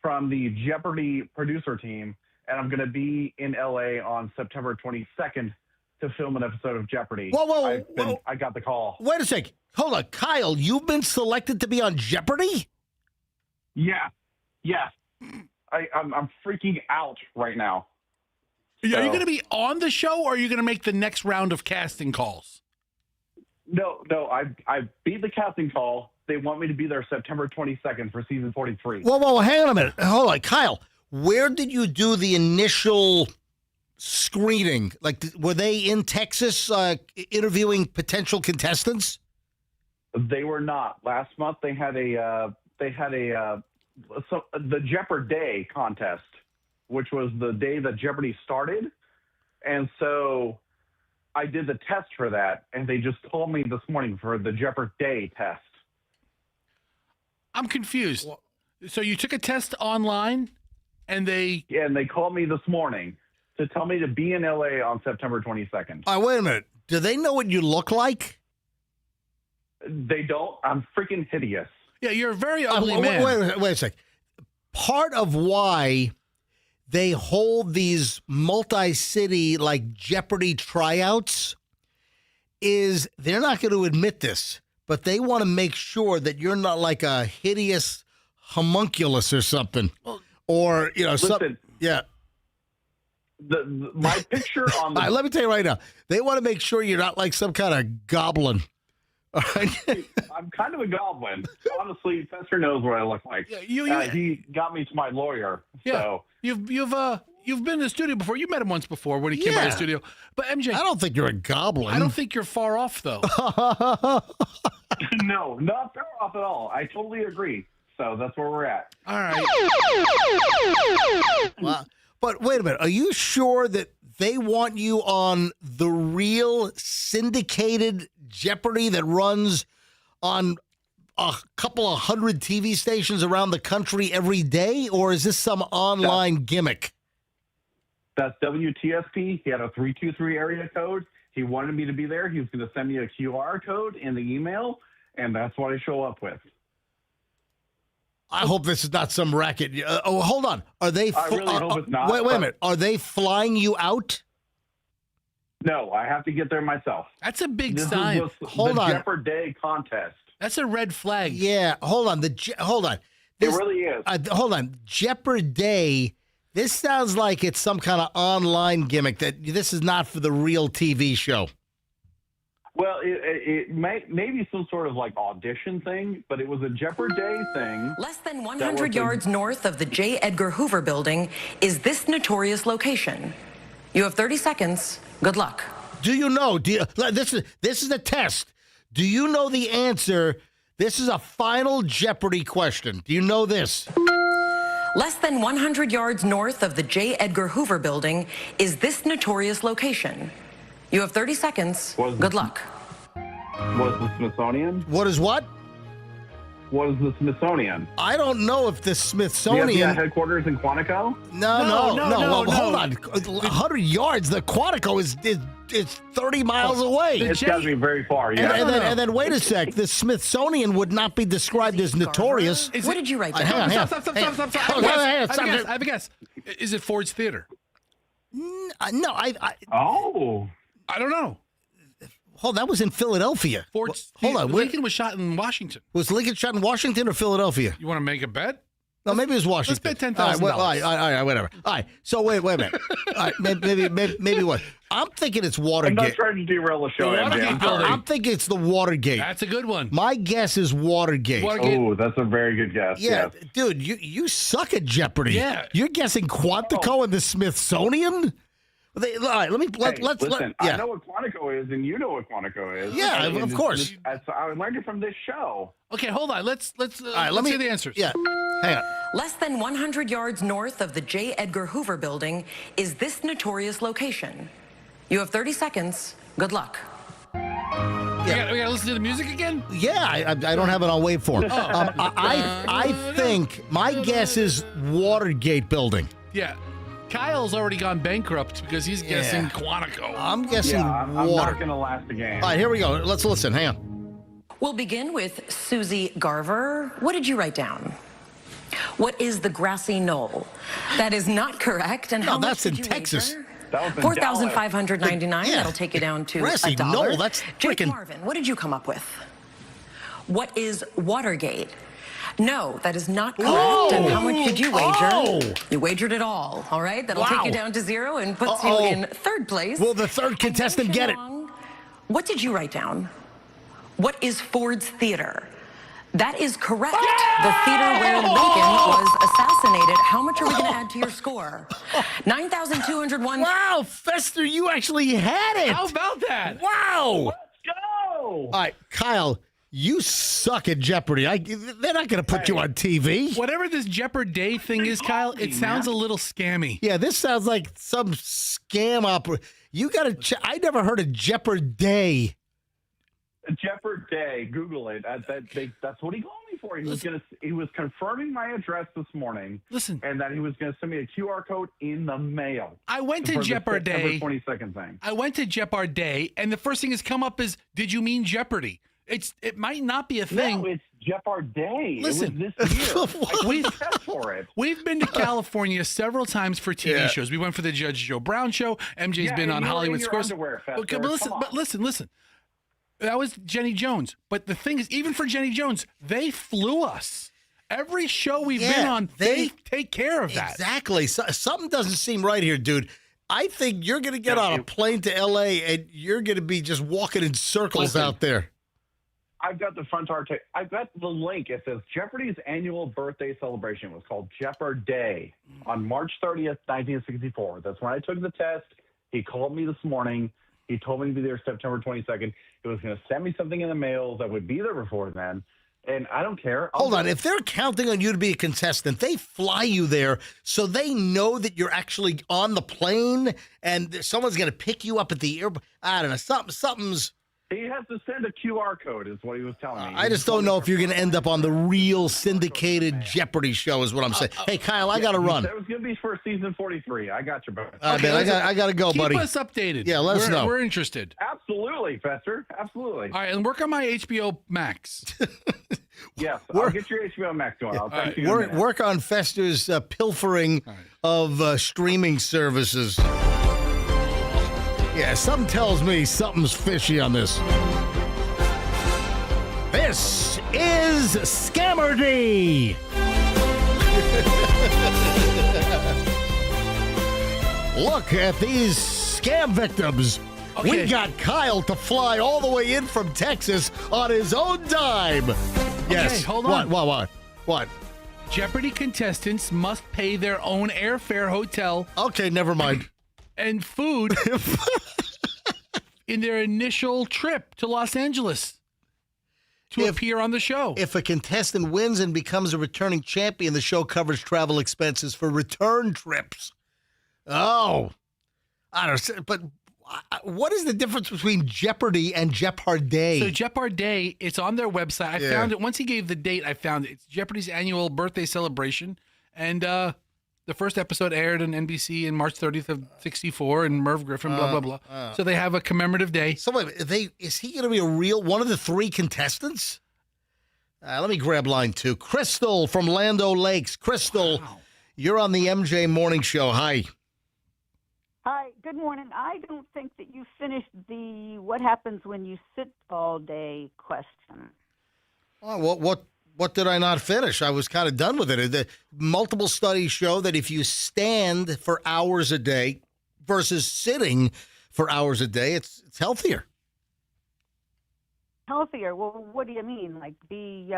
Speaker 4: from the Jeopardy producer team, and I'm going to be in L.A. on September 22nd to film an episode of Jeopardy.
Speaker 1: Whoa.
Speaker 4: I got the call.
Speaker 1: Wait a sec. Hold on. Kyle, you've been selected to be on Jeopardy?
Speaker 4: Yeah. Yes. I'm freaking out right now.
Speaker 2: Are you going to be on the show, or are you going to make the next round of casting calls?
Speaker 4: No. I beat the casting call. They want me to be there September 22nd for season 43.
Speaker 1: Whoa, hang on a minute. Hold on, Kyle. Where did you do the initial screening? Like, were they in Texas interviewing potential contestants?
Speaker 4: They were not. Last month they had the Jeopardy Day contest, which was the day that Jeopardy started. And so I did the test for that, and they just called me this morning for the Jeopardy Day test.
Speaker 2: I'm confused. So you took a test online, and they...
Speaker 4: Yeah, and they called me this morning to tell me to be in L.A. on September 22nd.
Speaker 1: All right, wait a minute. Do they know what you look like?
Speaker 4: They don't. I'm freaking hideous.
Speaker 2: Yeah, you're a very ugly man.
Speaker 1: Wait a sec. Part of why they hold these multi-city like Jeopardy tryouts is they're not going to admit this, but they want to make sure that you're not like a hideous homunculus or something. Or,
Speaker 4: listen,
Speaker 1: yeah.
Speaker 4: My picture on the...
Speaker 1: All right, let me tell you right now. They want to make sure you're not like some kind of goblin. All right?
Speaker 4: I'm kind of a goblin. Honestly, Fester knows what I look like.
Speaker 2: Yeah,
Speaker 4: he got me to my lawyer.
Speaker 2: Yeah.
Speaker 4: So
Speaker 2: You've been in the studio before. You met him once before when he came by the studio. But MJ,
Speaker 1: I don't think you're a goblin.
Speaker 2: I don't think you're far off, though.
Speaker 4: No, not far off at all. I totally agree. So that's where we're at.
Speaker 2: All right.
Speaker 1: Wow. But wait a minute. Are you sure that they want you on the real syndicated Jeopardy that runs on a couple of hundred TV stations around the country every day, or is this some online gimmick?
Speaker 4: That's WTSP. He had a 323 area code. He wanted me to be there. He was going to send me a QR code in the email, and that's what I show up with.
Speaker 1: I hope this is not some racket. Hold on. Are they?
Speaker 4: I really hope it's not.
Speaker 1: Wait a minute. Are they flying you out?
Speaker 4: No, I have to get there myself.
Speaker 2: That's a big
Speaker 4: This
Speaker 2: sign.
Speaker 4: is
Speaker 1: Hold
Speaker 4: the
Speaker 1: on.
Speaker 4: Jeopardy Day contest.
Speaker 2: That's a red flag.
Speaker 1: Yeah. Hold on. Hold on.
Speaker 4: It really is.
Speaker 1: Hold on. Jeopardy Day. This sounds like it's some kind of online gimmick. That this is not for the real TV show.
Speaker 4: Well, it may be some sort of like audition thing, but it was a Jeopardy Day thing.
Speaker 6: Less than 100 yards north of the J. Edgar Hoover building is this notorious location. You have 30 seconds. Good luck.
Speaker 1: Do you know? This is a test. Do you know the answer? This is a final Jeopardy question. Do you know this?
Speaker 6: Less than 100 yards north of the J. Edgar Hoover building is this notorious location. You have 30 seconds. Good luck.
Speaker 4: Was the Smithsonian?
Speaker 1: What is what?
Speaker 4: What is the Smithsonian?
Speaker 1: I don't know if the Smithsonian
Speaker 4: The headquarters in Quantico?
Speaker 1: No. Well, hold on. 100 yards. The Quantico is 30 miles away.
Speaker 4: It's got to be very far. Yeah.
Speaker 1: And then wait a sec. The Smithsonian would not be described as notorious.
Speaker 6: What did you write down?
Speaker 1: Hang on.
Speaker 2: Stop.
Speaker 1: I
Speaker 2: I have a guess. Is it Ford's Theater?
Speaker 1: No, I
Speaker 2: don't know.
Speaker 1: Hold, that was in Philadelphia. Hold on.
Speaker 2: Lincoln was shot in Washington.
Speaker 1: Was Lincoln shot in Washington or Philadelphia?
Speaker 2: You want to make a bet?
Speaker 1: No, maybe it was Washington.
Speaker 2: Let's bet $10,000.
Speaker 1: All right, whatever. All right. So wait a minute. All right, maybe what? I'm thinking it's Watergate.
Speaker 4: I'm not trying to derail the show, MJ.
Speaker 1: I'm thinking it's the Watergate.
Speaker 2: That's a good one.
Speaker 1: My guess is Watergate.
Speaker 4: Oh, that's a very good guess.
Speaker 1: Yeah,
Speaker 4: yes.
Speaker 1: dude, you suck at Jeopardy.
Speaker 2: Yeah.
Speaker 1: You're guessing Quantico and the Smithsonian? All right, let's
Speaker 4: listen. I know what Quantico is, and you know what Quantico is.
Speaker 1: Yeah,
Speaker 4: And
Speaker 1: of course.
Speaker 4: I learned it from this show.
Speaker 2: Okay, hold on. Let's
Speaker 1: All right, let me
Speaker 2: hear the answers.
Speaker 1: Yeah, hang on.
Speaker 6: Less than 100 yards north of the J. Edgar Hoover building is this notorious location. You have 30 seconds. Good luck.
Speaker 2: We gotta listen to the music again?
Speaker 1: Yeah, I don't have it on waveform. I think my guess is Watergate building.
Speaker 2: Yeah. Kyle's already gone bankrupt because he's guessing Quantico.
Speaker 1: I'm guessing
Speaker 4: I'm
Speaker 1: water.
Speaker 4: not going to last the game.
Speaker 1: All right, here we go. Let's listen. Hang on.
Speaker 6: We'll begin with Susie Garver. What did you write down? What is the grassy knoll? That is not correct. And how much
Speaker 1: that's
Speaker 6: did
Speaker 1: in
Speaker 6: you
Speaker 1: Texas.
Speaker 6: wager?
Speaker 4: That was in Dallas.
Speaker 6: $4,599.
Speaker 1: Yeah.
Speaker 6: That'll take you down to
Speaker 1: Grassy
Speaker 6: $1.
Speaker 1: knoll, that's
Speaker 6: Jake
Speaker 1: freaking-
Speaker 6: Marvin, what did you come up with? What is Watergate? No, that is not correct.
Speaker 1: Oh!
Speaker 6: And how much did you wager?
Speaker 1: Oh!
Speaker 6: You wagered it all. All right, that'll
Speaker 1: Wow.
Speaker 6: take you down to 0 and puts
Speaker 1: Uh-oh.
Speaker 6: you in third place.
Speaker 1: Will the third contestant get it?
Speaker 6: What did you write down? What is Ford's Theater? That is correct. The theater where Lincoln was assassinated. How much are we going to add to your score? 9,201.
Speaker 1: Wow, Fester, you actually had it.
Speaker 2: How about that?
Speaker 1: Wow.
Speaker 4: Go!
Speaker 1: All right, Kyle, you suck at Jeopardy. They're not going to put you on TV.
Speaker 2: Whatever this Jeopardy Day thing is, Kyle, it sounds a little scammy.
Speaker 1: Yeah, this sounds like some scam opera. You got to I never heard of Jeopardy Day.
Speaker 4: Jeopardy Day. Google it. That's what he called me for. He was confirming my address this morning.
Speaker 2: Listen.
Speaker 4: And that he was going to send me a QR code in the mail.
Speaker 2: I went to
Speaker 4: for the
Speaker 2: Jeopardy Day.
Speaker 4: September 22nd thing.
Speaker 2: I went to Jeopardy Day, and the first thing that's come up is, did you mean Jeopardy? It might not be a thing.
Speaker 4: No, it's Jeopardy Day.
Speaker 2: Listen,
Speaker 4: it was this year. For it.
Speaker 2: We've been to California several times for TV
Speaker 1: Yeah.
Speaker 2: shows. We went for the Judge Joe Brown show. MJ's been
Speaker 4: and
Speaker 2: on
Speaker 4: you were
Speaker 2: Hollywood
Speaker 4: in your
Speaker 2: Squares.
Speaker 4: underwear, Fester.
Speaker 2: Okay, but listen. That was Jenny Jones. But the thing is, even for Jenny Jones, they flew us. Every show we've been on, they take care of that.
Speaker 1: Exactly. Something doesn't seem right here, dude. I think you're going to get on a plane to L.A. and you're going to be just walking in circles out there.
Speaker 4: I've got the front art. I've got the link. It says Jeopardy's annual birthday celebration was called Jeopardy Day on March 30th, 1964. That's when I took the test. He called me this morning. He told me to be there September 22nd. He was going to send me something in the mail that would be there before then. And I don't care.
Speaker 1: Hold on. If they're counting on you to be a contestant, they fly you there so they know that you're actually on the plane and someone's going to pick you up at the airport. I don't know. Something's.
Speaker 4: He has to send a QR code, is what he was telling me.
Speaker 1: I just don't know if you're going to end up on the real syndicated Jeopardy show, is what I'm saying. Hey, Kyle, I got to run.
Speaker 4: That was going to be for season 43. I got you, bud.
Speaker 1: Man, I got to go, buddy.
Speaker 2: Keep us updated.
Speaker 1: Yeah, let us know.
Speaker 2: We're interested.
Speaker 4: Absolutely, Fester. Absolutely.
Speaker 2: All right, and work on my HBO Max.
Speaker 4: Yes, I'll get your HBO Max going. I'll text you in a minute.
Speaker 1: Work on Fester's pilfering of streaming services. Yeah, something tells me something's fishy on this. This is Scammerdy. Look at these scam victims.
Speaker 2: Okay.
Speaker 1: We got Kyle to fly all the way in from Texas on his own dime. Yes.
Speaker 2: Okay, hold on.
Speaker 1: What?
Speaker 2: Jeopardy contestants must pay their own airfare, hotel.
Speaker 1: Okay, never mind.
Speaker 2: And food in their initial trip to Los Angeles to appear on the show.
Speaker 1: If a contestant wins and becomes a returning champion, the show covers travel expenses for return trips. Oh, I don't know, but what is the difference between Jeopardy and Jeopardy?
Speaker 2: So Jeopardy, it's on their website. I found it. Once he gave the date, I found it. It's Jeopardy's annual birthday celebration. And the first episode aired on NBC in March 30th of 64, and Merv Griffin, blah, blah, blah. So they have a commemorative day.
Speaker 1: So wait, is he going to be a real one of the three contestants? Let me grab line 2. Crystal from Land O' Lakes. Crystal, you're on the MJ Morning Show. Hi.
Speaker 7: Hi, good morning. I don't think that you finished the what happens when you sit all day question.
Speaker 1: Oh, what did I not finish? I was kind of done with it. The multiple studies show that if you stand for hours a day versus sitting for hours a day, it's healthier.
Speaker 7: Healthier? Well, what do you mean? Like, be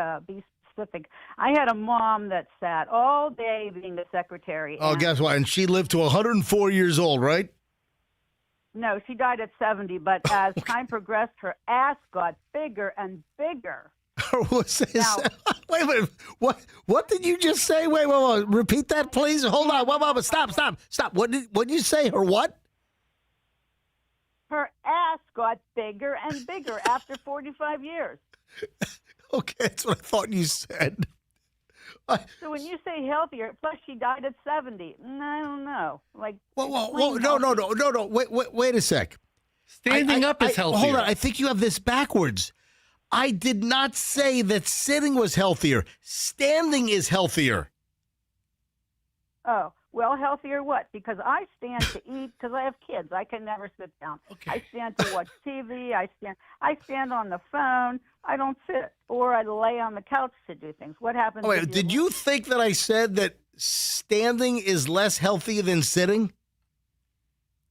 Speaker 7: specific. I had a mom that sat all day being the secretary.
Speaker 1: Oh, guess what? And she lived to 104 years old, right?
Speaker 7: No, she died at 70, but as time progressed, her ass got bigger and bigger.
Speaker 1: What's this? Now, wait a minute. What did you just say? Wait. Repeat that, please. Hold on. Wait. Stop. What did you say? Her what?
Speaker 7: Her ass got bigger and bigger after 45 years.
Speaker 1: Okay, that's what I thought you said.
Speaker 7: So when you say healthier, plus she died at 70. I don't know. Like,
Speaker 1: whoa, no. Wait a sec.
Speaker 2: Standing up is healthier.
Speaker 1: Hold on. I think you have this backwards. I did not say that sitting was healthier. Standing is healthier.
Speaker 7: Oh, well, healthier what? Because I stand to eat because I have kids. I can never sit down.
Speaker 2: Okay.
Speaker 7: I stand to watch TV. I stand on the phone. I don't sit. Or I lay on the couch to do things. What happens?
Speaker 1: Oh, wait, did you think that I said that standing is less healthy than sitting?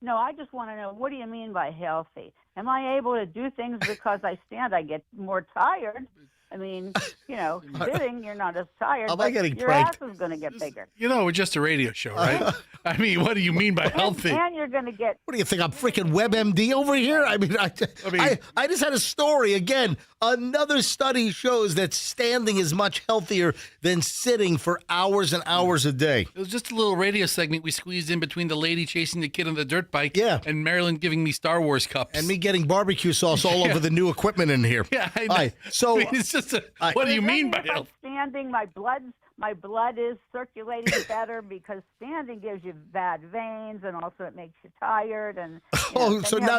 Speaker 7: No, I just want to know, what do you mean by healthy? Am I able to do things because I stand? I get more tired. I mean, sitting, you're not as tired,
Speaker 1: Am I
Speaker 7: but
Speaker 1: getting
Speaker 7: your
Speaker 1: pranked?
Speaker 7: ass is going to get bigger.
Speaker 2: We're just a radio show, right? I mean, what do you mean by healthy?
Speaker 7: And you're going to get...
Speaker 1: What do you think? I'm freaking WebMD over here? I mean, I just had a story. Again, another study shows that standing is much healthier than sitting for hours and hours a day.
Speaker 2: It was just a little radio segment we squeezed in between the lady chasing the kid on the dirt bike and Marilyn giving me Star Wars cups.
Speaker 1: And me getting barbecue sauce all over the new equipment in here.
Speaker 2: Yeah, I know.
Speaker 1: Right, so,
Speaker 2: it's just what do you mean by health?
Speaker 7: Standing, my blood is circulating better because standing gives you bad veins, and also it makes you tired. And
Speaker 1: so now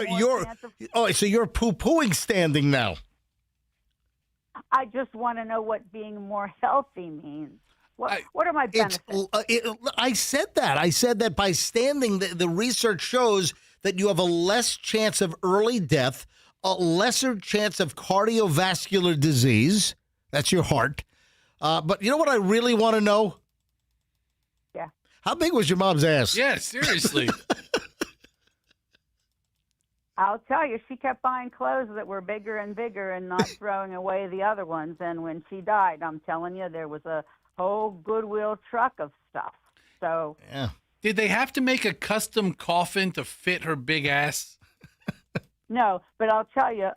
Speaker 1: so you're poo-pooing standing now.
Speaker 7: I just want to know what being more healthy means. What are my benefits?
Speaker 1: I said that. I said that by standing, the research shows that you have a less chance of early death, a lesser chance of cardiovascular disease. That's your heart. But you know what I really want to know?
Speaker 7: Yeah.
Speaker 1: How big was your mom's ass?
Speaker 2: Yeah, seriously.
Speaker 7: I'll tell you, she kept buying clothes that were bigger and bigger and not throwing away the other ones. And when she died, I'm telling you, there was a whole Goodwill truck of stuff. So,
Speaker 1: yeah.
Speaker 2: Did they have to make a custom coffin to fit her big ass?
Speaker 7: No, but I'll tell you,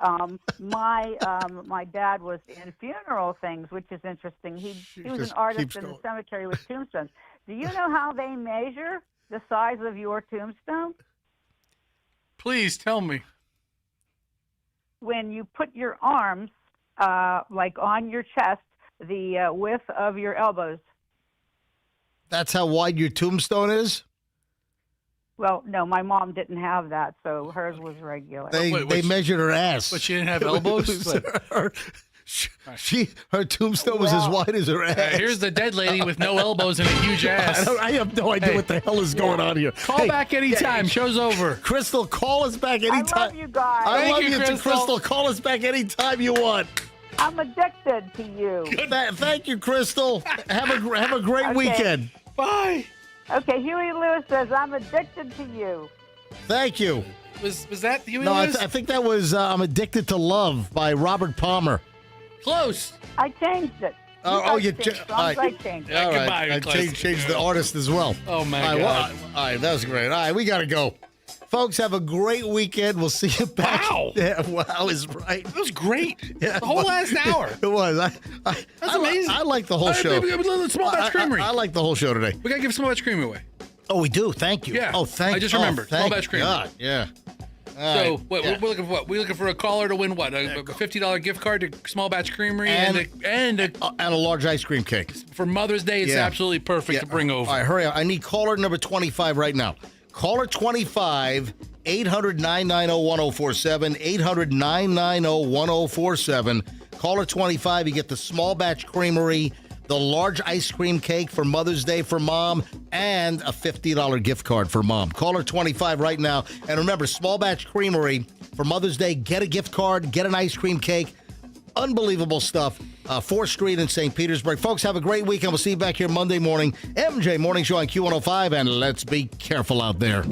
Speaker 7: my dad was in funeral things, which is interesting. He was an artist in the cemetery with tombstones. Do you know how they measure the size of your tombstone?
Speaker 2: Please tell me.
Speaker 7: when you put your arms like on your chest, the width of your elbows.
Speaker 1: That's how wide your tombstone is?
Speaker 7: Well, no, my mom didn't have that, so hers was regular.
Speaker 1: They measured her ass.
Speaker 2: But she didn't have elbows?
Speaker 1: Her tombstone was as wide as her ass.
Speaker 2: Here's the dead lady with no elbows and a huge ass.
Speaker 1: I have no idea what the hell is going on here.
Speaker 2: Call back anytime. Show's over.
Speaker 1: Crystal, call us back anytime.
Speaker 7: I love you guys.
Speaker 1: I love you too, Crystal. Call us back anytime you want.
Speaker 7: I'm addicted to you.
Speaker 1: Thank you, Crystal. Have a great weekend.
Speaker 2: Bye.
Speaker 7: Okay, Huey Lewis says, I'm addicted to you.
Speaker 1: Thank you.
Speaker 2: Was that Huey
Speaker 1: No,
Speaker 2: Lewis?
Speaker 1: I think that was I'm Addicted to Love by Robert Palmer.
Speaker 2: Close.
Speaker 7: I changed it.
Speaker 1: You
Speaker 7: changed
Speaker 1: all right.
Speaker 7: I changed it.
Speaker 1: All right.
Speaker 2: Goodbye,
Speaker 1: I
Speaker 2: Classic.
Speaker 1: changed the artist as well.
Speaker 2: Oh, my
Speaker 1: All right,
Speaker 2: God.
Speaker 1: all right, that was great. All right, we got to go. Folks, have a great weekend. We'll see you back.
Speaker 2: Wow.
Speaker 1: Yeah, wow is right.
Speaker 2: That was great.
Speaker 1: Yeah,
Speaker 2: The whole last hour.
Speaker 1: It was.
Speaker 2: That's amazing.
Speaker 1: I like the whole show.
Speaker 2: Small batch creamery.
Speaker 1: I like the whole show today.
Speaker 2: We got to give small batch creamery away.
Speaker 1: Oh, we do. Thank you.
Speaker 2: Yeah.
Speaker 1: Oh, thank you.
Speaker 2: I just remembered. Small
Speaker 1: Thank
Speaker 2: batch creamery.
Speaker 1: God. Yeah. All
Speaker 2: So
Speaker 1: right.
Speaker 2: what,
Speaker 1: Yeah.
Speaker 2: we're looking for what? We're looking for a caller to win what? A $50 gift card to Small Batch Creamery and
Speaker 1: a large ice cream cake.
Speaker 2: For Mother's Day, it's
Speaker 1: Yeah.
Speaker 2: absolutely perfect to bring over.
Speaker 1: All right, hurry up. I need caller number 25 right now. Caller 25, 800-990-1047, 800-990-1047. Caller 25, you get the Small Batch Creamery, the large ice cream cake for Mother's Day for Mom, and a $50 gift card for Mom. Caller 25 right now. And remember, Small Batch Creamery for Mother's Day, get a gift card, get an ice cream cake. Unbelievable stuff. 4th Street in St. Petersburg. Folks, have a great weekend. We'll see you back here Monday morning. MJ Morning Show on Q105, and let's be careful out there.